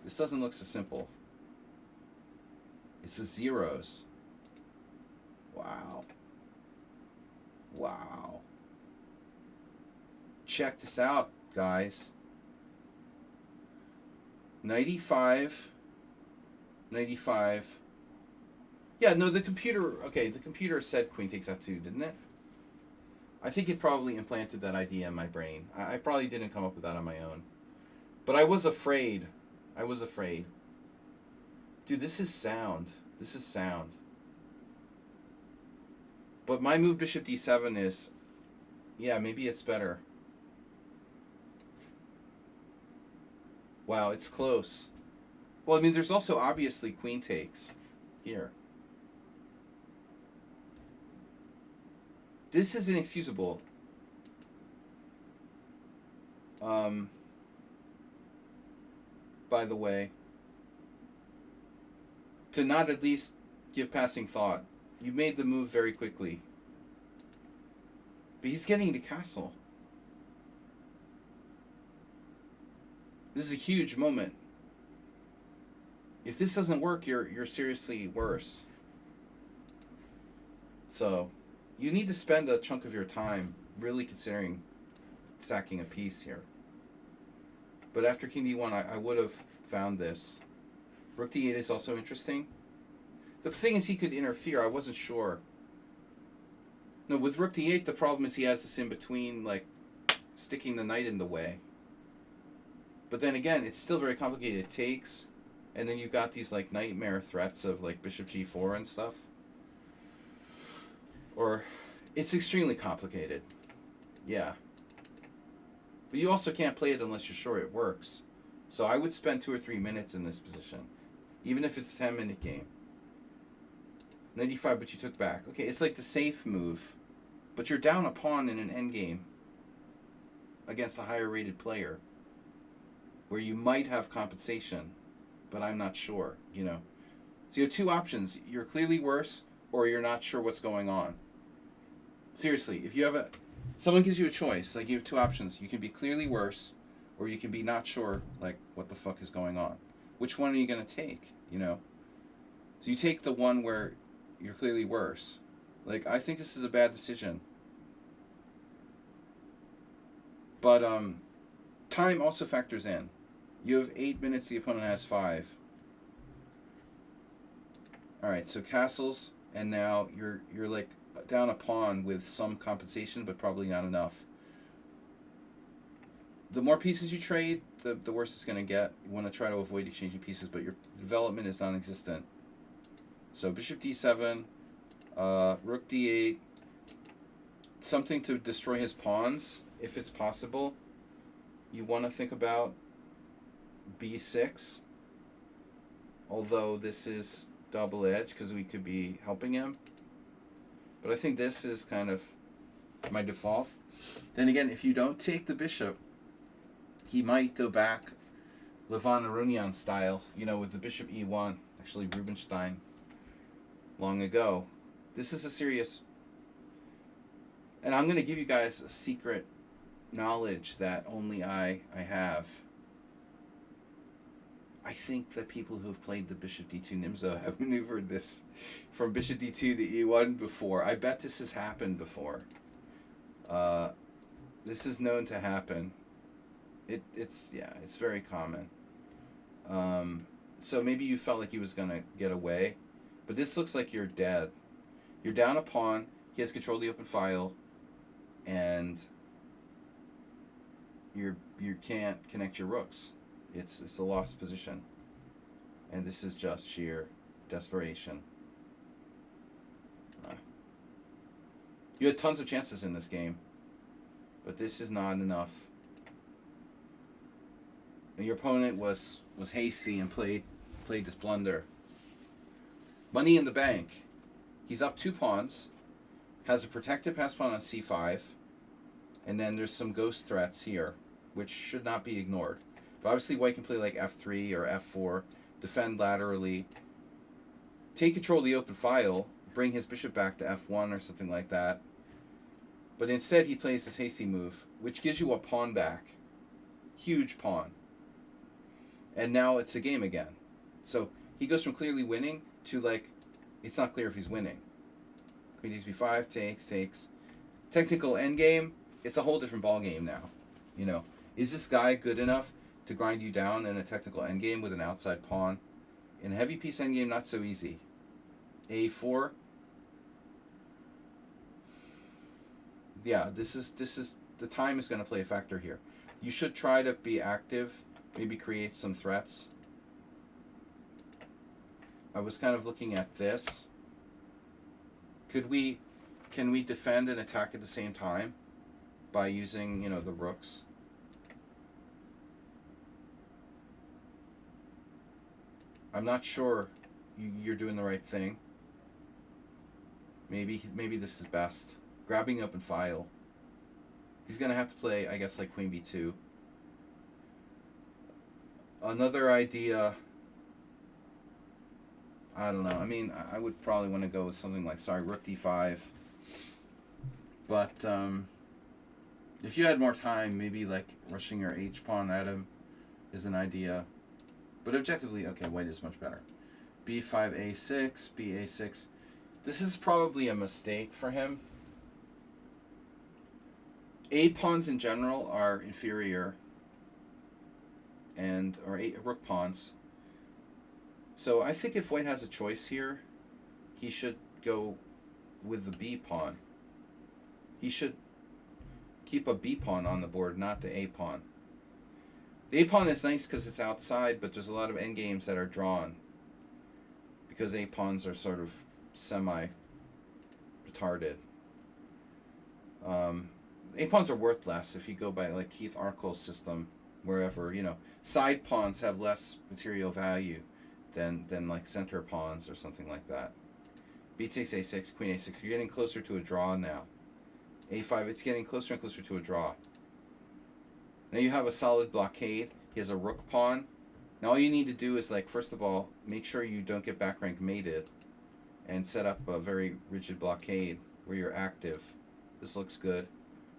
this doesn't look so simple. It's the zeros. Wow. Wow. Check this out, guys. 95. 95. Yeah, no, the computer... Okay, the computer said queen takes f2, didn't it? I think it probably implanted that idea in my brain. I probably didn't come up with that on my own. But I was afraid. I was afraid. Dude, this is sound. This is sound. But my move bishop d7 is... Yeah, maybe it's better. Wow, it's close. Well, I mean, there's also obviously queen takes here. This is inexcusable. By the way, to not at least give passing thought. You made the move very quickly. But he's getting to castle. This is a huge moment. If this doesn't work, you're seriously worse. So, you need to spend a chunk of your time really considering sacking a piece here. But after king d1, I would have found this. Rook d8 is also interesting. The thing is, he could interfere. I wasn't sure. No, with rook d8, the problem is he has this in between, like, sticking the knight in the way. But then again, it's still very complicated. It takes, and then you've got these, like, nightmare threats of, like, bishop g4 and stuff. Or, it's extremely complicated. Yeah. But you also can't play it unless you're sure it works. So I would spend 2 or 3 minutes in this position. Even if it's a 10-minute game. 95, but you took back. Okay, it's like the safe move. But you're down a pawn in an endgame against a higher rated player, where you might have compensation, but I'm not sure, you know. So you have two options. You're clearly worse, or you're not sure what's going on. Seriously, if you have someone gives you a choice, like you have two options. You can be clearly worse, or you can be not sure, like, what the fuck is going on. Which one are you going to take, you know? So you take the one where you're clearly worse. Like, I think this is a bad decision. But time also factors in. You have 8 minutes, the opponent has 5. Alright, so castles, and now you're like down a pawn with some compensation, but probably not enough. The more pieces you trade, the worse it's going to get. You want to try to avoid exchanging pieces, but your development is non-existent. So bishop d7, rook d8, something to destroy his pawns, if it's possible. You want to think about b6, although this is double-edged because we could be helping him. But I think this is kind of my default. Then again, if you don't take the bishop, he might go back Levon Aronian style, you know, with the bishop e1, actually Rubinstein, long ago. This is a serious... And I'm going to give you guys a secret knowledge that only I have. I think that people who've played the bishop d2 Nimzo have maneuvered this from bishop d2 to e1 before. I bet this has happened before. This is known to happen. It's very common. So maybe you felt like he was gonna get away, but this looks like you're dead. You're down a pawn. He has control of the open file, and you can't connect your rooks. It's a lost position, and this is just sheer desperation. You had tons of chances in this game, but this is not enough. And your opponent was hasty and played this blunder. Money in the bank. He's up 2 pawns, has a protected pass pawn on c5, and then there's some ghost threats here, which should not be ignored. But obviously white can play like f3 or f4, defend laterally, take control of the open file, bring his bishop back to f1 or something like that. But instead he plays this hasty move, which gives you a pawn back. Huge pawn. And now it's a game again. So he goes from clearly winning to, like, it's not clear if he's winning. Queen d5, takes. Technical endgame, it's a whole different ballgame now. You know, is this guy good enough to grind you down in a technical endgame with an outside pawn? In a heavy piece endgame, not so easy. a4. Yeah, this is the time is going to play a factor here. You should try to be active, maybe create some threats. I was kind of looking at this. Can we defend and attack at the same time by using, you know, the rooks? I'm not sure you're doing the right thing. Maybe this is best. Grabbing open file. He's going to have to play, I guess, like queen b2. Another idea, I don't know. I mean, I would probably want to go with something like, rook d5. But if you had more time, maybe like rushing your h-pawn at him is an idea. But objectively, okay, white is much better. b5, a6, b a6. This is probably a mistake for him. A pawns in general are inferior, or rook pawns. So I think if white has a choice here, he should go with the B pawn. He should keep a B pawn on the board, not the A pawn. The A pawn is nice because it's outside, but there's a lot of endgames that are drawn because A pawns are sort of semi-retarded. A pawns are worth less if you go by like Keith Arkel's system, wherever, side pawns have less material value than like center pawns or something like that. B takes A6, Queen A6. You're getting closer to a draw now. A5, it's getting closer and closer to a draw. Now you have a solid blockade. He has a rook pawn. Now all you need to do is, like, first of all, make sure you don't get back rank mated and set up a very rigid blockade where you're active. This looks good.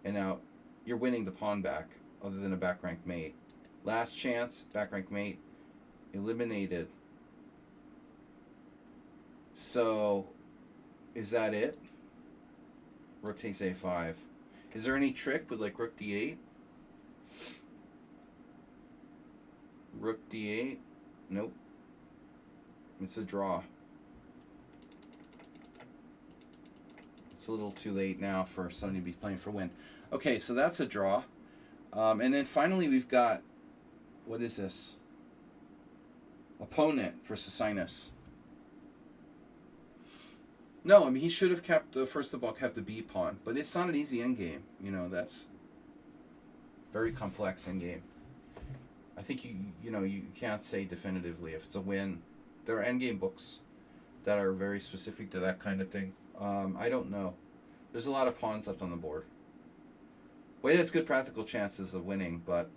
And now you're winning the pawn back other than a back rank mate. Last chance, back rank mate, eliminated. So, is that it? Rook takes A5. Is there any trick with like Rook D8? Rook D8? Nope. It's a draw. It's a little too late now for somebody to be playing for win. Okay, so that's a draw. And then finally we've got, what is this? Opponent versus Sinus. No, I mean, he should have kept first of all kept the B pawn, but it's not an easy endgame. That's very complex endgame. I think you can't say definitively if it's a win. There are endgame books that are very specific to that kind of thing. I don't know. There's a lot of pawns left on the board. White has good practical chances of winning, but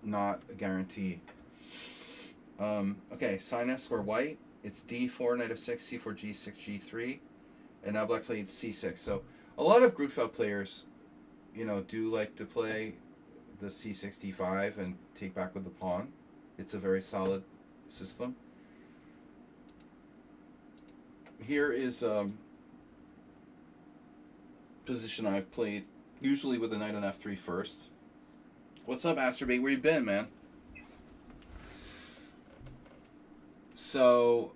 not a guarantee. Okay, Sinus for white. It's D4, knight f6, C4, G6, G3, and now black played C6. So a lot of Grunfeld players, do like to play the C6, D5 and take back with the pawn. It's a very solid system. Here is position I've played, usually with a knight on F3 first. What's up, Asterbait? Where you been, man? So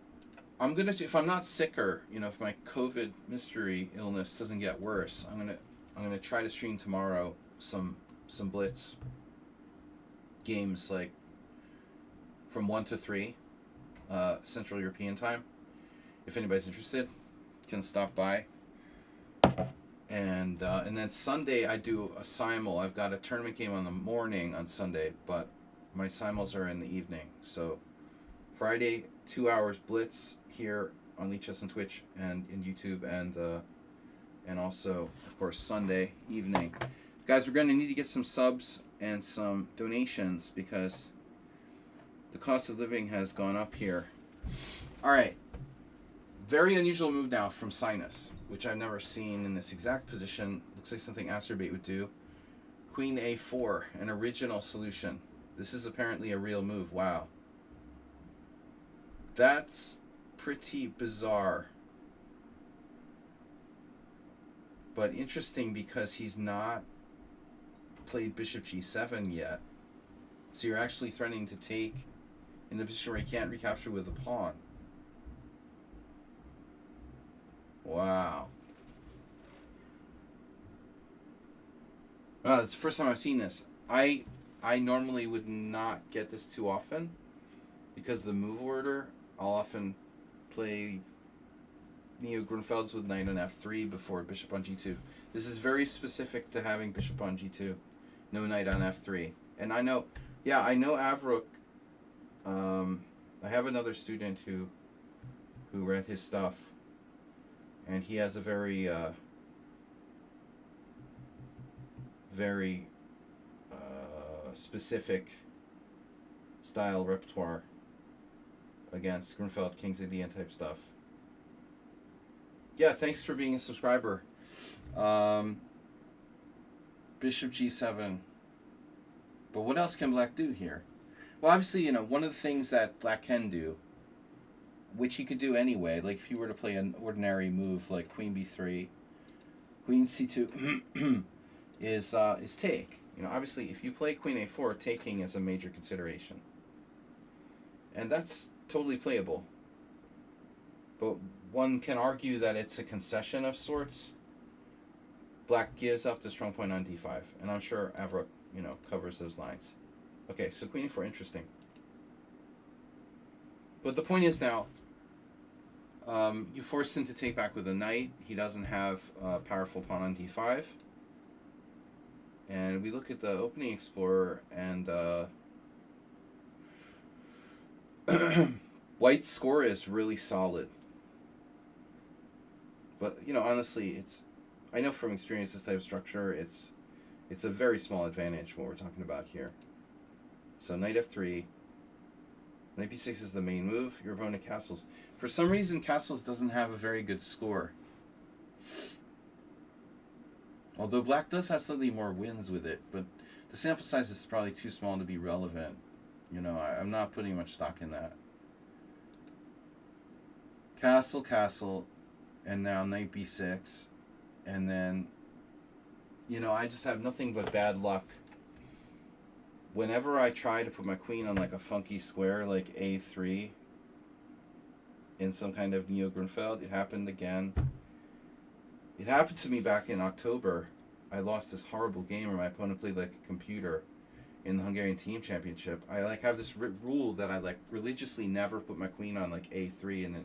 I'm gonna, if I'm not sicker, if my COVID mystery illness doesn't get worse, I'm gonna try to stream tomorrow some Blitz games, like from 1 to 3 Central European time. If anybody's interested, can stop by. And then Sunday I do a simul. I've got a tournament game on the morning on Sunday, but my simuls are in the evening. So Friday, 2 hours Blitz here on Lichess and Twitch and in YouTube, and also, of course, Sunday evening. Guys, we're going to need to get some subs and some donations because the cost of living has gone up here. All right. Very unusual move now from Sinus, which I've never seen in this exact position. Looks like something Asterbait would do. Queen A4, an original solution. This is apparently a real move. Wow. That's pretty bizarre. But interesting because he's not played Bishop G7 yet. So you're actually threatening to take in the position where he can't recapture with a pawn. Wow. Wow, it's the first time I've seen this. I normally would not get this too often because the move order, I'll often play Neo Grunfelds with knight on F3 before bishop on G2. This is very specific to having bishop on G2, no knight on F3. And I know Avruk. I have another student who read his stuff, and he has a very specific style repertoire against Grunfeld, King's Indian type stuff. Yeah, thanks for being a subscriber. Bishop G7. But what else can black do here? Well, obviously, one of the things that black can do, which he could do anyway, like if you were to play an ordinary move like Queen B3, Queen c2 is take. You know, obviously, if you play Queen a4, taking is a major consideration, and that's totally playable. But one can argue that it's a concession of sorts. Black gives up the strong point on d5, and I'm sure Avrook, you know, covers those lines. Okay, so Queen e4, interesting. But the point is now, you force him to take back with a knight. He doesn't have a powerful pawn on d5. And we look at the opening explorer, and White's score is really solid. But, you know, honestly, I know from experience this type of structure, it's a very small advantage what we're talking about here. So knight f3, knight b6 is the main move. Your opponent castles. For some reason, castles doesn't have a very good score. Although black does have slightly more wins with it, but the sample size is probably too small to be relevant. You know, I'm not putting much stock in that. Castle, castle, and now knight b6, and then, you know, I just have nothing but bad luck. Whenever I try to put my queen on like a funky square like a3 in some kind of Neo-Grunfeld, it happened again. It happened to me back in October. I lost this horrible game where my opponent played like a computer in the Hungarian Team Championship. I like have this rule that I like religiously never put my queen on like a3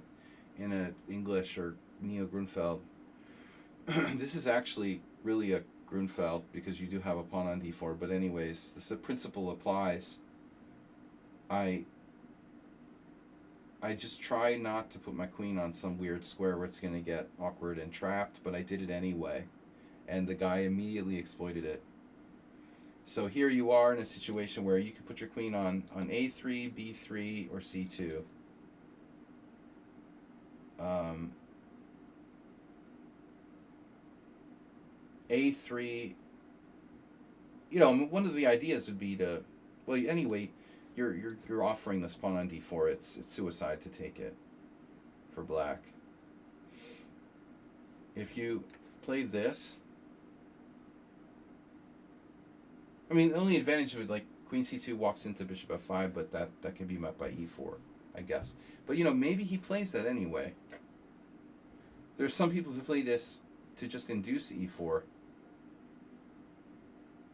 in a English or Neo-Grunfeld. This is actually really a Grunfeld because you do have a pawn on d4. But anyways, the principle applies. I just try not to put my queen on some weird square where it's going to get awkward and trapped, but I did it anyway. And the guy immediately exploited it. So here you are in a situation where you can put your queen on a3, b3, or c2. A3, you know, one of the ideas would be to, well, anyway, you're offering this pawn on d4. It's suicide to take it for black. If you play this, I mean, the only advantage of it, like queen c2 walks into bishop f5, but that can be met by e4, I guess. But you know, maybe he plays that anyway. There's some people who play this to just induce e4.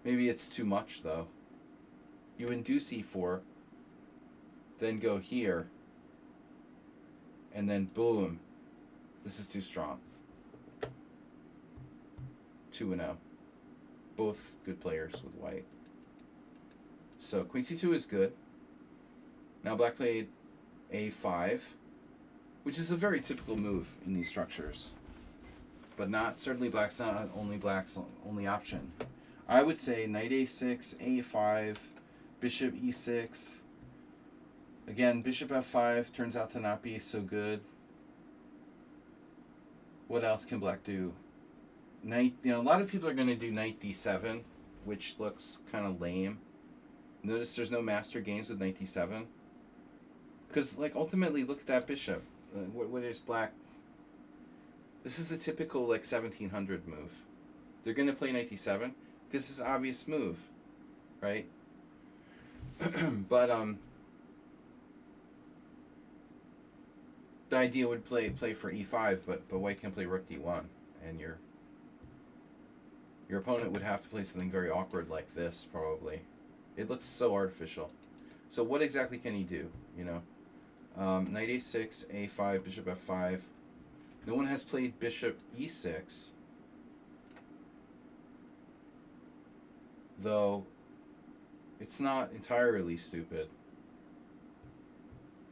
Maybe it's too much though. You induce e4, then go here, and then boom. This is too strong. 2-0. Both good players with white. So queen c2 is good. Now black played a5, which is a very typical move in these structures, but not certainly black's not black's only option. I would say knight a6, a5, bishop e6. Again, bishop f5 turns out to not be so good. What else can black do? Knight, you know, a lot of people are going to do knight d7, which looks kind of lame. Notice there's no master games with knight d7. Because, like, ultimately, look at that bishop. What is black? This is a typical, like, 1700 move. They're going to play knight d7 because it's an obvious move, right? But, the idea would play for e5, but white can play rook d1, and your opponent would have to play something very awkward like this, probably. It looks so artificial. So what exactly can he do, you know? Knight a6, a5, bishop f5. No one has played bishop e6, though it's not entirely stupid,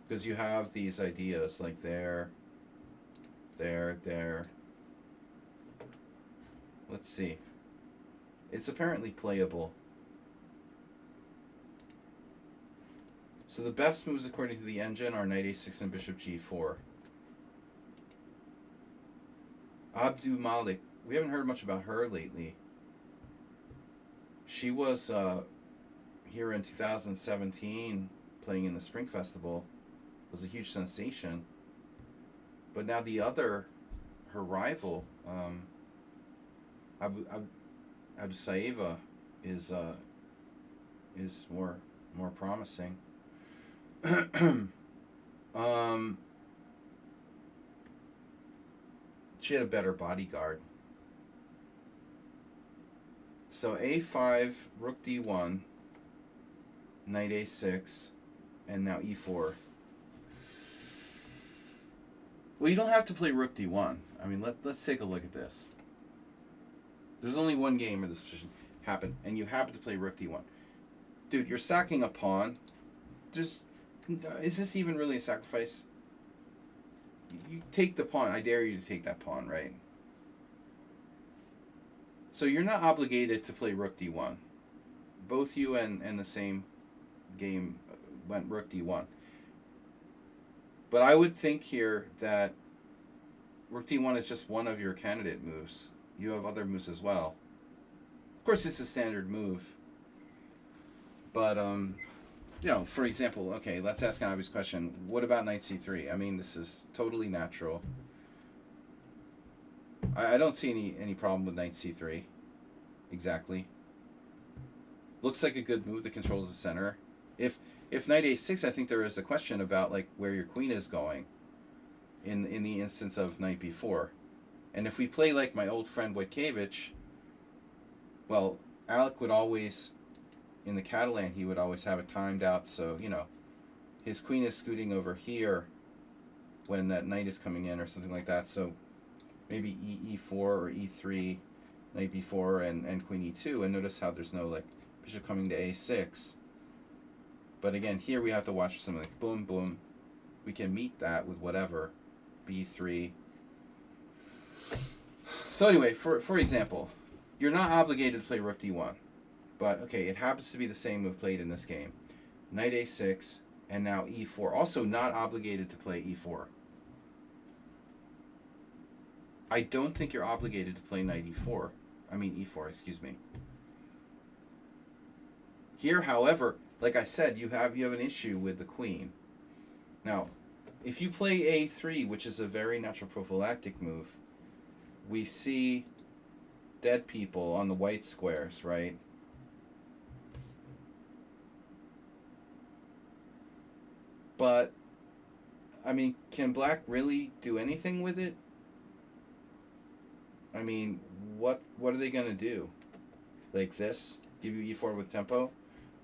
because you have these ideas like there. Let's see. It's apparently playable. So the best moves according to the engine are knight a6 and bishop g4. Abdu Malik, we haven't heard much about her lately. She was here in 2017 playing in the Spring Festival. It was a huge sensation. But now her rival, Abdusaiva is more promising. She had a better bodyguard. So a5, rook d1, knight a6, and now e4. Well, you don't have to play rook d1. I mean, let's take a look at this. There's only one game where this position happened, and you happen to play rook d1. Dude, you're sacking a pawn. Is this even really a sacrifice? You take the pawn. I dare you to take that pawn, right? So you're not obligated to play rook d1. Both you and the same game went rook d1. But I would think here that rook d1 is just one of your candidate moves. You have other moves as well. Of course, it's a standard move. But, for example, okay, let's ask an obvious question. What about knight c3? I mean, this is totally natural. I don't see any problem with knight c3. Exactly. Looks like a good move that controls the center. If knight a6, I think there is a question about like where your queen is going in the instance of knight b4. And if we play like my old friend Wojtkiewicz, well, Alec would always, in the Catalan, he would always have it timed out, so, his queen is scooting over here when that knight is coming in or something like that. So maybe e4 or e3, knight b4 and queen e2, and notice how there's no like bishop coming to a6. But again, here we have to watch something like boom, boom. We can meet that with whatever, b3. So anyway, for example, you're not obligated to play rook d1. But, okay, it happens to be the same move played in this game. Knight a6, and now e4. Also not obligated to play e4. I don't think you're obligated to play knight e4. I mean e4, excuse me. Here, however, like I said, you have an issue with the queen. Now, if you play a3, which is a very natural prophylactic move, we see dead people on the white squares, right? But, I mean, can black really do anything with it? I mean, what are they going to do? Like this? Give you e4 with tempo?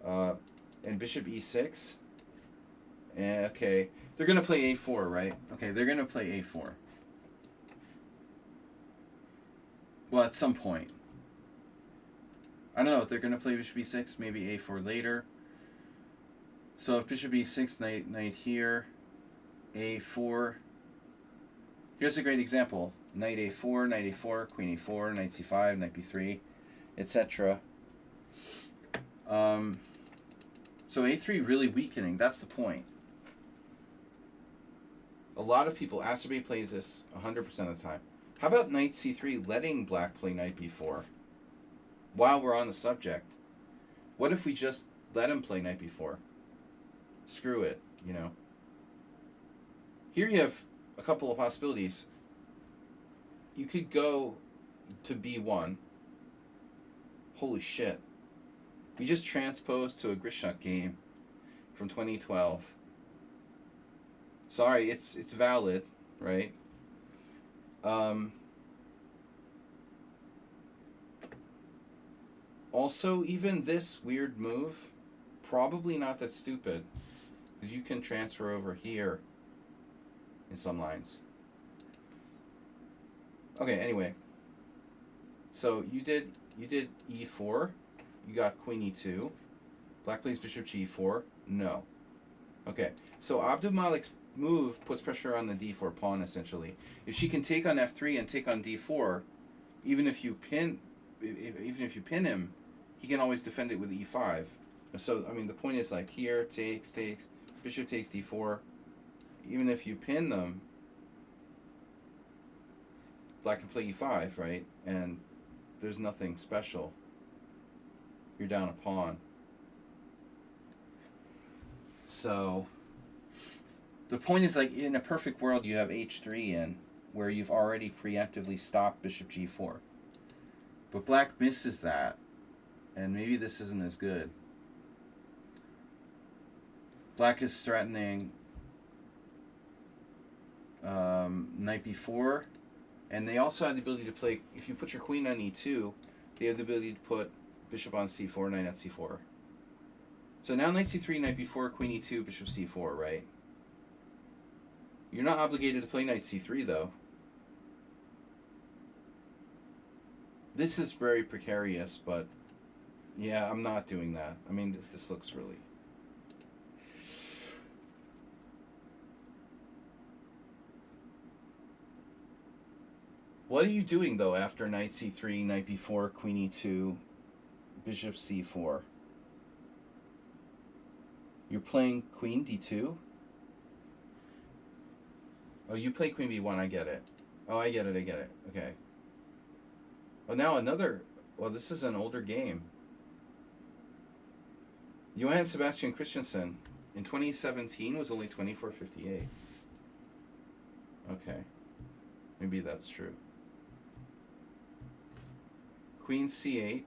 And bishop e6? Okay. They're going to play a4, right? Okay, they're going to play a4. Well, at some point. I don't know if they're going to play bishop e6, maybe a4 later. So if bishop e6, knight here, a4. Here's a great example. Knight a4, queen a4, knight c5, knight b3, etc. So a3 really weakening. That's the point. A lot of people, Acerbi plays this 100% of the time. How about knight c3 letting black play knight b4? While we're on the subject, what if we just let him play knight b4? Screw it, Here you have a couple of possibilities. You could go to b1. Holy shit. We just transposed to a Grishuk game from 2012. Sorry, it's valid, right? Also, even this weird move, probably not that stupid, because you can transfer over here in some lines. Okay, anyway. So you did e4. You got queen e2. Black plays bishop g4. No. Okay, so Abdulmalik's move puts pressure on the d4 pawn, essentially. If she can take on f3 and take on d4, even if you pin him, he can always defend it with e5. So, I mean, the point is like here, takes, bishop takes d4. Even if you pin them, black can play e5, right? And there's nothing special. You're down a pawn. So, the point is like in a perfect world you have h3 in, where you've already preemptively stopped bishop g4. But black misses that, and maybe this isn't as good. Black is threatening knight b4, and they also have the ability to play, if you put your queen on e2, they have the ability to put bishop on c4, knight on c4. So now knight c3, knight b4, queen e2, bishop c4, right? You're not obligated to play knight c3, though. This is very precarious, but yeah, I'm not doing that. I mean, this looks really... What are you doing, though, after knight c3, knight b4, queen e2, bishop c4? You're playing queen d2? Oh, you play queen b1, I get it. Oh, I get it. Okay. Oh, now another... Well, this is an older game. Johann Sebastian Christensen in 2017 was only 24.58. Okay. Maybe that's true. Queen c8.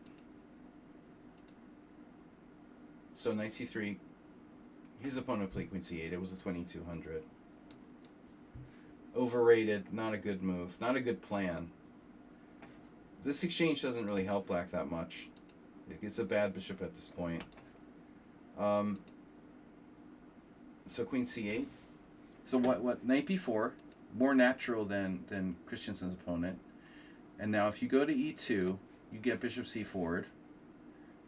So knight c3. His opponent played queen c8. It was a 2200. Overrated. Not a good move. Not a good plan. This exchange doesn't really help black that much. It's a bad bishop at this point. So queen c8. So what? Knight b4. More natural than Christensen's opponent. And now if you go to e2, you get bishop c forward.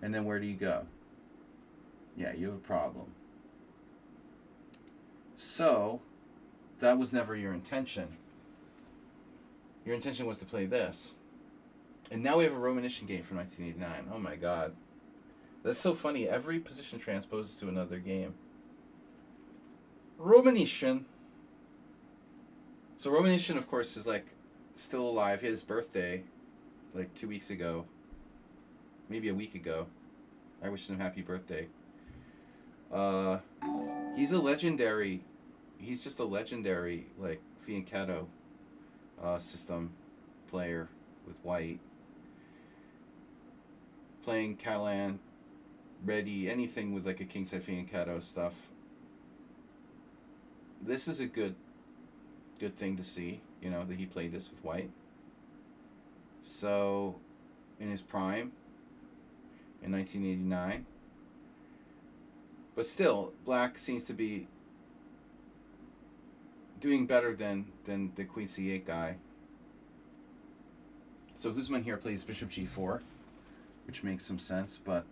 And then where do you go? Yeah, you have a problem. So, that was never your intention. Your intention was to play this. And now we have a Romanician game from 1989. Oh my god. That's so funny. Every position transposes to another game. Romanician. So Romanician, of course, is like still alive. He had his birthday like 2 weeks ago. Maybe a week ago. I wish him happy birthday. He's just a legendary like fianchetto system player with white. Playing Catalan, ready, anything with like a kingside fianchetto stuff. This is a good thing to see, you know, that he played this with white. So, in his prime, in 1989. But still, black seems to be doing better than the queen c8 guy. So Husman here plays bishop g4, which makes some sense, but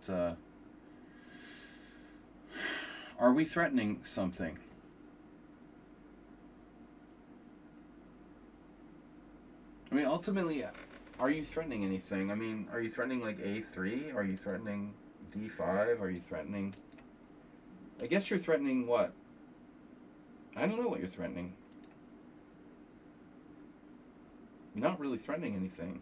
are we threatening something? I mean, ultimately, are you threatening anything? I mean, are you threatening like a3? Are you threatening d5? Are you threatening... I guess you're threatening what? I don't know what you're threatening. You're not really threatening anything.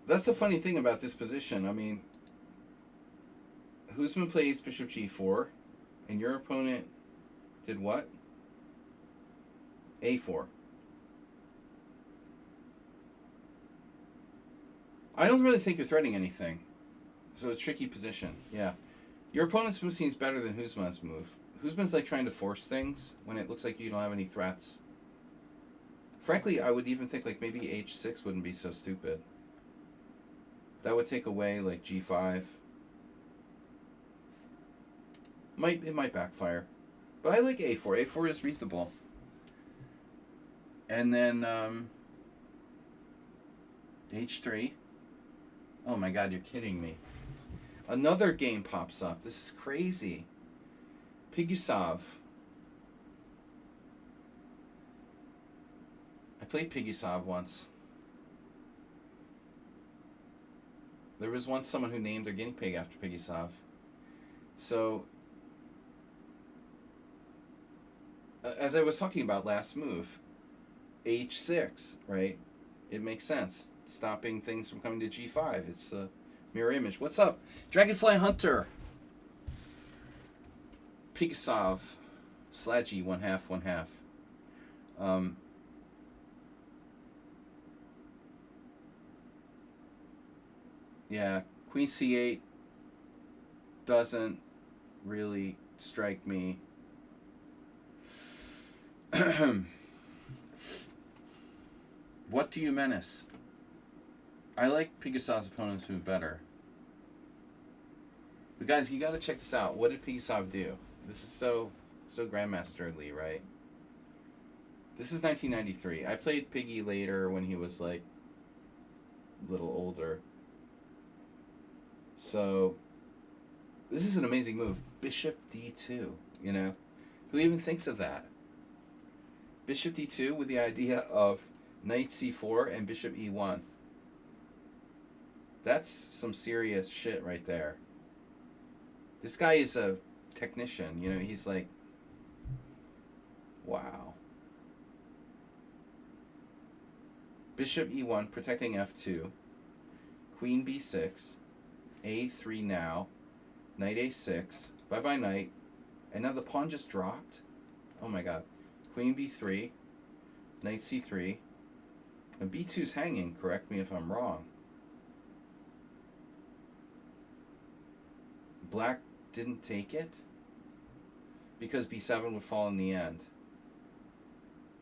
That's the funny thing about this position. I mean, Husman plays bishop g4, and your opponent did what? a4. I don't really think you're threatening anything. So it's a tricky position. Yeah. Your opponent's move seems better than Husman's move. Husman's like trying to force things when it looks like you don't have any threats. Frankly, I would even think like maybe h6 wouldn't be so stupid. That would take away like g5. It might backfire. But I like a4. a4 is reasonable. And then h3. Oh my god, you're kidding me. Another game pops up. This is crazy. Pigusov. I played Pigusov once. There was once someone who named their guinea pig after Pigusov. So, as I was talking about last move, h6, right? It makes sense. Stopping things from coming to g5. It's a mirror image. What's up? Dragonfly Hunter. Pigusov. Slaggy, 1/2, 1/2. Yeah, queen c8 doesn't really strike me. What do you menace? I like Pigasov's opponent's move better. But guys, you gotta check this out. What did Pigasov do? This is so Grandmasterly, right? This is 1993. I played Piggy later when he was like a little older. So this is an amazing move. Bishop d2, you know? Who even thinks of that? Bishop d2 with the idea of knight c4 and bishop e1. That's some serious shit right there. This guy is a technician, you know, he's like, wow. Bishop e1, protecting f2. Queen b6. a3 now. Knight a6. Bye-bye knight. And now the pawn just dropped? Oh my god. Queen b3. Knight c3. And b2's hanging, correct me if I'm wrong. Black didn't take it? Because b7 would fall in the end.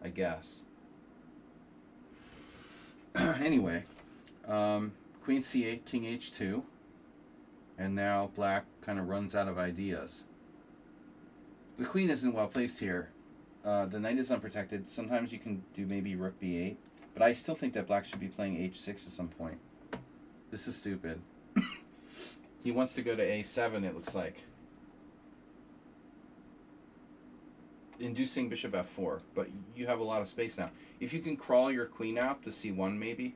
I guess. Anyway, queen c8, king h2, and now black kind of runs out of ideas. The queen isn't well placed here. The knight is unprotected. Sometimes you can do maybe rook b8, but I still think that black should be playing h6 at some point. This is stupid. He wants to go to a7, it looks like. Inducing bishop f4, but you have a lot of space now. If you can crawl your queen out to c1 maybe.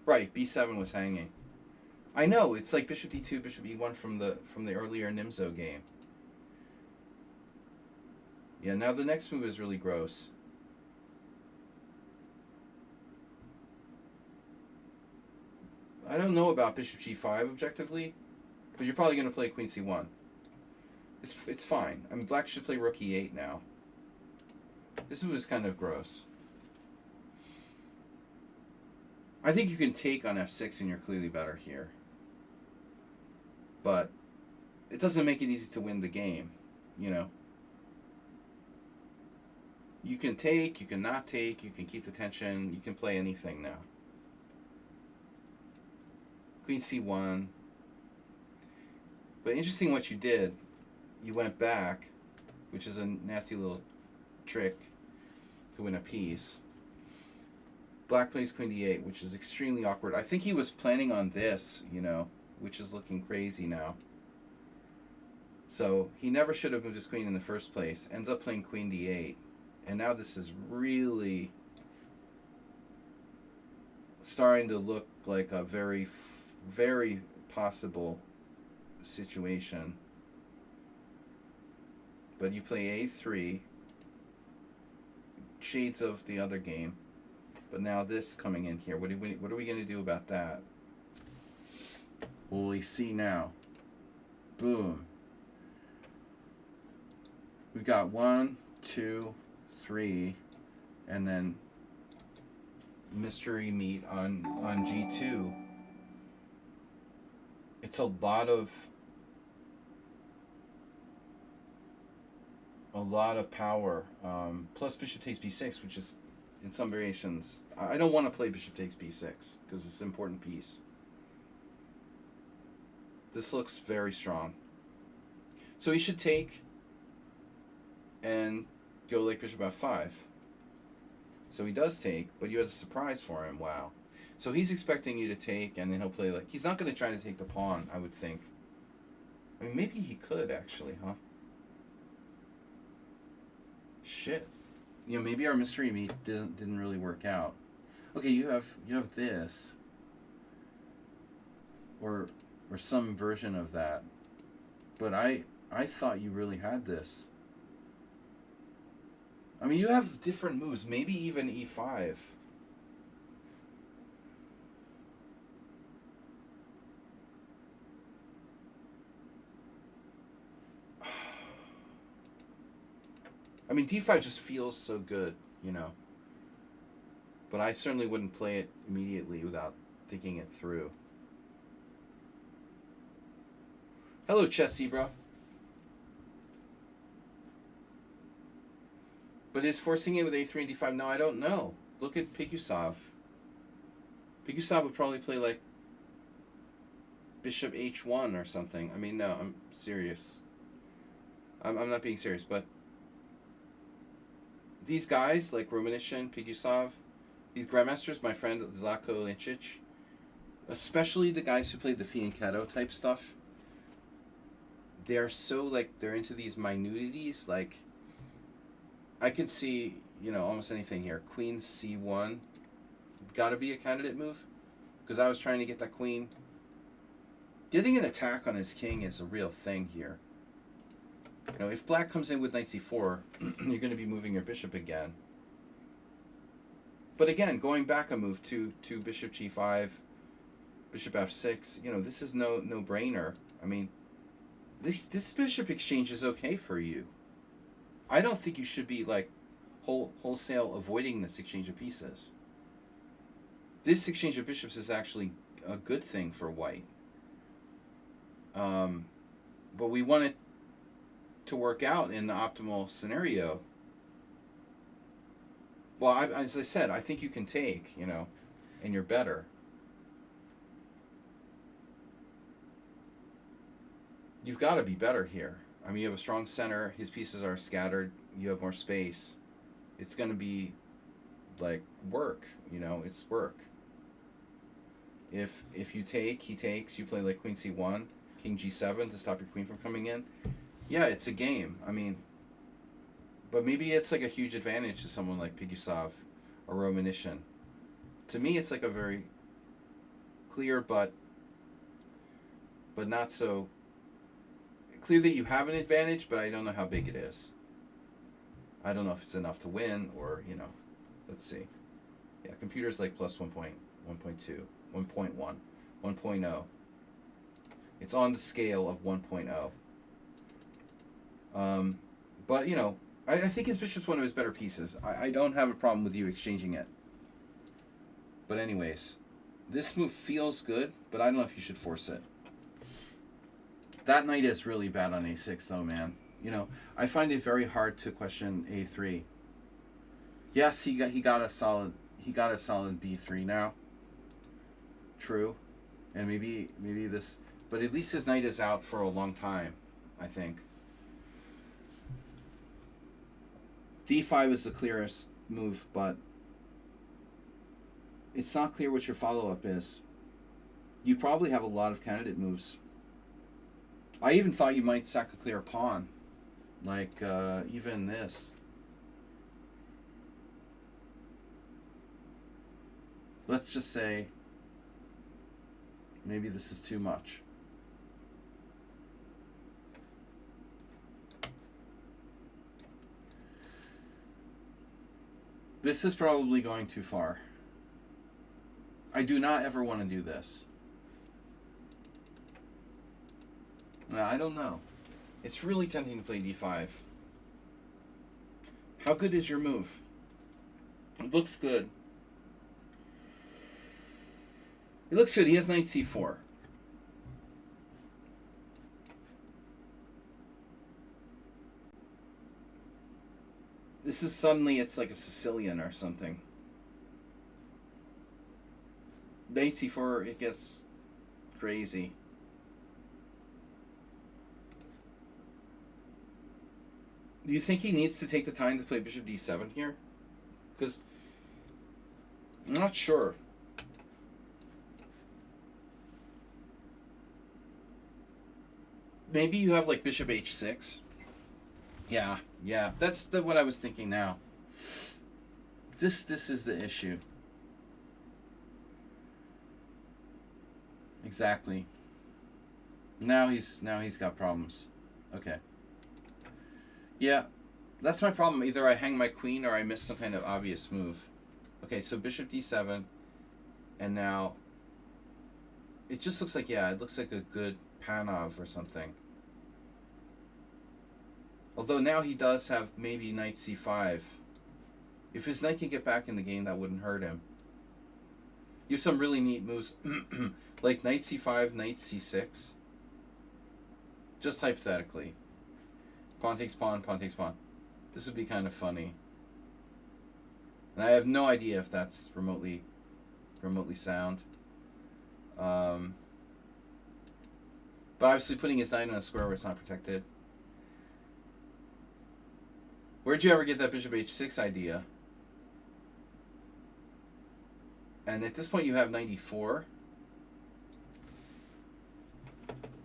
Right, b7 was hanging. I know, it's like bishop d2, bishop e1 from the earlier Nimzo game. Yeah, now the next move is really gross. I don't know about bishop g5 objectively, but you're probably going to play queen c1. It's fine. I mean, black should play rook e8 now. This move is kind of gross. I think you can take on f6 and you're clearly better here. But it doesn't make it easy to win the game, you know. You can take, you can not take, you can keep the tension, you can play anything now. Queen c1. But interesting what you did. You went back, which is a nasty little trick to win a piece. Black plays queen d8, which is extremely awkward. I think he was planning on this, you know, which is looking crazy now. So he never should have moved his queen in the first place. Ends up playing queen d8. And now this is really starting to look like a very, very possible situation. But you play a3, shades of the other game. But now this coming in here, what are we going to do about that? Well, we see now. Boom. We've got 1, 2, 3, and then mystery meat on g2. It's a lot of power. Plus bishop takes b6, which is in some variations. I don't want to play bishop takes b6 because it's an important piece. This looks very strong. So he should take and go like bishop f5. So he does take, but you had a surprise for him. Wow. So he's expecting you to take, and then he'll play like... He's not going to try to take the pawn, I would think. I mean, maybe he could, actually, huh? Shit. You know, maybe our mystery meat didn't really work out. Okay, you have this. Or some version of that. But I thought you really had this. I mean, you have different moves, maybe even e5. I mean, d5 just feels so good, you know. But I certainly wouldn't play it immediately without thinking it through. Hello, Chessy, bro. But is forcing it with a3 and d5? No, I don't know. Look at Pikusov. Pikusov would probably play like bishop h1 or something. I mean, no, I'm serious. I'm not being serious, but these guys like Romanishin, Pikusov, these grandmasters, my friend Zlatko Linčić, especially the guys who played the Fianchetto type stuff, they are so like, they're into these minutities. Like, I can see, you know, almost anything here. Queen c1, gotta be a candidate move, because I was trying to get that queen. Getting an attack on his king is a real thing here. You know, if black comes in with knight c4, you're going to be moving your bishop again. But again, going back a move to bishop g5, bishop f6, you know, this is no brainer. I mean, this bishop exchange is okay for you. I don't think you should be like wholesale avoiding this exchange of pieces. This exchange of bishops is actually a good thing for white. But we want it to work out in the optimal scenario. Well, as I said, I think you can take, you know, and you're better. You've got to be better here. I mean, you have a strong center. His pieces are scattered. You have more space. It's going to be like work, you know, it's work. If you take, he takes, you play like queen c1, king g7 to stop your queen from coming in. Yeah, it's a game. I mean, but maybe it's like a huge advantage to someone like Pikusov or Romanishin. To me, it's like a very clear but not so clear that you have an advantage, but I don't know how big it is. I don't know if it's enough to win or, you know, let's see. Yeah, computers like plus 1.2, 1.1, 1.0. It's on the scale of 1.0. But, you know, I think his bishop's one of his better pieces. I don't have a problem with you exchanging it. But anyways, this move feels good, but I don't know if you should force it. That knight is really bad on a6, though, man. You know, I find it very hard to question a3. Yes, he got a solid b3 now. True, and maybe this, but at least his knight is out for a long time, I think. d5 is the clearest move, but it's not clear what your follow-up is. You probably have a lot of candidate moves. I even thought you might sack a clear pawn, like even this. Let's just say maybe this is too much. This is probably going too far. I do not ever want to do this. No, I don't know. It's really tempting to play d5. How good is your move? It looks good. It looks good. He has knight c4. This is suddenly, it's like a Sicilian or something. Knight c4, it gets crazy. Do you think he needs to take the time to play bishop d7 here? Because I'm not sure. Maybe you have like bishop h6. Yeah, that's what I was thinking now. This is the issue. Exactly. Now he's got problems. Okay. Yeah, that's my problem. Either I hang my queen or I miss some kind of obvious move. Okay, so bishop d7, and now it just looks like, yeah, it looks like a good Panov or something. Although now he does have maybe knight c5. If his knight can get back in the game, that wouldn't hurt him. You have some really neat moves, like knight c5, knight c6. Just hypothetically. Pawn takes pawn, pawn takes pawn. This would be kind of funny. And I have no idea if that's remotely sound. But obviously putting his knight on a square where it's not protected. Where'd you ever get that bishop h6 idea? And at this point you have 94.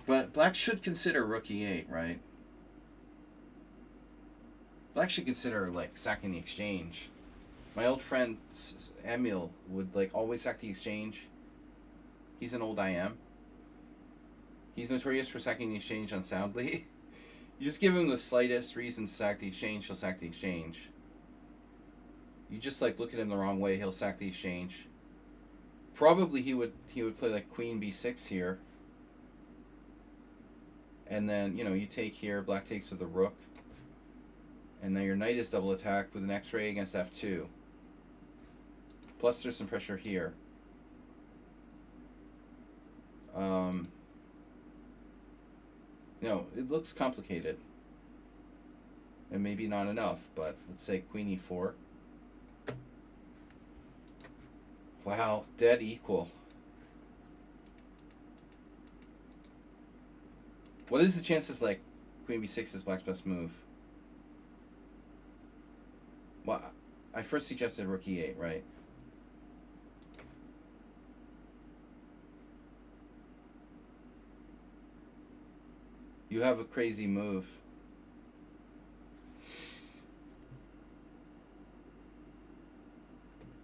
But black should consider rook e8, right? Black should consider, like, sacking the exchange. My old friend Emil would, like, always sack the exchange. He's an old IM. He's notorious for sacking the exchange unsoundly. You just give him the slightest reason to sack the exchange, he'll sack the exchange. You just, like, look at him the wrong way, he'll sack the exchange. Probably he would play, like, queen b6 here. And then, you know, you take here, black takes with the rook. And then your knight is double attacked with an x-ray against f2. Plus there's some pressure here. You know, it looks complicated. And maybe not enough, but let's say queen e4. Wow, dead equal. What is the chances, like, queen b6 is black's best move? Well, I first suggested rook e8, right? You have a crazy move.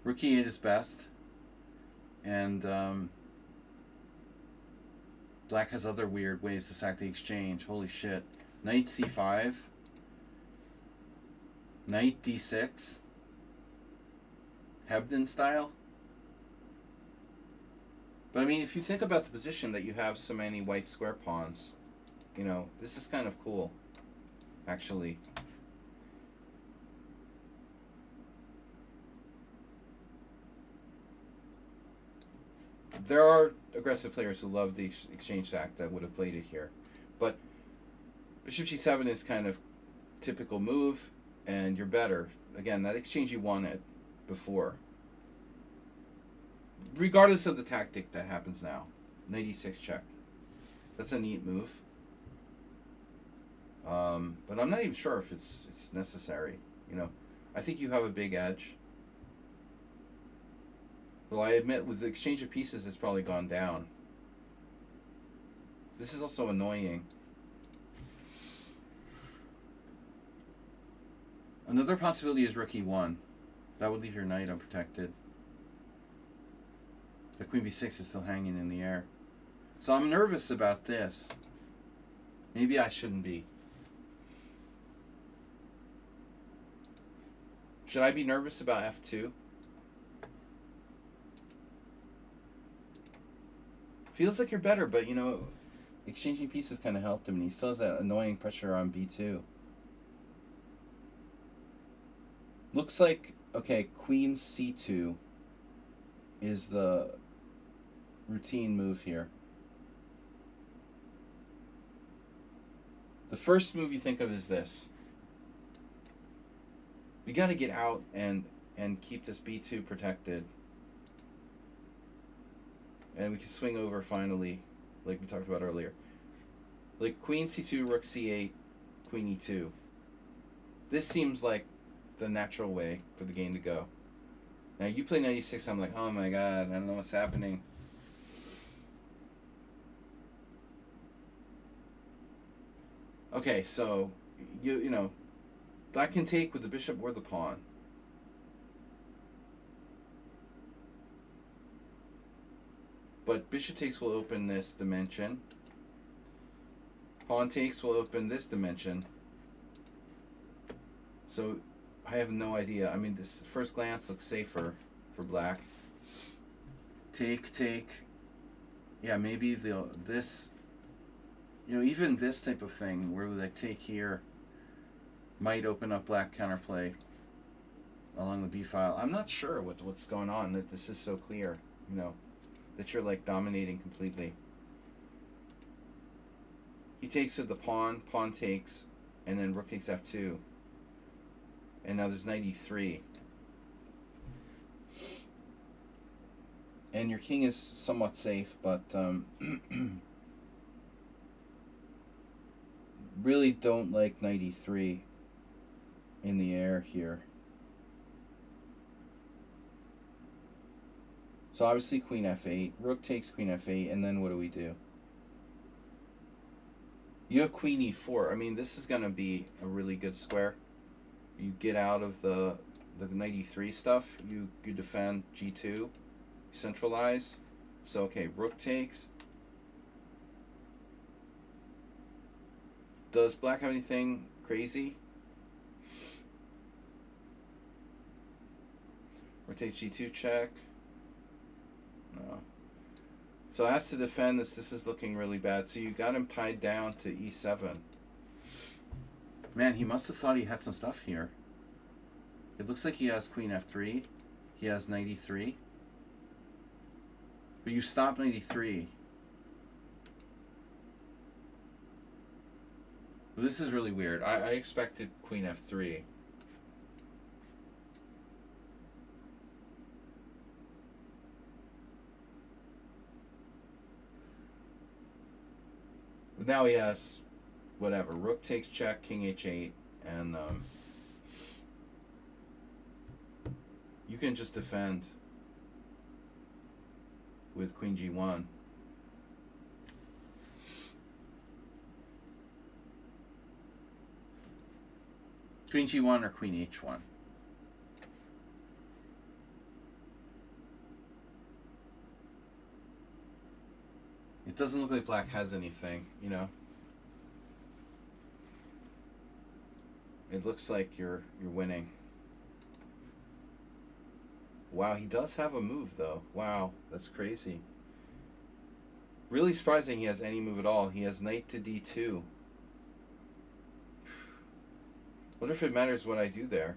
Rook e8 is best. And black has other weird ways to sack the exchange. Holy shit. Knight c5. Knight d6. Hebden style. But I mean, if you think about the position that you have so many white square pawns, you know, this is kind of cool, actually. There are aggressive players who love the exchange sack that would have played it here. But bishop g7 is kind of typical move, and you're better. Again, that exchange you won it before. Regardless of the tactic that happens now. Knight e6 check. That's a neat move. But I'm not even sure if it's necessary. You know, I think you have a big edge. Though I admit, with the exchange of pieces, it's probably gone down. This is also annoying. Another possibility is rook e1. That would leave your knight unprotected. The queen b6 is still hanging in the air. So I'm nervous about this. Maybe I shouldn't be. Should I be nervous about f2? Feels like you're better, but, you know, exchanging pieces kind of helped him, and he still has that annoying pressure on b2. Looks like, okay, queen c2 is the routine move here. The first move you think of is this. We got to get out and keep this b2 protected. And we can swing over finally, like we talked about earlier. Like queen c2, rook c8, queen e2. This seems like the natural way for the game to go. Now you play knight e6, I'm like, oh my god, I don't know what's happening. Okay, so you know, black can take with the bishop or the pawn. But bishop takes will open this dimension. Pawn takes will open this dimension. So I have no idea. I mean, this first glance looks safer for black. Take. Yeah, maybe this. You know, even this type of thing where we like take here might open up black counterplay along the b file. I'm not sure what's going on, that this is so clear. you know, that you're like dominating completely. He takes with the pawn, pawn takes, and then rook takes f2. And now there's knight e3. And your king is somewhat safe, but really don't like knight e3 in the air here. So obviously queen f8, rook takes queen f8, and then what do we do? You have queen e4. I mean, this is going to be a really good square. You get out of the knight e3 stuff. You defend g2, centralize. So, okay, rook takes. Does black have anything crazy? Rook takes g2 check. No. So it has to defend this. This is looking really bad. So you got him tied down to e7. Man, he must have thought he had some stuff here. It looks like he has queen f3. He has knight e3. But you stop knight e3. Well, this is really weird. I expected queen f3. But now he has whatever. Rook takes check, king h8, and you can just defend with queen g1. Queen g1 or queen h1. It doesn't look like black has anything, you know. It looks like you're winning. Wow, he does have a move though. Wow, that's crazy. Really surprising he has any move at all. He has knight to d2. Wonder if it matters what I do there.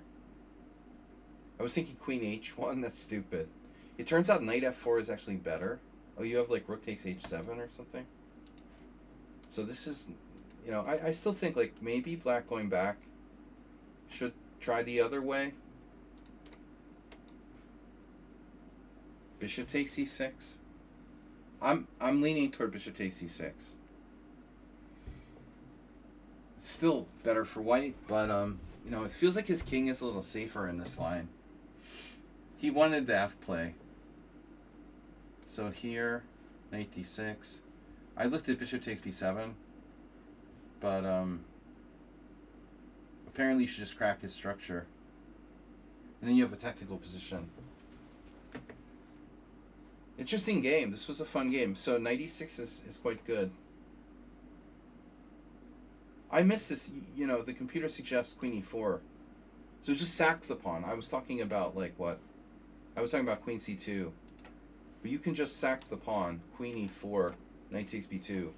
I was thinking queen h1. That's stupid. It turns out knight f4 is actually better. Oh, you have like rook takes h7 or something? So this is, you know, I still think like maybe black going back should try the other way. Bishop takes e6. I'm leaning toward bishop takes e6. It's still better for white, but you know, it feels like his king is a little safer in this line. He wanted the f play. So here, knight d6. I looked at bishop takes b7, but apparently you should just crack his structure. And then you have a tactical position. Interesting game. This was a fun game. So knight e6 is quite good. I missed this. You know, the computer suggests queen e4. So just sack the pawn. I was talking about like what? I was talking about queen c2. But you can just sack the pawn, queen e4, knight takes b2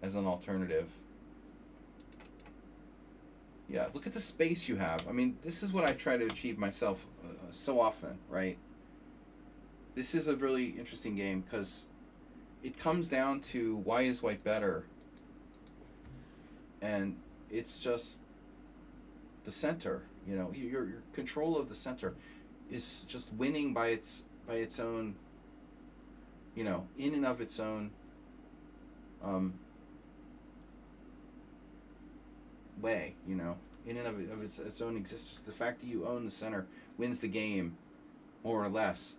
as an alternative. Yeah, look at the space you have. I mean, this is what I try to achieve myself so often, right? This is a really interesting game because it comes down to why is white better? And it's just the center, you know, your control of the center is just winning by its own, you know, in and of its own way, you know, in and of its own existence. The fact that you own the center wins the game, more or less.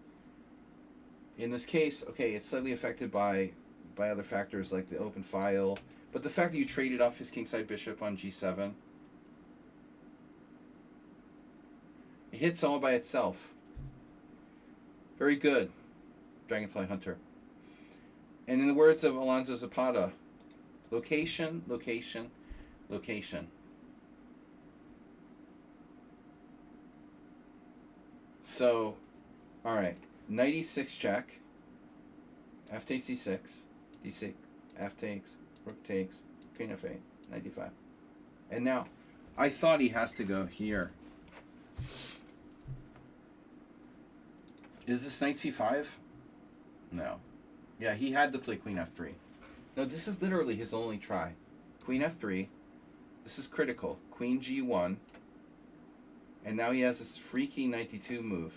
In this case, okay, it's slightly affected by other factors like the open file, but the fact that you traded off his kingside bishop on g7, it hits all by itself. Very good, Dragonfly Hunter. And in the words of Alonso Zapata, location, location, location. So, all right, knight e6 check, f takes e6, d6, f takes, rook takes, queen f8, knight d5. And now, I thought he has to go here. Is this knight c5? No. Yeah, he had to play queen f3. No, this is literally his only try. Queen f3. This is critical. Queen g1. And now he has this freaky knight d2 move.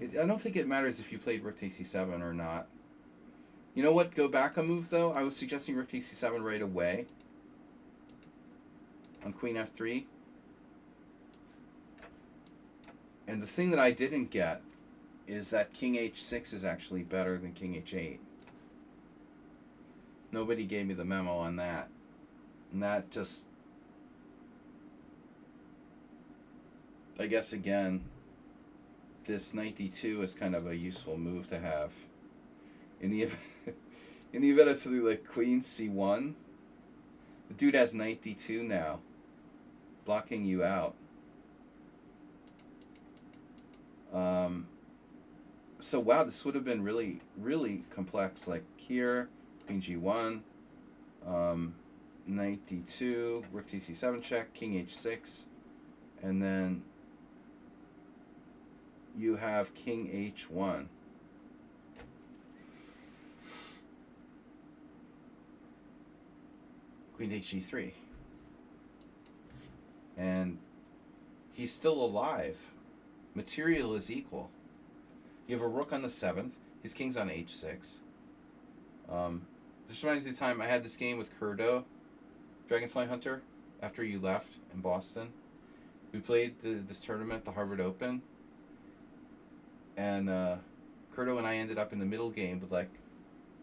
I don't think it matters if you played rook takes c7 or not. You know what? Go back a move, though. I was suggesting rook takes c7 right away. On queen f3. And the thing that I didn't get is that king h6 is actually better than king h8. Nobody gave me the memo on that. And that just... I guess, again, this knight d2 is kind of a useful move to have. In the event of something like queen c1, the dude has knight d2 now, blocking you out. So wow, this would have been really, really complex. Like here, queen g1, knight d2, rook takes c7 check, king h6, and then you have king h1. Queen takes g3. And he's still alive. Material is equal. You have a rook on the 7th. His king's on h6. This reminds me of the time I had this game with Curdo, Dragonfly Hunter, after you left in Boston. We played this tournament, the Harvard Open. And Curdo and I ended up in the middle game with like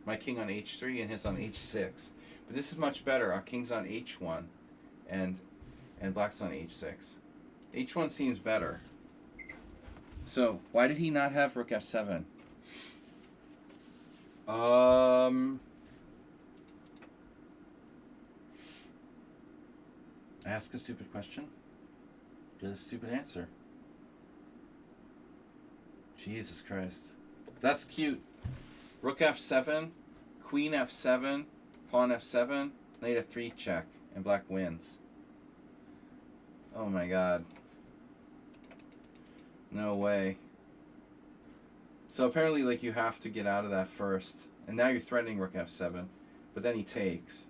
my king on h3 and his on h6. But this is much better. Our king's on h1 and black's on h6. h1 seems better. So why did he not have rook f7? Ask a stupid question. Get a stupid answer. Jesus Christ. That's cute. Rook f7, queen f7, pawn f7, knight f3 check, and black wins. Oh my god. No way. So apparently, like, you have to get out of that first. And now you're threatening rook f7, but then he takes.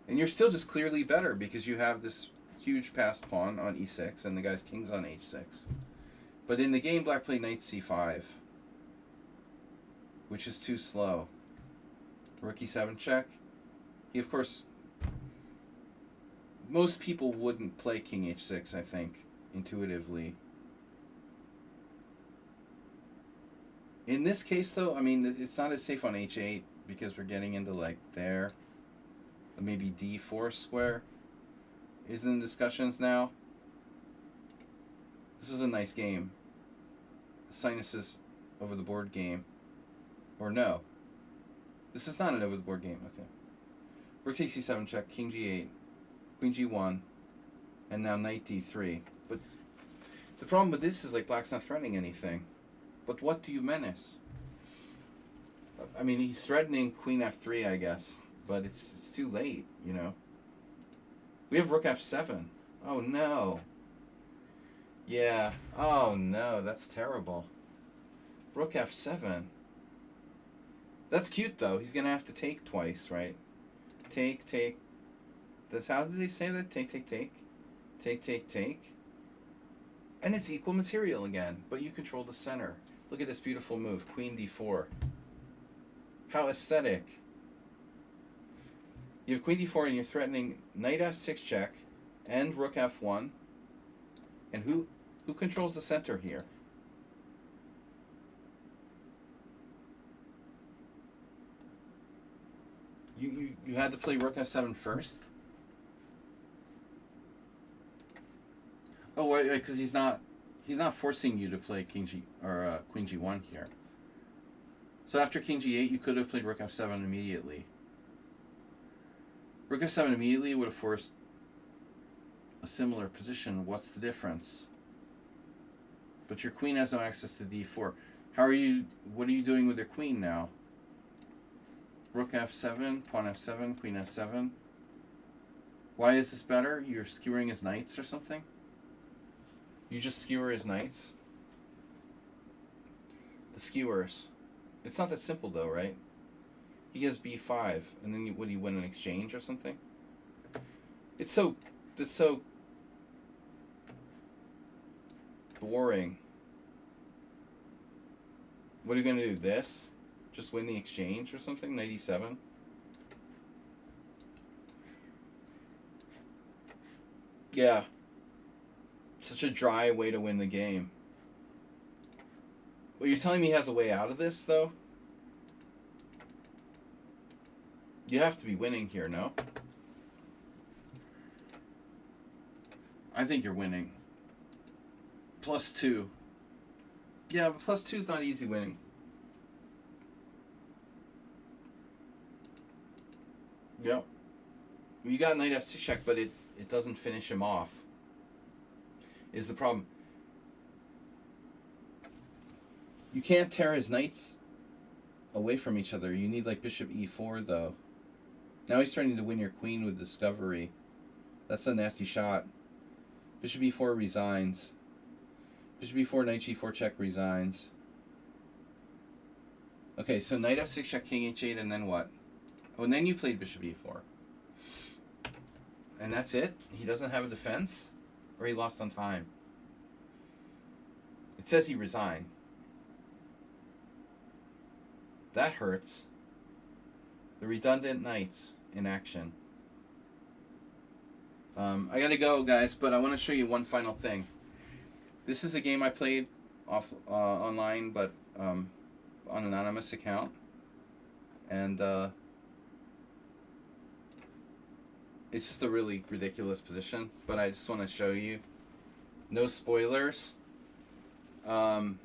And you're still just clearly better because you have this huge passed pawn on e6 and the guy's king's on h6. But in the game, black played knight c5, which is too slow. Rook e7 check. He, of course, most people wouldn't play king h6, I think, intuitively. In this case, though, I mean, it's not as safe on h8 because we're getting into, like, there. Maybe d4 square is in discussions now. This is a nice game. Sinuses over the board game. Or no. This is not an over the board game. Okay. Rook takes c7 check, king g8, queen g1, and now knight d3. But the problem with this is, like, black's not threatening anything. But what do you menace? I mean, he's threatening queen f3, I guess. But it's too late, you know. We have rook f7. Oh, no. Yeah. Oh, no. That's terrible. Rook f7. That's cute, though. He's going to have to take twice, right? Take, take. That's, how does he say that? Take, take, take. Take, take, take. And it's equal material again. But you control the center. Look at this beautiful move. Queen d4. How aesthetic. You have queen d4 and you're threatening knight f6 check and rook f1. And who controls the center here? You had to play rook f7 first? Oh, wait, because he's not forcing you to play king g or queen g1 here. So after king g8, you could have played rook f7 immediately. Rook f7 immediately would have forced a similar position. What's the difference? But your queen has no access to d4. What are you doing with your queen now? Rook f7, pawn f7, queen f7. Why is this better? You're skewering his knights or something? You just skewer his knights? the skewers. It's not that simple though, right? He has b5, and then would he win an exchange or something? It's so boring. What are you gonna do? This? Just win the exchange or something? 97. Yeah. Such a dry way to win the game. Well, you're telling me he has a way out of this, though? You have to be winning here, no? I think you're winning. +2. Yeah, but +2 is not easy winning. Yep. You got knight f6 check, but it doesn't finish him off. Is the problem. You can't tear his knights away from each other. You need like bishop e4 though. Now he's starting to win your queen with discovery. That's a nasty shot. Bishop e4 resigns. Bishop e4, knight g4 check resigns. Okay, so knight f6 check, king h8, and then what? Oh, and then you played bishop e4. And that's it? He doesn't have a defense? Or he lost on time? It says he resigned. That hurts. The redundant knights in action. I gotta go, guys, but I want to show you one final thing. This is a game I played online, but on an anonymous account. And it's just a really ridiculous position, but I just want to show you. No spoilers. The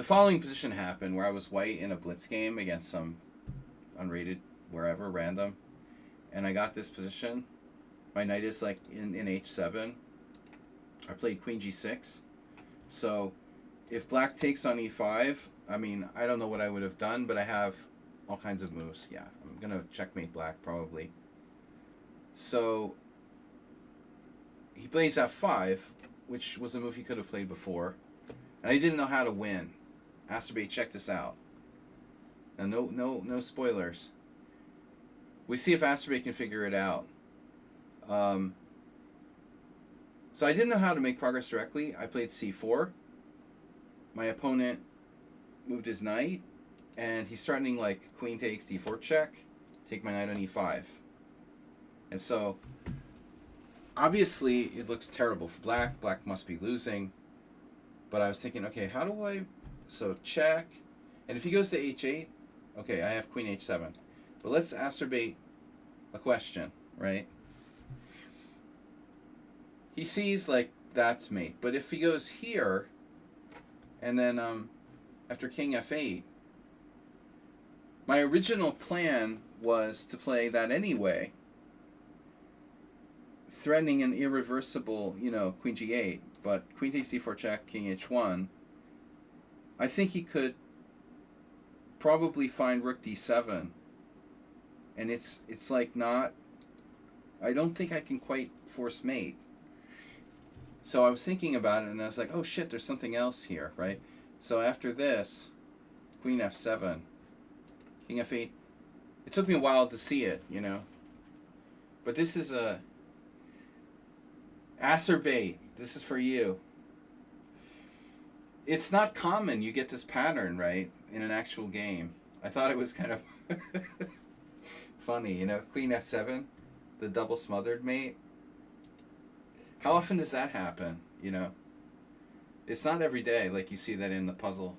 following position happened where I was white in a blitz game against some unrated wherever, random, and I got this position. My knight is like in h7. I played queen g6. So if black takes on e5, I mean, I don't know what I would have done, but I have all kinds of moves. Yeah, I'm going to checkmate black probably. So he plays f5, which was a move he could have played before. And I didn't know how to win. Asterbate, check this out. Now, no spoilers. We see if Asterbate can figure it out. So I didn't know how to make progress directly. I played c4. My opponent moved his knight, and he's threatening like queen takes d4 check, take my knight on e5. And so, obviously, it looks terrible for black. Black must be losing. But I was thinking, okay, how do I... So, check. And if he goes to h8, okay, I have queen h7. But let's asterbate a question, right? He sees, like, that's mate. But if he goes here, and then after king f8, my original plan was to play that anyway, threatening an irreversible, you know, queen g8, but queen takes d4 check, king h1. I think he could probably find rook d7, and it's like not, I don't think I can quite force mate. So I was thinking about it, and I was like, oh shit, there's something else here, right? So after this, queen f7, king f8, it took me a while to see it, you know, but this is a Asterbate, this is for you. It's not common you get this pattern, right, in an actual game. I thought it was kind of funny, you know, queen f7, the double smothered mate. How often does that happen, you know? It's not every day, like you see that in the puzzle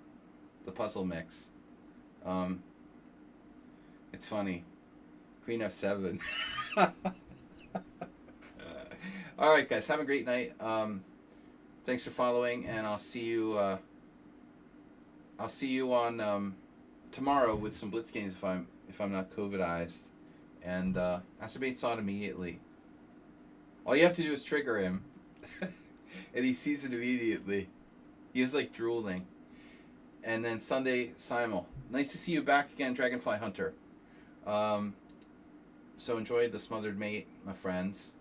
mix. It's funny. Queen f7. All right, guys, have a great night. Thanks for following, and I'll see you on tomorrow with some blitz games if I'm not COVIDized. And Asterbate saw it immediately. All you have to do is trigger him, and he sees it immediately. He was like drooling. And then Sunday, Simul. Nice to see you back again, Dragonfly Hunter. So enjoy the smothered mate, my friends.